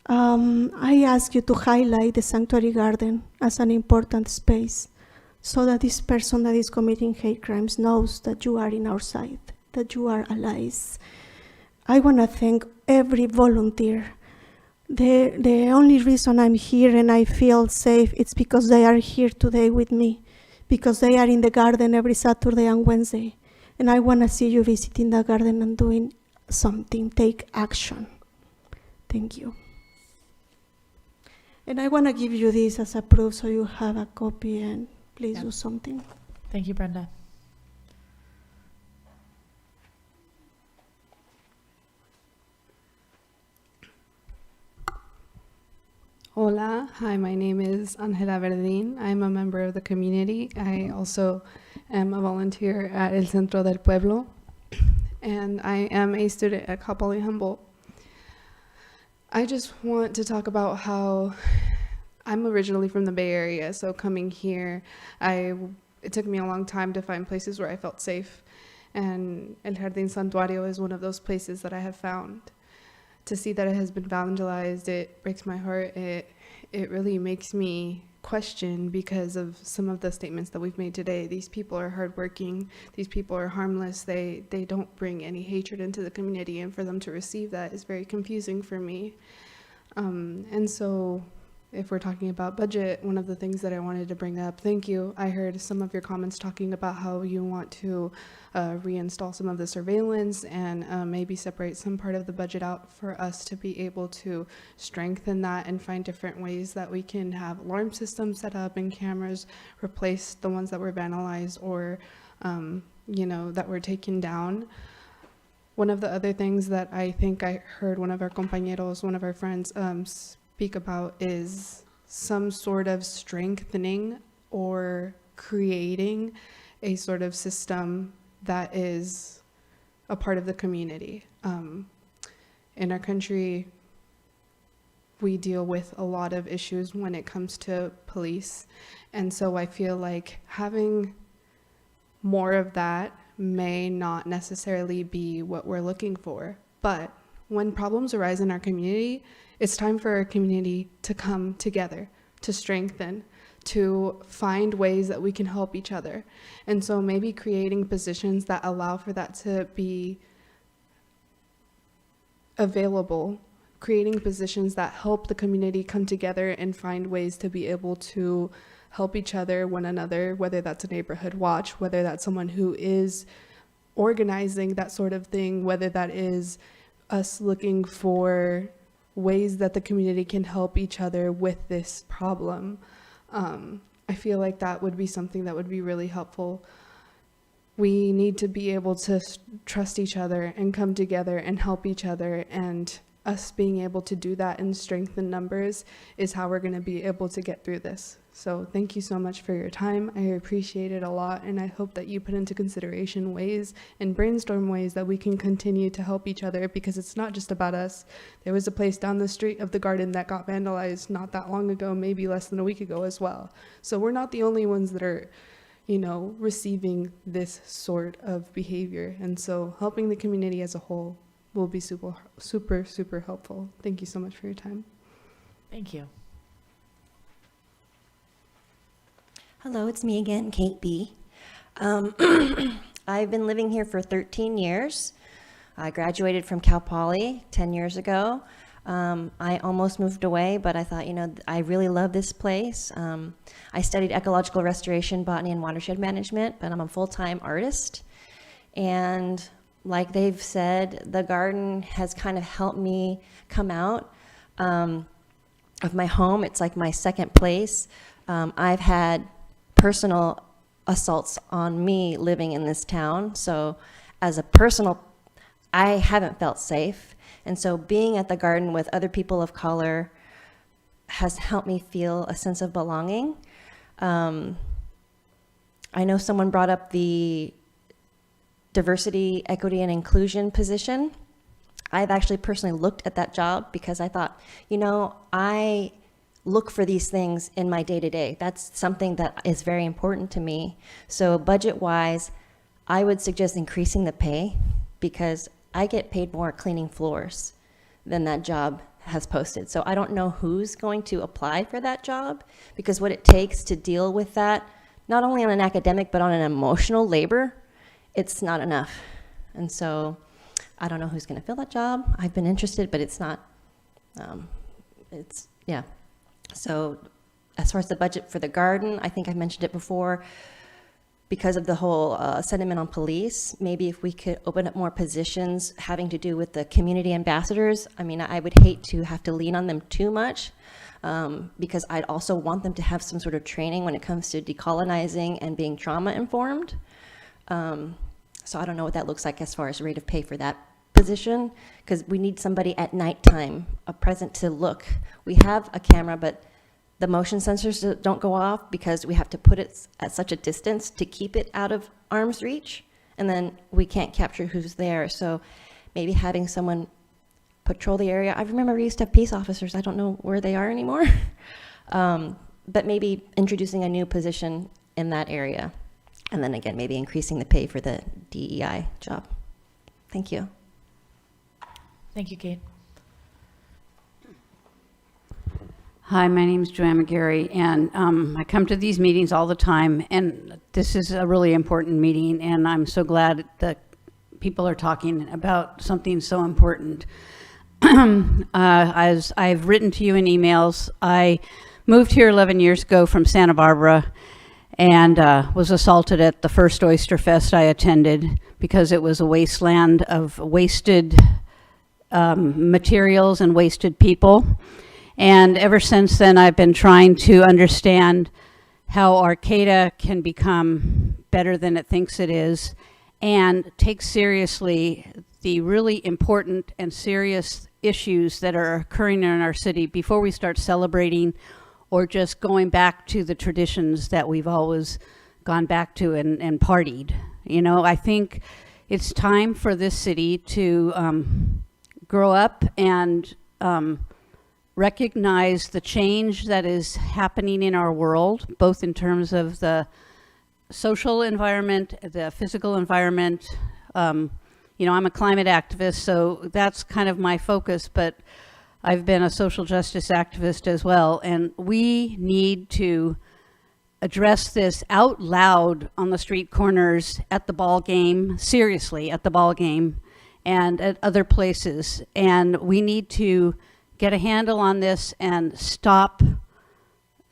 I ask you to highlight the sanctuary garden as an important space so that this person that is committing hate crimes knows that you are in our side, that you are allies. I want to thank every volunteer. The only reason I'm here and I feel safe is because they are here today with me, because they are in the garden every Saturday and Wednesday. And I want to see you visiting the garden and doing something, take action. Thank you. And I want to give you this as a proof so you have a copy and please do something. Thank you, Brenda. Hola, hi, my name is Angela Verdín. I'm a member of the community. I also am a volunteer at El Centro del Pueblo, and I am a student at Cal Poly Humboldt. I just want to talk about how I'm originally from the Bay Area, so coming here, it took me a long time to find places where I felt safe, and El Jardín Santuario is one of those places that I have found. To see that it has been vandalized, it breaks my heart. It really makes me question because of some of the statements that we've made today. These people are hardworking. These people are harmless. They don't bring any hatred into the community, and for them to receive that is very confusing for me. And so if we're talking about budget, one of the things that I wanted to bring up, thank you. I heard some of your comments talking about how you want to reinstall some of the surveillance and maybe separate some part of the budget out for us to be able to strengthen that and find different ways that we can have alarm systems set up and cameras, replace the ones that were vandalized or that were taken down. One of the other things that I think I heard one of our compañeros, one of our friends, speak about is some sort of strengthening or creating a sort of system that is a part of the community. In our country, we deal with a lot of issues when it comes to police, and so I feel like having more of that may not necessarily be what we're looking for, but when problems arise in our community, it's time for our community to come together, to strengthen, to find ways that we can help each other. And so maybe creating positions that allow for that to be available, creating positions that help the community come together and find ways to be able to help each other, one another, whether that's a neighborhood watch, whether that's someone who is organizing that sort of thing, whether that is us looking for ways that the community can help each other with this problem. I feel like that would be something that would be really helpful. We need to be able to trust each other and come together and help each other, and us being able to do that and strengthen numbers is how we're going to be able to get through this. So thank you so much for your time. I appreciate it a lot, and I hope that you put into consideration ways and brainstorm ways that we can continue to help each other, because it's not just about us. There was a place down the street of the garden that got vandalized not that long ago, maybe less than a week ago as well. So we're not the only ones that are, receiving this sort of behavior. And so helping the community as a whole will be super, super, super helpful. Thank you so much for your time. Thank you. Hello, it's me again, Kate B. I've been living here for 13 years. I graduated from Cal Poly 10 years ago. I almost moved away, but I thought, I really love this place. I studied ecological restoration, botany, and watershed management, but I'm a full-time artist. And like they've said, the garden has kind of helped me come out of my home. It's like my second place. I've had personal assaults on me living in this town. So as a personal, I haven't felt safe. And so being at the garden with other people of color has helped me feel a sense of belonging. I know someone brought up the diversity, equity, and inclusion position. I've actually personally looked at that job because I thought, look for these things in my day-to-day. That's something that is very important to me. So budget-wise, I would suggest increasing the pay because I get paid more cleaning floors than that job has posted. So I don't know who's going to apply for that job because what it takes to deal with that, not only on an academic, but on an emotional labor, it's not enough. And so I don't know who's going to fill that job. I've been interested, but it's not, yeah. So as far as the budget for the garden, I think I mentioned it before, because of the whole sentiment on police, maybe if we could open up more positions having to do with the community ambassadors. I mean, I would hate to have to lean on them too much because I'd also want them to have some sort of training when it comes to decolonizing and being trauma informed. So I don't know what that looks like as far as rate of pay for that position, because we need somebody at nighttime, present to look. We have a camera, but the motion sensors don't go off because we have to put it at such a distance to keep it out of arm's reach, and then we can't capture who's there. So maybe having someone patrol the area. I remember we used to have peace officers. I don't know where they are anymore. But maybe introducing a new position in that area. And then again, maybe increasing the pay for the DEI job. Thank you. Thank you, Kate. Hi, my name is Joanne McGarry, and I come to these meetings all the time, and this is a really important meeting, and I'm so glad that people are talking about something so important. As I've written to you in emails, I moved here 11 years ago from Santa Barbara and was assaulted at the first Oyster Fest I attended because it was a wasteland of wasted materials and wasted people. And ever since then, I've been trying to understand how Arcata can become better than it thinks it is and take seriously the really important and serious issues that are occurring in our city before we start celebrating or just going back to the traditions that we've always gone back to and partied. You know, I think it's time for this city to grow up and recognize the change that is happening in our world, both in terms of the social environment, the physical environment. You know, I'm a climate activist, so that's kind of my focus, but I've been a social justice activist as well, and we need to address this out loud on the street corners, at the ball game, seriously, at the ball game, and at other places. And we need to get a handle on this and stop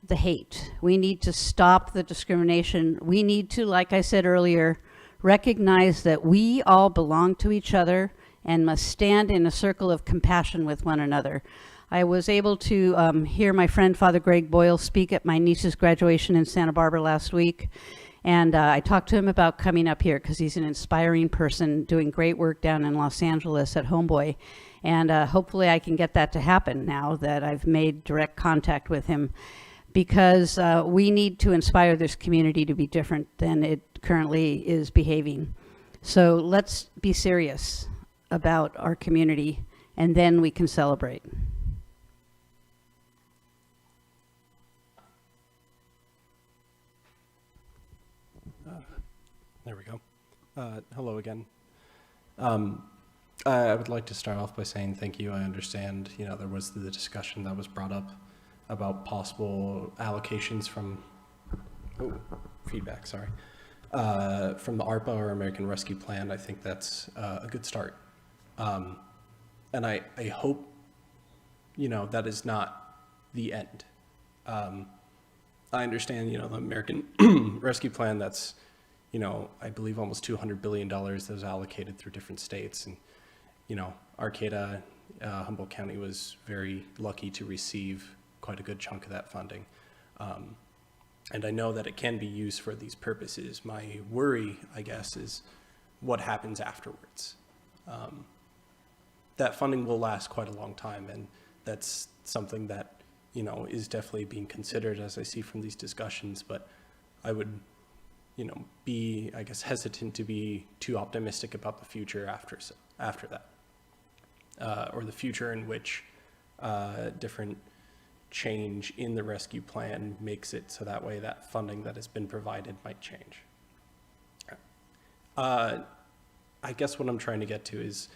the hate. We need to stop the discrimination. We need to, like I said earlier, recognize that we all belong to each other and must stand in a circle of compassion with one another. I was able to hear my friend Father Greg Boyle speak at my niece's graduation in Santa Barbara last week. And I talked to him about coming up here because he's an inspiring person doing great work down in Los Angeles at Homeboy. And hopefully I can get that to happen now that I've made direct contact with him, because we need to inspire this community to be different than it currently is behaving. So let's be serious about our community, and then we can celebrate. There we go. Hello again. I would like to start off by saying thank you. I understand, you know, there was the discussion that was brought up about possible allocations from, feedback, sorry, from the ARPA or American Rescue Plan. I think that's a good start. And I hope, you know, that is not the end. I understand, you know, the American Rescue Plan, that's, you know, I believe almost $200 billion that was allocated through different states. And, you know, Arcata, Humboldt County was very lucky to receive quite a good chunk of that funding. And I know that it can be used for these purposes. My worry, I guess, is what happens afterwards. That funding will last quite a long time, and that's something that, you know, is definitely being considered, as I see from these discussions. But I would, you know, be, I guess, hesitant to be too optimistic about the future after that, or the future in which different change in the rescue plan makes it so that way that funding that has been provided might change. I guess what I'm trying to get to is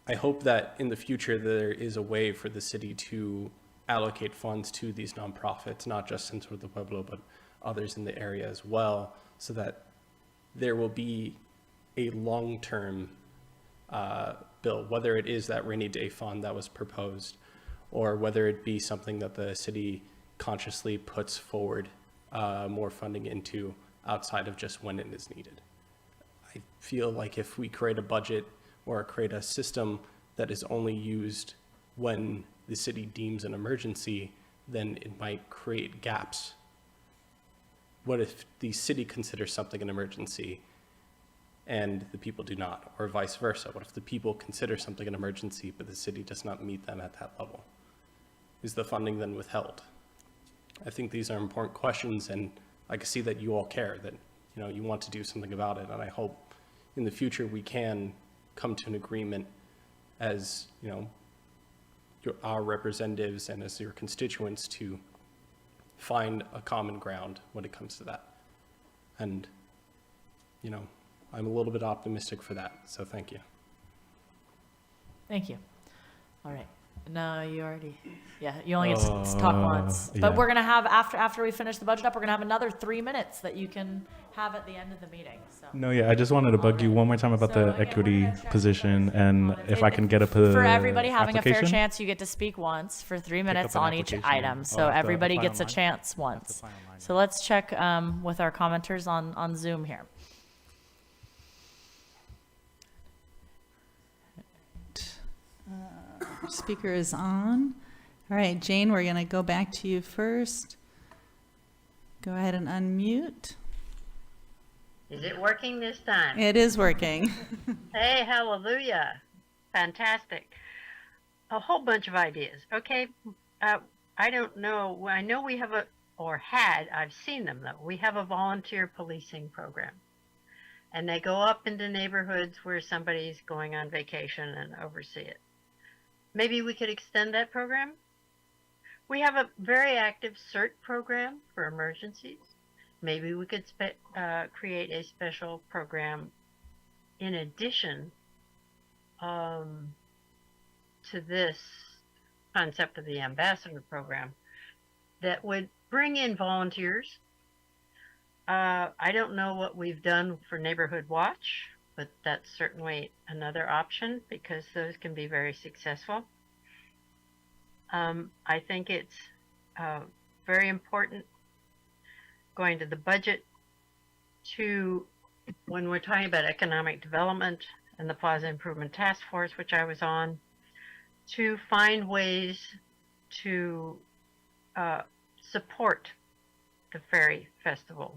I hope that in the future there is a way for the city to allocate funds to these nonprofits, not just Centro del Pueblo, but others in the area as well, so that there will be a long-term bill, whether it is that rainy day fund that was proposed, or whether it be something that the city consciously puts forward more funding into outside of just when it is needed. I feel like if we create a budget or create a system that is only used when the city deems an emergency, then it might create gaps. What if the city considers something an emergency and the people do not, or vice versa? What if the people consider something an emergency, but the city does not meet them at that level? Is the funding then withheld? I think these are important questions, and I can see that you all care, that you want to do something about it, and I hope in the future we can come to an agreement as our representatives and as your constituents to find a common ground when it comes to that. And I'm a little bit optimistic for that, so thank you. Thank you. All right. No, you only get to talk once. But yeah. we're going to have, after we finish the budget up, we're going to have another 3 minutes that you can have at the end of the meeting. So. No, yeah, I just wanted to bug you one more time about the equity position, and if I can get a For everybody having a fair application? chance, you get to speak once for 3 minutes an on each application. item. So Oh, at the everybody final gets a line? chance once. So let's check with our commenters on Zoom here. Speaker is on. All right, Jane, we're going to go back to you first. Go ahead and unmute. Is it working this time? It is working. Hey, hallelujah. Fantastic. A whole bunch of ideas. Okay, I don't know. I know we have I've seen them though. We have a volunteer policing program. And they go up into neighborhoods where somebody's going on vacation and oversee it. Maybe we could extend that program. We have a very active CERT program for emergencies. Maybe we could create a special program in addition to this concept of the ambassador program that would bring in volunteers. I don't know what we've done for Neighborhood Watch, but that's certainly another option because those can be very successful. I think it's very important going to the budget to, when we're talking about economic development and the Plaza Improvement Task Force, which I was on, to find ways to support the Ferry Festival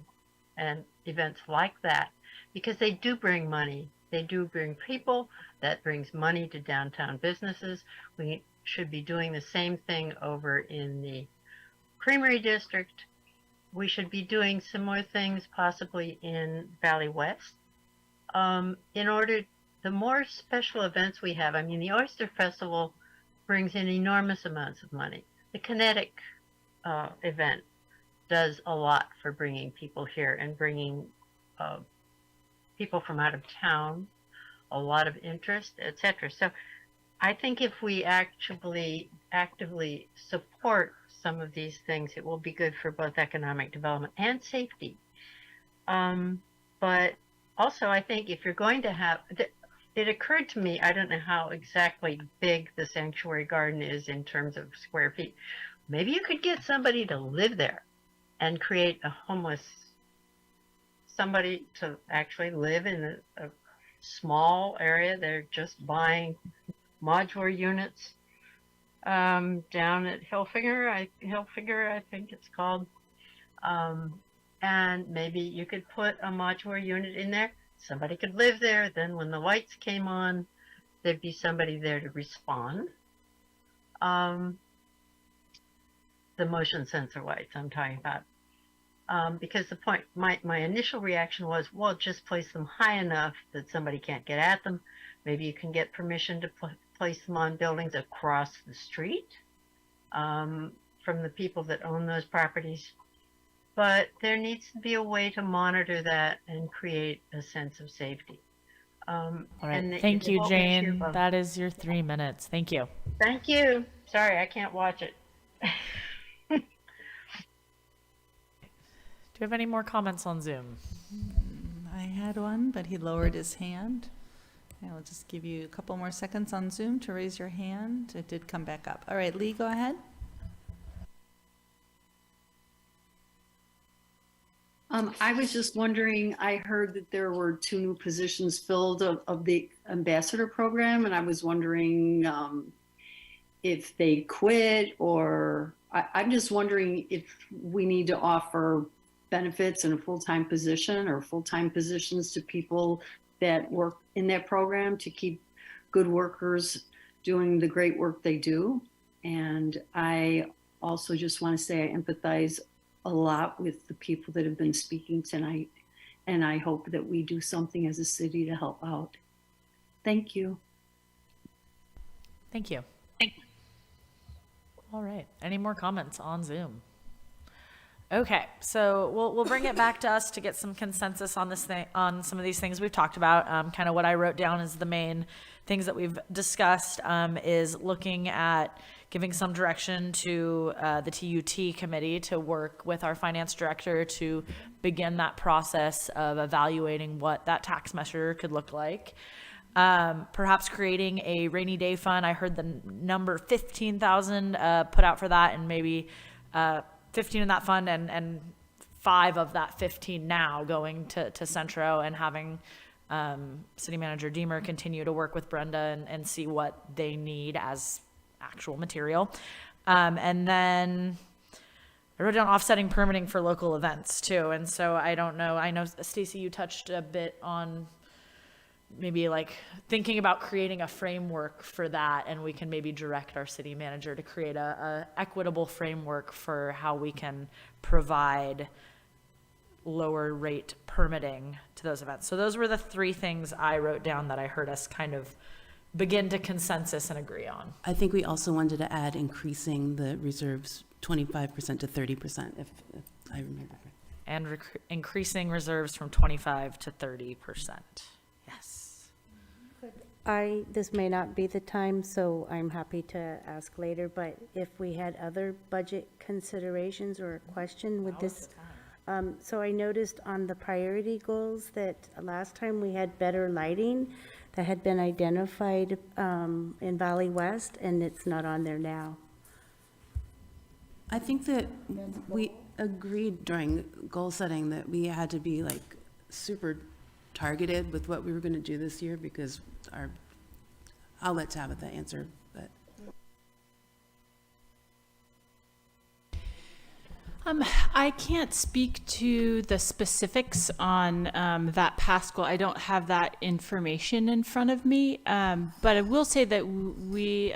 and events like that, because they do bring money. They do bring people. That brings money to downtown businesses. We should be doing the same thing over in the Creamery District. We should be doing similar things possibly in Valley West. In order, the more special events we have, I mean, the Oyster Festival brings in enormous amounts of money. The Kinetic event does a lot for bringing people here and bringing people from out of town, a lot of interest, etc. So I think if we actually actively support some of these things, it will be good for both economic development and safety. But also, I think if you're going to have, it occurred to me, I don't know how exactly big the sanctuary garden is in terms of square feet. Maybe you could get somebody to live there and create a somebody to actually live in a small area. They're just buying modular units down at Hillfinger, I think it's called. And maybe you could put a modular unit in there. Somebody could live there. Then when the lights came on, there'd be somebody there to respond. The motion sensor lights I'm talking about. Because the point, my initial reaction was, well, just place them high enough that somebody can't get at them. Maybe you can get permission to place them on buildings across the street from the people that own those properties. But there needs to be a way to monitor that and create a sense of safety. All right. And Thank the you, whole Jane. issue of- That is your 3 minutes. Thank you. Thank you. Sorry, I can't watch it. Do we have any more comments on Zoom? I had one, but he lowered his hand. I'll just give you a couple more seconds on Zoom to raise your hand. It did come back up. All right, Lee, go ahead. I was just wondering, I heard that there were 2 new positions filled of the ambassador program, and I was wondering if they quit, or I'm just wondering if we need to offer benefits in a full-time position or full-time positions to people that work in that program to keep good workers doing the great work they do. And I also just want to say I empathize a lot with the people that have been speaking tonight, and I hope that we do something as a city to help out. Thank you. Thank you. All right. Any more comments on Zoom? Okay, so we'll bring it back to us to get some consensus on this thing, on some of these things we've talked about. Kind of what I wrote down as the main things that we've discussed is looking at giving some direction to the TUT committee to work with our finance director to begin that process of evaluating what that tax measure could look like. Perhaps creating a rainy day fund. I heard the number 15,000 put out for that, and maybe 15 in that fund and 5 of that 15 now going to Centro, and having City Manager Deemer continue to work with Brenda and see what they need as actual material. And then I wrote down offsetting permitting for local events too. And so I don't know, I know Stacy, you touched a bit on maybe like thinking about creating a framework for that, and we can maybe direct our city manager to create a equitable framework for how we can provide lower rate permitting to those events. So those were the 3 things I wrote down that I heard us kind of begin to consensus and agree on. I think we also wanted to add increasing the reserves 25% to 30%, if I remember correctly. And increasing reserves from 25 to 30%. Yes. This may not be the time, so I'm happy to ask later, but if we had other budget considerations or a question with this. So I noticed on the priority goals that last time we had better lighting that had been identified in Valley West, and it's not on there now. I think that we agreed during goal setting that we had to be like super targeted with what we were going to do this year, because I'll let Tabitha answer, but. I can't speak to the specifics on that past goal. I don't have that information in front of me, but I will say that we,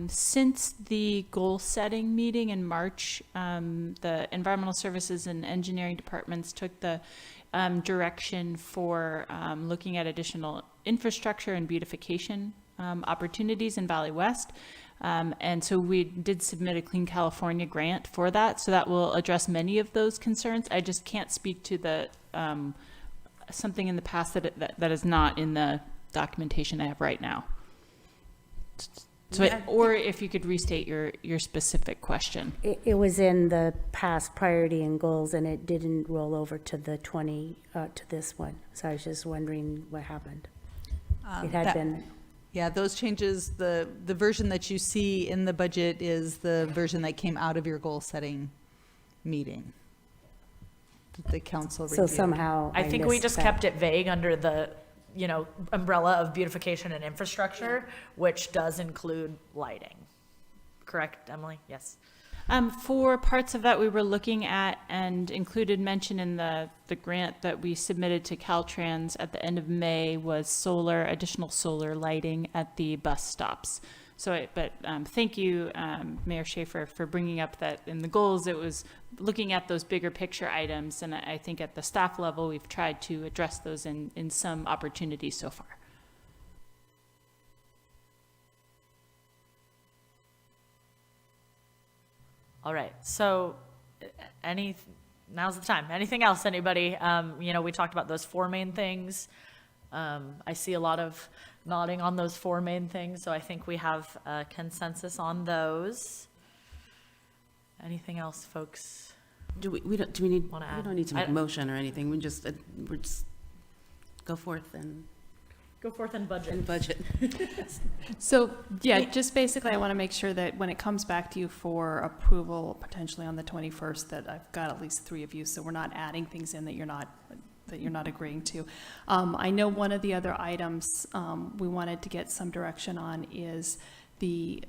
since the goal setting meeting in March, the environmental services and engineering departments took the direction for looking at additional infrastructure and beautification opportunities in Valley West. And so we did submit a Clean California grant for that. So that will address many of those concerns. I just can't speak to the something in the past that is not in the documentation I have right now. So, or if you could restate your specific question. It was in the past priority and goals, and it didn't roll over to the to this one. So I was just wondering what happened. It had been. Yeah, those changes, the version that you see in the budget is the version that came out of your goal setting meeting. The council reviewed. So somehow I think we just kept it vague under the, umbrella of beautification and infrastructure, which does include lighting. Correct, Emily? Yes. For parts of that we were looking at and included mention in the grant that we submitted to Caltrans at the end of May was additional solar lighting at the bus stops. So, thank you, Mayor Schaefer, for bringing up that in the goals, it was looking at those bigger picture items. And I think at the staff level, we've tried to address those in some opportunities so far. All right, so now's the time. Anything else, anybody? We talked about those four main things. I see a lot of nodding on those four main things, so I think we have a consensus on those. Anything else, folks? Do we need, Wanna we add? don't need to make a motion or anything. We're just go forth and. Go forth and budget. And budget. So, yeah, just basically, I want to make sure that when it comes back to you for approval, potentially on the 21st, that I've got at least 3 of you, so we're not adding things in that you're not agreeing to. I know one of the other items we wanted to get some direction on is the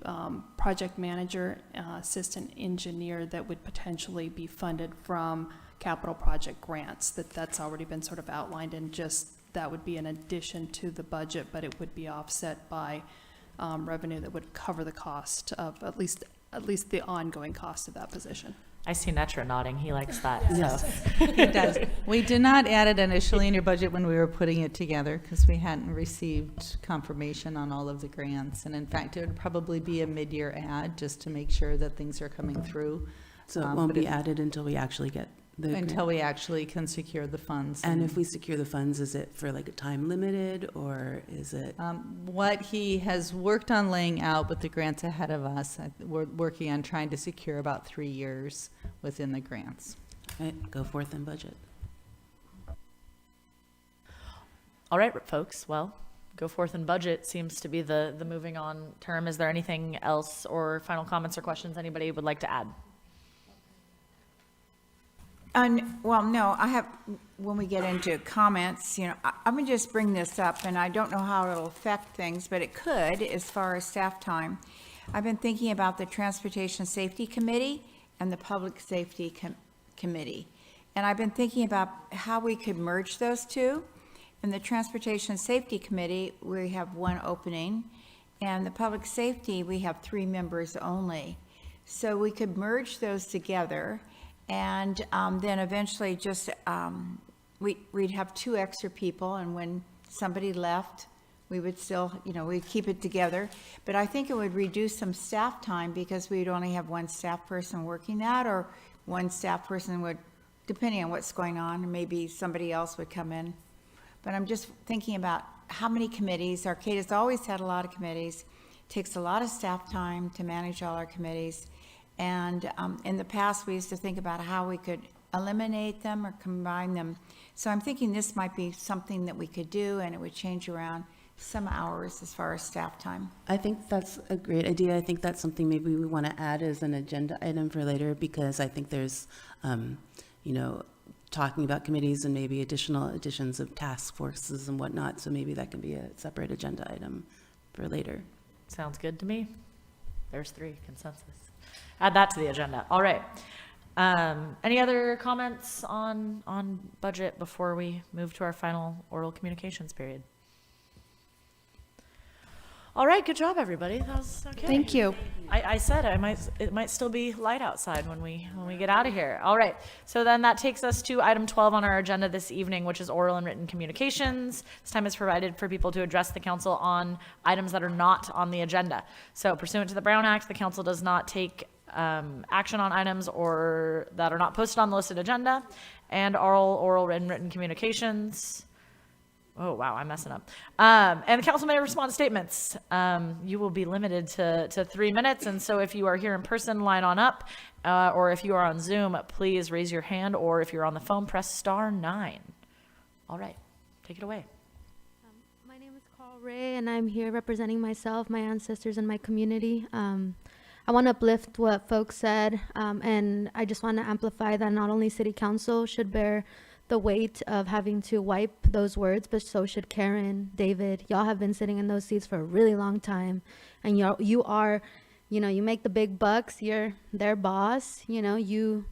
project manager, assistant engineer that would potentially be funded from capital project grants. That's already been sort of outlined, and just that would be an addition to the budget, but it would be offset by revenue that would cover the cost of at least the ongoing cost of that position. I see Netra nodding. He likes that. Yes, So. he does. We did not add it initially in your budget when we were putting it together because we hadn't received confirmation on all of the grants. And in fact, it would probably be a mid-year add just to make sure that things are coming through. So it won't be added until we actually get the grant. Until we actually can secure the funds. And if we secure the funds, is it for like a time limited, or is it? What he has worked on laying out with the grants ahead of us, we're working on trying to secure about 3 years within the grants. Right, go forth and budget. All right, folks. Well, go forth and budget seems to be the moving on term. Is there anything else or final comments or questions anybody would like to add? Well, no, I have, when we get into comments, I'm going to just bring this up, and I don't know how it'll affect things, but it could as far as staff time. I've been thinking about the Transportation Safety Committee and the Public Safety Committee. And I've been thinking about how we could merge those two. In the Transportation Safety Committee, we have 1 opening, and the Public Safety, we have 3 members only. So we could merge those together. And then eventually just, we'd have 2 extra people, and when somebody left, we would still, we'd keep it together. But I think it would reduce some staff time because we'd only have 1 staff person working that, or 1 staff person would, depending on what's going on, maybe somebody else would come in. But I'm just thinking about how many committees. Arcata's always had a lot of committees. Takes a lot of staff time to manage all our committees. And in the past, we used to think about how we could eliminate them or combine them. So I'm thinking this might be something that we could do, and it would change around some hours as far as staff time. I think that's a great idea. I think that's something maybe we want to add as an agenda item for later, because I think there's, talking about committees and maybe additional additions of task forces and whatnot. So maybe that can be a separate agenda item for later. Sounds good to me. There's 3, consensus. Add that to the agenda. All right. Any other comments on budget before we move to our final oral communications period? All right, good job, everybody. That was okay. Thank you. I said it might still be light outside when we get out of here. All right. So then that takes us to item 12 on our agenda this evening, which is oral and written communications. This time is provided for people to address the council on items that are not on the agenda. So pursuant to the Brown Act, the council does not take action on items or that are not posted on the listed agenda, and oral, written communications. Oh, wow, I'm messing up. And the council may respond to statements. You will be limited to 3 minutes. And so if you are here in person, line on up. Or if you are on Zoom, please raise your hand. Or if you're on the phone, press *9. All right, take it away. My name is Carl Ray, and I'm here representing myself, my ancestors, and my community. I want to uplift what folks said, and I just want to amplify that not only City Council should bear the weight of having to wipe those words, but so should Karen, David. Y'all have been sitting in those seats for a really long time, and you are, you make the big bucks. You're their boss. You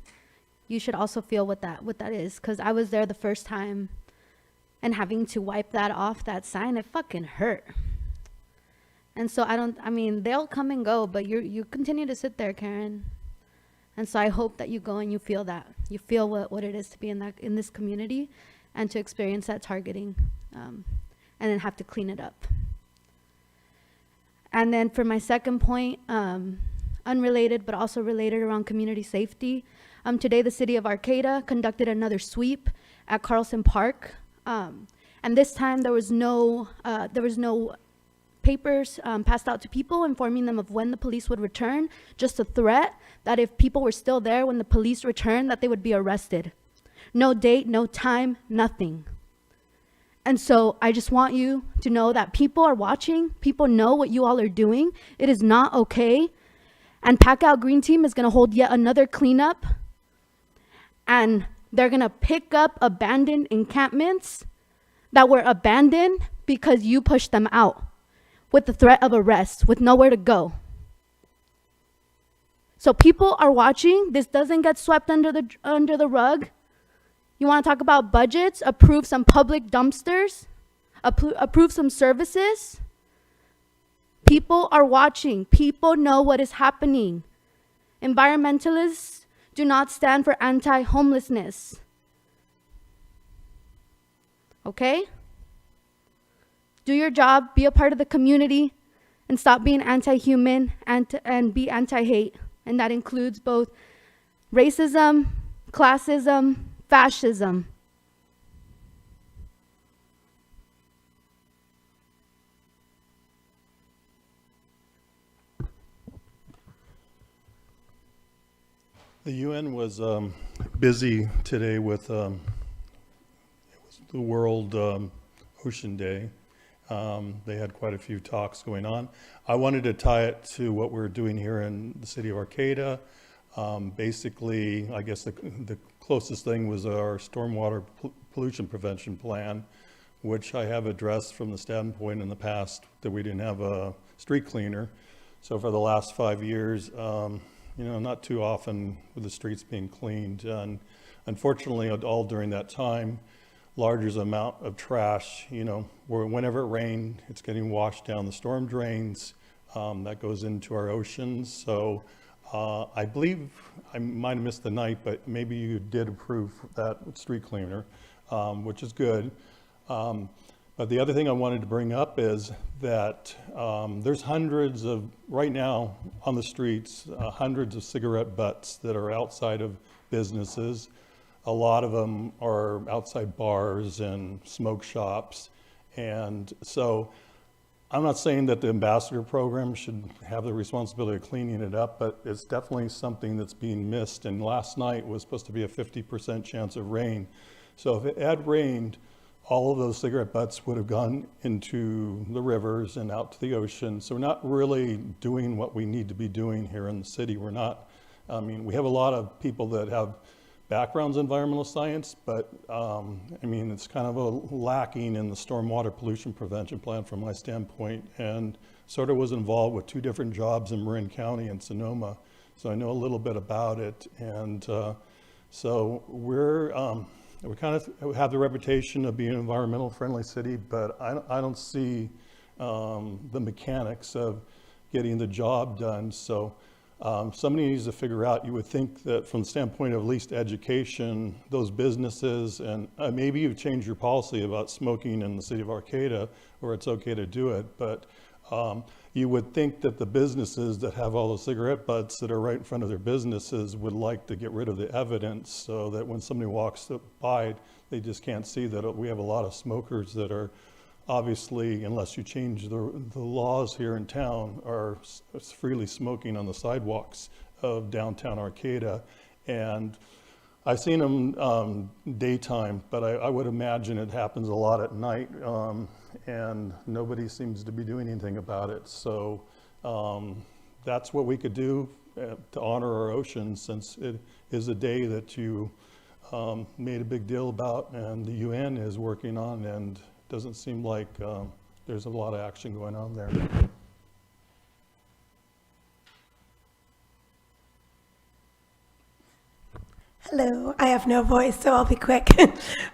should also feel what that is, because I was there the first time, and having to wipe that off that sign, it fucking hurt. And so they'll come and go, but you continue to sit there, Karen. And so I hope that you go and you feel that. You feel what it is to be in this community and to experience that targeting, and then have to clean it up. And then for my second point, unrelated, but also related around community safety. Today, the city of Arcata conducted another sweep at Carlson Park. And this time there was no papers passed out to people informing them of when the police would return, just a threat that if people were still there when the police returned, that they would be arrested. No date, no time, nothing. And so I just want you to know that people are watching, people know what you all are doing. It is not okay. And Pack Out Green Team is gonna hold yet another cleanup, and they're gonna pick up abandoned encampments that were abandoned because you pushed them out with the threat of arrest, with nowhere to go. So people are watching. This doesn't get swept under the rug. You want to talk about budgets? Approve some public dumpsters? Approve some services? People are watching. People know what is happening. Environmentalists do not stand for anti-homelessness. Okay? Do your job, be a part of the community, and stop being anti-human and be anti-hate. And that includes both racism, classism, fascism. The UN was busy today with it was the World Ocean Day. They had quite a few talks going on. I wanted to tie it to what we're doing here in the city of Arcata. Basically, I guess the closest thing was our stormwater pollution prevention plan, which I have addressed from the standpoint in the past that we didn't have a street cleaner. So for the last 5 years, not too often with the streets being cleaned. And unfortunately, all during that time, largest amount of trash, whenever it rained, it's getting washed down the storm drains. That goes into our oceans. So I believe I might have missed the night, but maybe you did approve that street cleaner, which is good. But the other thing I wanted to bring up is that there's hundreds of, right now on the streets, hundreds of cigarette butts that are outside of businesses. A lot of them are outside bars and smoke shops. And so I'm not saying that the ambassador program should have the responsibility of cleaning it up, but it's definitely something that's being missed. And last night was supposed to be a 50% chance of rain. So if it had rained, all of those cigarette butts would have gone into the rivers and out to the ocean. So we're not really doing what we need to be doing here in the city. We have a lot of people that have backgrounds in environmental science, but it's kind of a lacking in the stormwater pollution prevention plan from my standpoint, and sort of was involved with 2 different jobs in Marin County and Sonoma, so I know a little bit about it. And so we kind of have the reputation of being an environmental friendly city, but I don't see the mechanics of getting the job done. So somebody needs to figure out, you would think that from the standpoint of at least education, those businesses, and maybe you've changed your policy about smoking in the city of Arcata, where it's okay to do it, but you would think that the businesses that have all those cigarette butts that are right in front of their businesses would like to get rid of the evidence, so that when somebody walks by, they just can't see that we have a lot of smokers that are obviously, unless you change the laws here in town, are freely smoking on the sidewalks of downtown Arcata. And I've seen them daytime, but I would imagine it happens a lot at night, and nobody seems to be doing anything about it. So that's what we could do to honor our oceans, since it is a day that you made a big deal about and the UN is working on, and doesn't seem like there's a lot of action going on there. Hello, I have no voice, so I'll be quick.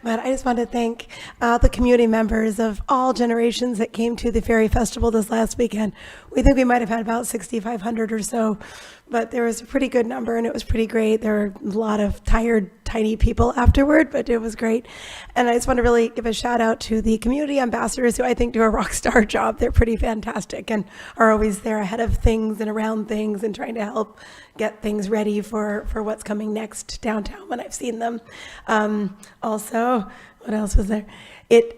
But I just want to thank the community members of all generations that came to the Ferry Festival this last weekend. We think we might have had about 6,500 or so, but there was a pretty good number and it was pretty great. There were a lot of tired, tiny people afterward, but it was great. And I just want to really give a shout out to the community ambassadors who I think do a rock star job. They're pretty fantastic and are always there ahead of things and around things and trying to help get things ready for what's coming next downtown when I've seen them. Also, what else was there?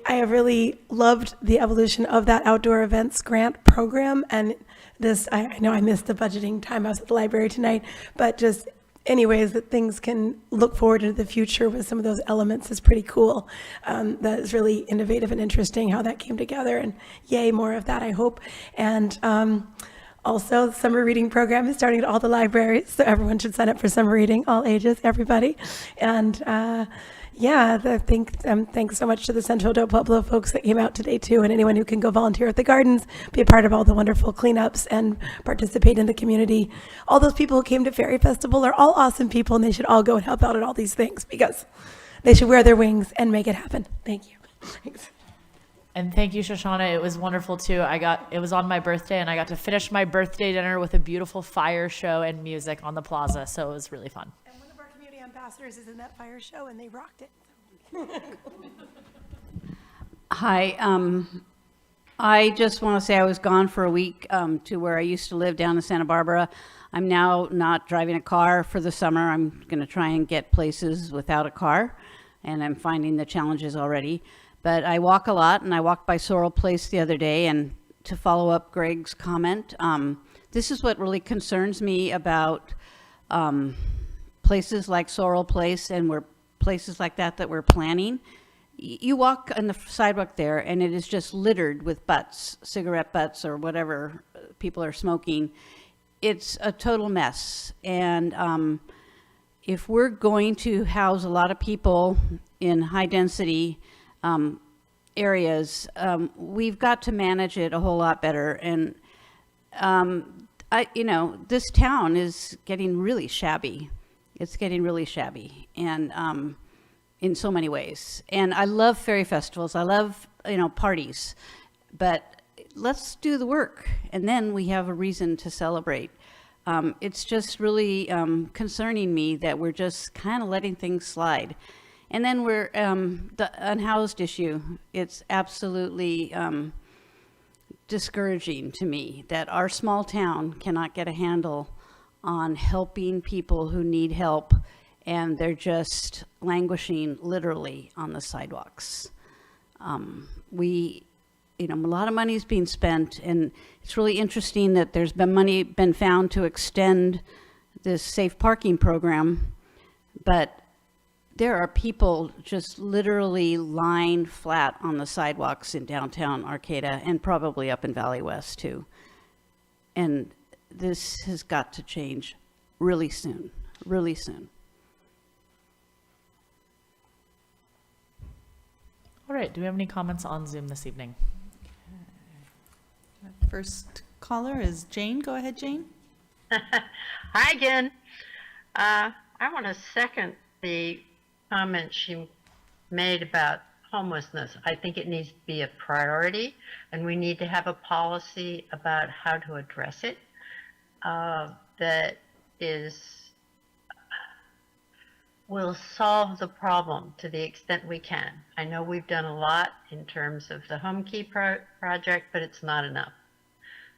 I have really loved the evolution of that outdoor events grant program. And this, I know I missed the budgeting time. I was at the library tonight, but just anyways that things can look forward into the future with some of those elements is pretty cool. That is really innovative and interesting how that came together, and yay, more of that, I hope. And also, the summer reading program is starting at all the libraries, so everyone should sign up for summer reading, all ages, everybody. And yeah, thanks so much to the Central del Pueblo folks that came out today too, and anyone who can go volunteer at the gardens, be a part of all the wonderful cleanups and participate in the community. All those people who came to Fairy Festival are all awesome people, and they should all go and help out at all these things because they should wear their wings and make it happen. Thank you. Thanks. And thank you, Shoshana. It was wonderful too. It was on my birthday and I got to finish my birthday dinner with a beautiful fire show and music on the plaza. So it was really fun. And one of our community ambassadors is in that fire show and they rocked it. Hi, I just want to say I was gone for a week to where I used to live down in Santa Barbara. I'm now not driving a car for the summer. I'm going to try and get places without a car, and I'm finding the challenges already. But I walk a lot, and I walked by Sorrel Place the other day, and to follow up Greg's comment, this is what really concerns me about places like Sorrel Place and where places like that we're planning. You walk on the sidewalk there, and it is just littered with butts, cigarette butts or whatever people are smoking. It's a total mess. And if we're going to house a lot of people in high density areas, we've got to manage it a whole lot better. And this town is getting really shabby. It's getting really shabby, and in so many ways. And I love fairy festivals. I love parties, but let's do the work, and then we have a reason to celebrate. It's just really concerning me that we're just kind of letting things slide. And then we're the unhoused issue. It's absolutely discouraging to me that our small town cannot get a handle on helping people who need help, and they're just languishing literally on the sidewalks. A lot of money is being spent, and it's really interesting that there's been found to extend this safe parking program, but there are people just literally lying flat on the sidewalks in downtown Arcata and probably up in Valley West too. And this has got to change really soon, really soon. All right, do we have any comments on Zoom this evening? First caller is Jane. Go ahead, Jane. Hi again. I want to second the comment she made about homelessness. I think it needs to be a priority, and we need to have a policy about how to address it that will solve the problem to the extent we can. I know we've done a lot in terms of the Home Key project, but it's not enough.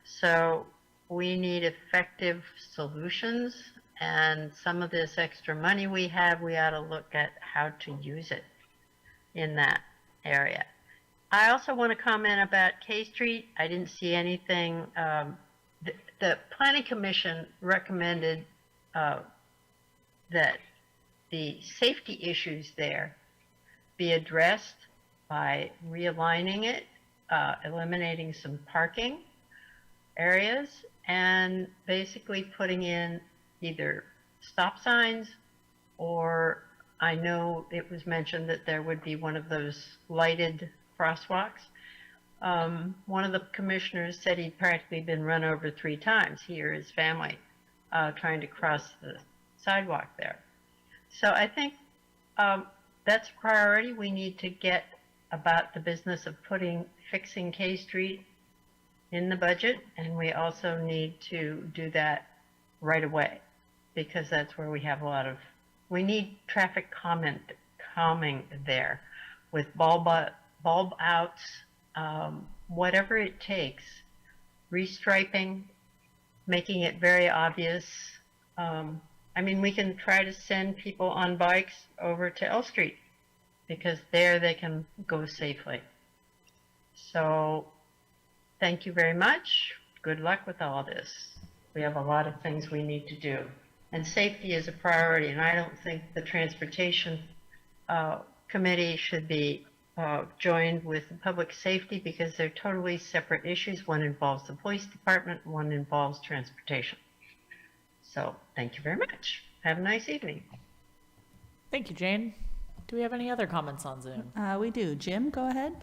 So we need effective solutions, and some of this extra money we have, we ought to look at how to use it in that area. I also want to comment about K Street. I didn't see anything. The Planning Commission recommended that the safety issues there be addressed by realigning it, eliminating some parking areas, and basically putting in either stop signs, or I know it was mentioned that there would be one of those lighted crosswalks. One of the commissioners said he'd practically been run over 3 times, he or his family, trying to cross the sidewalk there. So I think that's a priority. We need to get about the business of fixing K Street in the budget, and we also need to do that right away, because that's where we have we need traffic calming there with bulb outs, whatever it takes, restriping, making it very obvious. I mean, we can try to send people on bikes over to L Street because there they can go safely. So thank you very much. Good luck with all this. We have a lot of things we need to do. And safety is a priority, and I don't think the Transportation Committee should be joined with public safety because they're totally separate issues. One involves the police department, one involves transportation. So thank you very much. Have a nice evening. Thank you, Jane. Do we have any other comments on Zoom? We do. Jim, go ahead.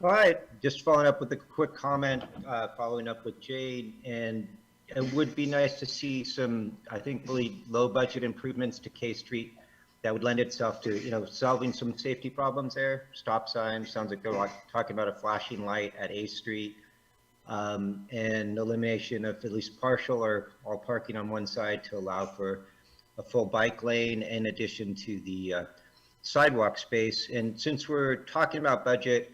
All right, just following up with a quick comment, following up with Jane, and it would be nice to see some, I think, really low budget improvements to K Street that would lend itself to, solving some safety problems there. Stop signs, sounds like they're talking about a flashing light at A Street, and elimination of at least partial or all parking on one side to allow for a full bike lane in addition to the sidewalk space. And since we're talking about budget,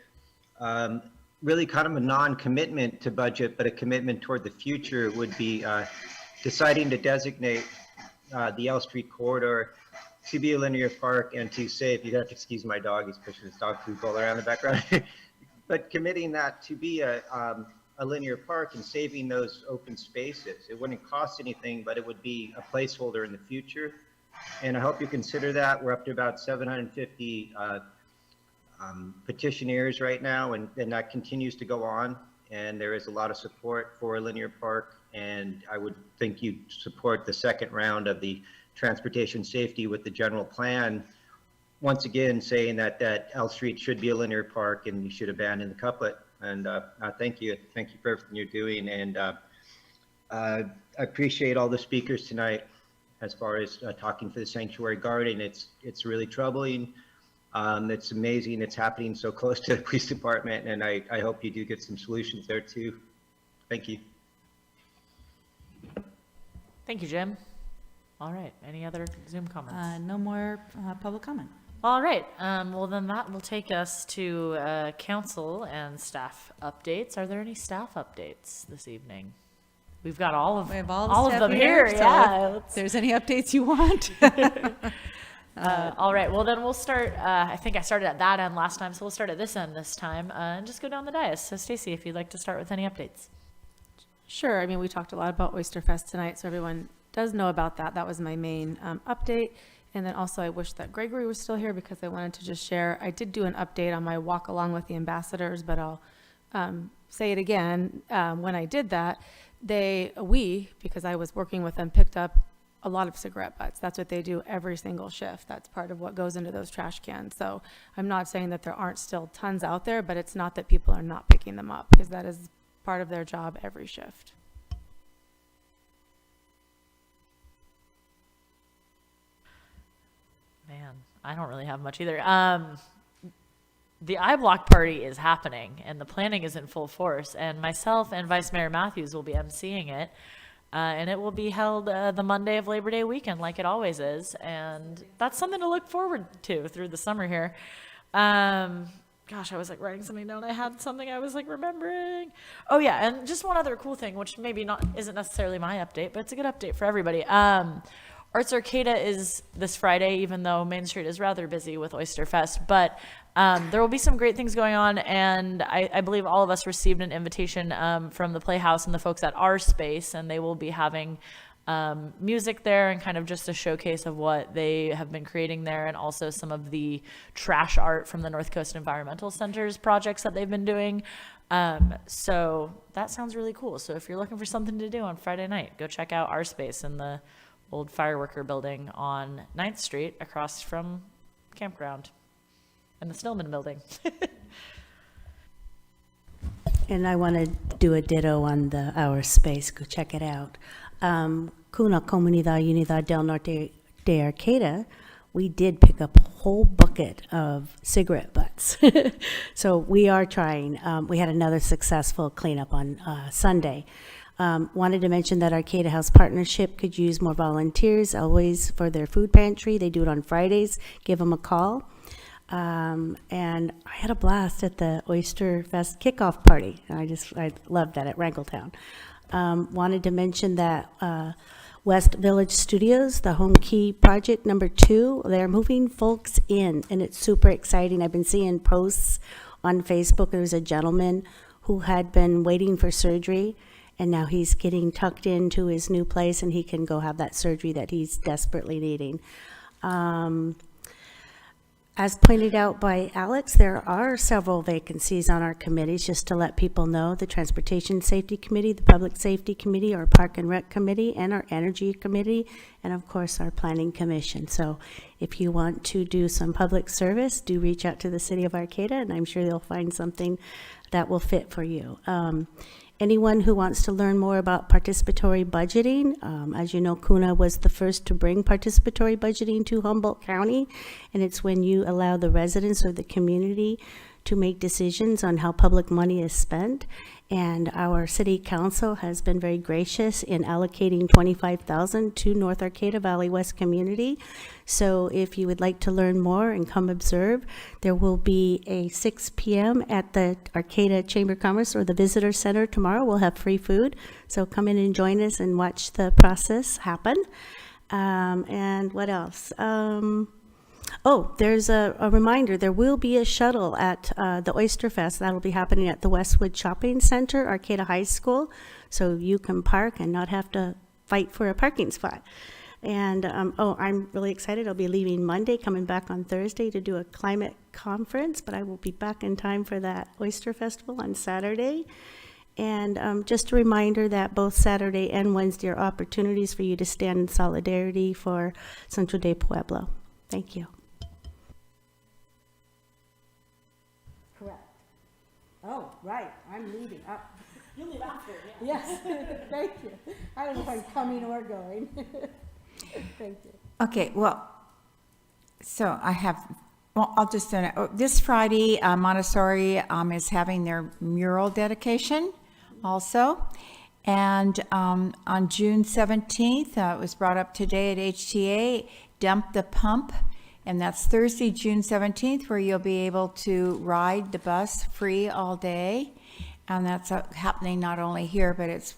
really kind of a non-commitment to budget, but a commitment toward the future would be deciding to designate the L Street corridor to be a linear park and to say, if you have to excuse my dog, he's pushing his dog food bowl around the background, but committing that to be a linear park and saving those open spaces. It wouldn't cost anything, but it would be a placeholder in the future. And I hope you consider that. We're up to about 750 petitioners right now, and that continues to go on. And there is a lot of support for a linear park. And I would think you'd support the second round of the transportation safety with the general plan. Once again, saying that L Street should be a linear park and you should abandon the couplet. And thank you for everything you're doing. And I appreciate all the speakers tonight as far as talking for the sanctuary garden. It's really troubling. It's amazing it's happening so close to the police department, and I hope you do get some solutions there too. Thank you. Thank you, Jim. All right, any other Zoom comments? No more public comment. All right, well then that will take us to council and staff updates. Are there any staff updates this evening? We've got all of them here. So Yeah. if there's any updates you want. All right, well then we'll start, I think I started at that end last time, so we'll start at this end this time and just go down the dais. So Stacy, if you'd like to start with any updates. Sure. I mean, we talked a lot about Oyster Fest tonight, so everyone does know about that. That was my main update. And then also I wish that Gregory was still here because I wanted to just share. I did do an update on my walk along with the ambassadors, but I'll say it again. When I did that, because I was working with them, picked up a lot of cigarette butts. That's what they do every single shift. That's part of what goes into those trash cans. So I'm not saying that there aren't still tons out there, but it's not that people are not picking them up because that is part of their job every shift. Man, I don't really have much either. The iBlock party is happening and the planning is in full force, and myself and Vice Mayor Matthews will be emceeing it. And it will be held the Monday of Labor Day weekend like it always is. And that's something to look forward to through the summer here. Gosh, I was like writing something down. I had something I was like remembering. Oh yeah, and just one other cool thing, which maybe isn't necessarily my update, but it's a good update for everybody. Arts Arcata is this Friday, even though Main Street is rather busy with Oyster Fest. But there will be some great things going on, and I believe all of us received an invitation from the Playhouse and the folks at our space, and they will be having music there and kind of just a showcase of what they have been creating there, and also some of the trash art from the North Coast Environmental Center's projects that they've been doing. So that sounds really cool. So if you're looking for something to do on Friday night, go check out our space in the old fireworker building on 9th Street across from Campground and the Stillman building. And I want to do a ditto on our space. Go check it out. Con la Comunidad Unidad del Norte de Arcata, we did pick up a whole bucket of cigarette butts. So we are trying. We had another successful cleanup on Sunday. Wanted to mention that Arcata House Partnership could use more volunteers always for their food pantry. They do it on Fridays. Give them a call. And I had a blast at the Oyster Fest kickoff party. I loved that at Wrangletown. Wanted to mention that West Village Studios, the Home Key Project #2, they're moving folks in, and it's super exciting. I've been seeing posts on Facebook. There was a gentleman who had been waiting for surgery, and now he's getting tucked into his new place, and he can go have that surgery that he's desperately needing. As pointed out by Alex, there are several vacancies on our committees, just to let people know. The Transportation Safety Committee, the Public Safety Committee, our Park and Rec Committee, and our Energy Committee, and of course our Planning Commission. So if you want to do some public service, do reach out to the City of Arcata, and I'm sure they'll find something that will fit for you. Anyone who wants to learn more about participatory budgeting, as you know, CUNA was the first to bring participatory budgeting to Humboldt County, and it's when you allow the residents or the community to make decisions on how public money is spent. And our city council has been very gracious in allocating $25,000 to North Arcata Valley West community. So if you would like to learn more and come observe, there will be a 6 p.m. at the Arcata Chamber of Commerce or the Visitor Center tomorrow. We'll have free food. So come in and join us and watch the process happen. And what else? Oh, there's a reminder. There will be a shuttle at the Oyster Fest. That'll be happening at the Westwood Shopping Center, Arcata High School. So you can park and not have to fight for a parking spot. And, I'm really excited. I'll be leaving Monday, coming back on Thursday to do a climate conference, but I will be back in time for that Oyster Festival on Saturday. And just a reminder that both Saturday and Wednesday are opportunities for you to stand in solidarity for Centro de Pueblo. Thank you. Correct. Oh, right, I'm leaving. You leave after, yes. Thank you. I don't know if I'm coming or going. Thank you. Okay, well, so I'll just, this Friday, Montessori is having their mural dedication also. And on June 17th, it was brought up today at HTA, Dump the Pump. And that's Thursday, June 17th, where you'll be able to ride the bus free all day. And that's happening not only here, but it's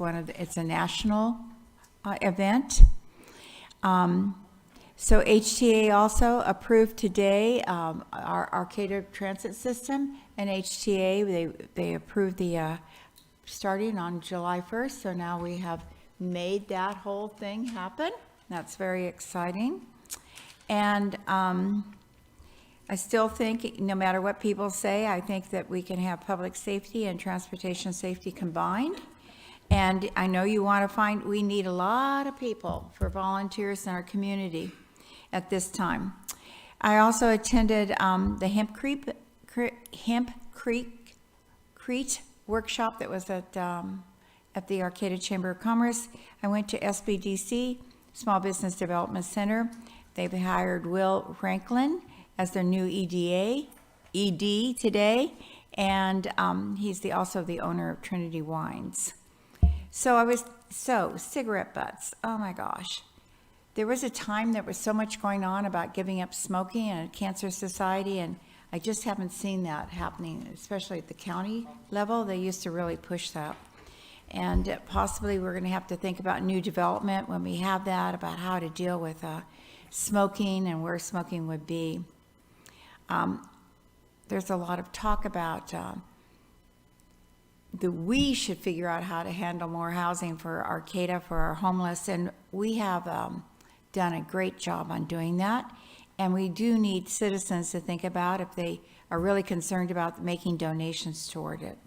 a national event. So HTA also approved today our Arcata transit system, and HTA, they approved the starting on July 1st. So now we have made that whole thing happen. That's very exciting. And I still think, no matter what people say, I think that we can have public safety and transportation safety combined. And I know you want to we need a lot of people for volunteers in our community at this time. I also attended the Hemp Creek workshop that was at the Arcata Chamber of Commerce. I went to SBDC, Small Business Development Center. They've hired Will Franklin as their new ED today, and he's also the owner of Trinity Wines. So cigarette butts, oh my gosh. There was a time there was so much going on about giving up smoking and a cancer society, and I just haven't seen that happening, especially at the county level. They used to really push that. And possibly we're gonna have to think about new development when we have that, about how to deal with smoking and where smoking would be. There's a lot of talk about we should figure out how to handle more housing for Arcata, for our homeless, and we have done a great job on doing that. And we do need citizens to think about if they are really concerned about making donations toward it.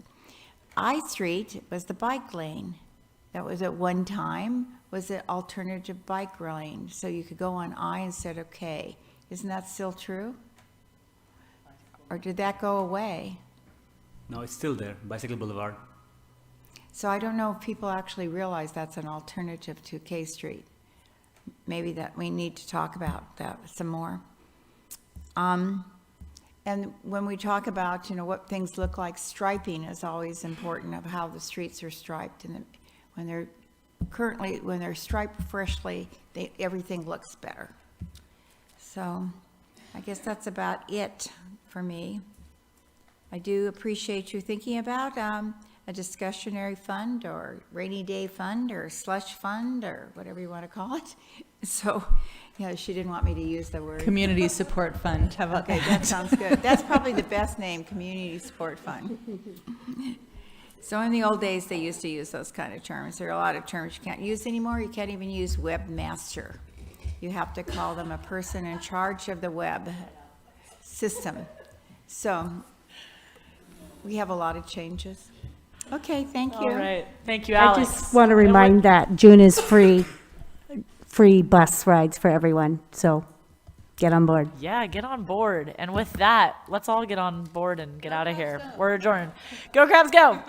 I Street was the bike lane. That was at one time, was an alternative bike lane. So you could go on I instead of K. Isn't that still true? Or did that go away? No, it's still there, Bicycle Boulevard. So I don't know if people actually realize that's an alternative to K Street. Maybe that we need to talk about that some more. And when we talk about, what things look like, striping is always important of how the streets are striped. And when they're striped freshly, everything looks better. So I guess that's about it for me. I do appreciate you thinking about a discretionary fund or rainy day fund or slush fund or whatever you want to call it. So, she didn't want me to use the word. Community Support Fund, how about Okay, that? that sounds good. That's probably the best name, Community Support Fund. So in the old days, they used to use those kind of terms. There are a lot of terms you can't use anymore. You can't even use webmaster. You have to call them a person in charge of the web system. So we have a lot of changes. Okay, thank you. All right. Thank you, I Alex. just want to remind that June is free bus rides for everyone, so get on board. Yeah, get on board. And with that, let's all get on board and get out of here. We're adjourned. Go Crabs, go!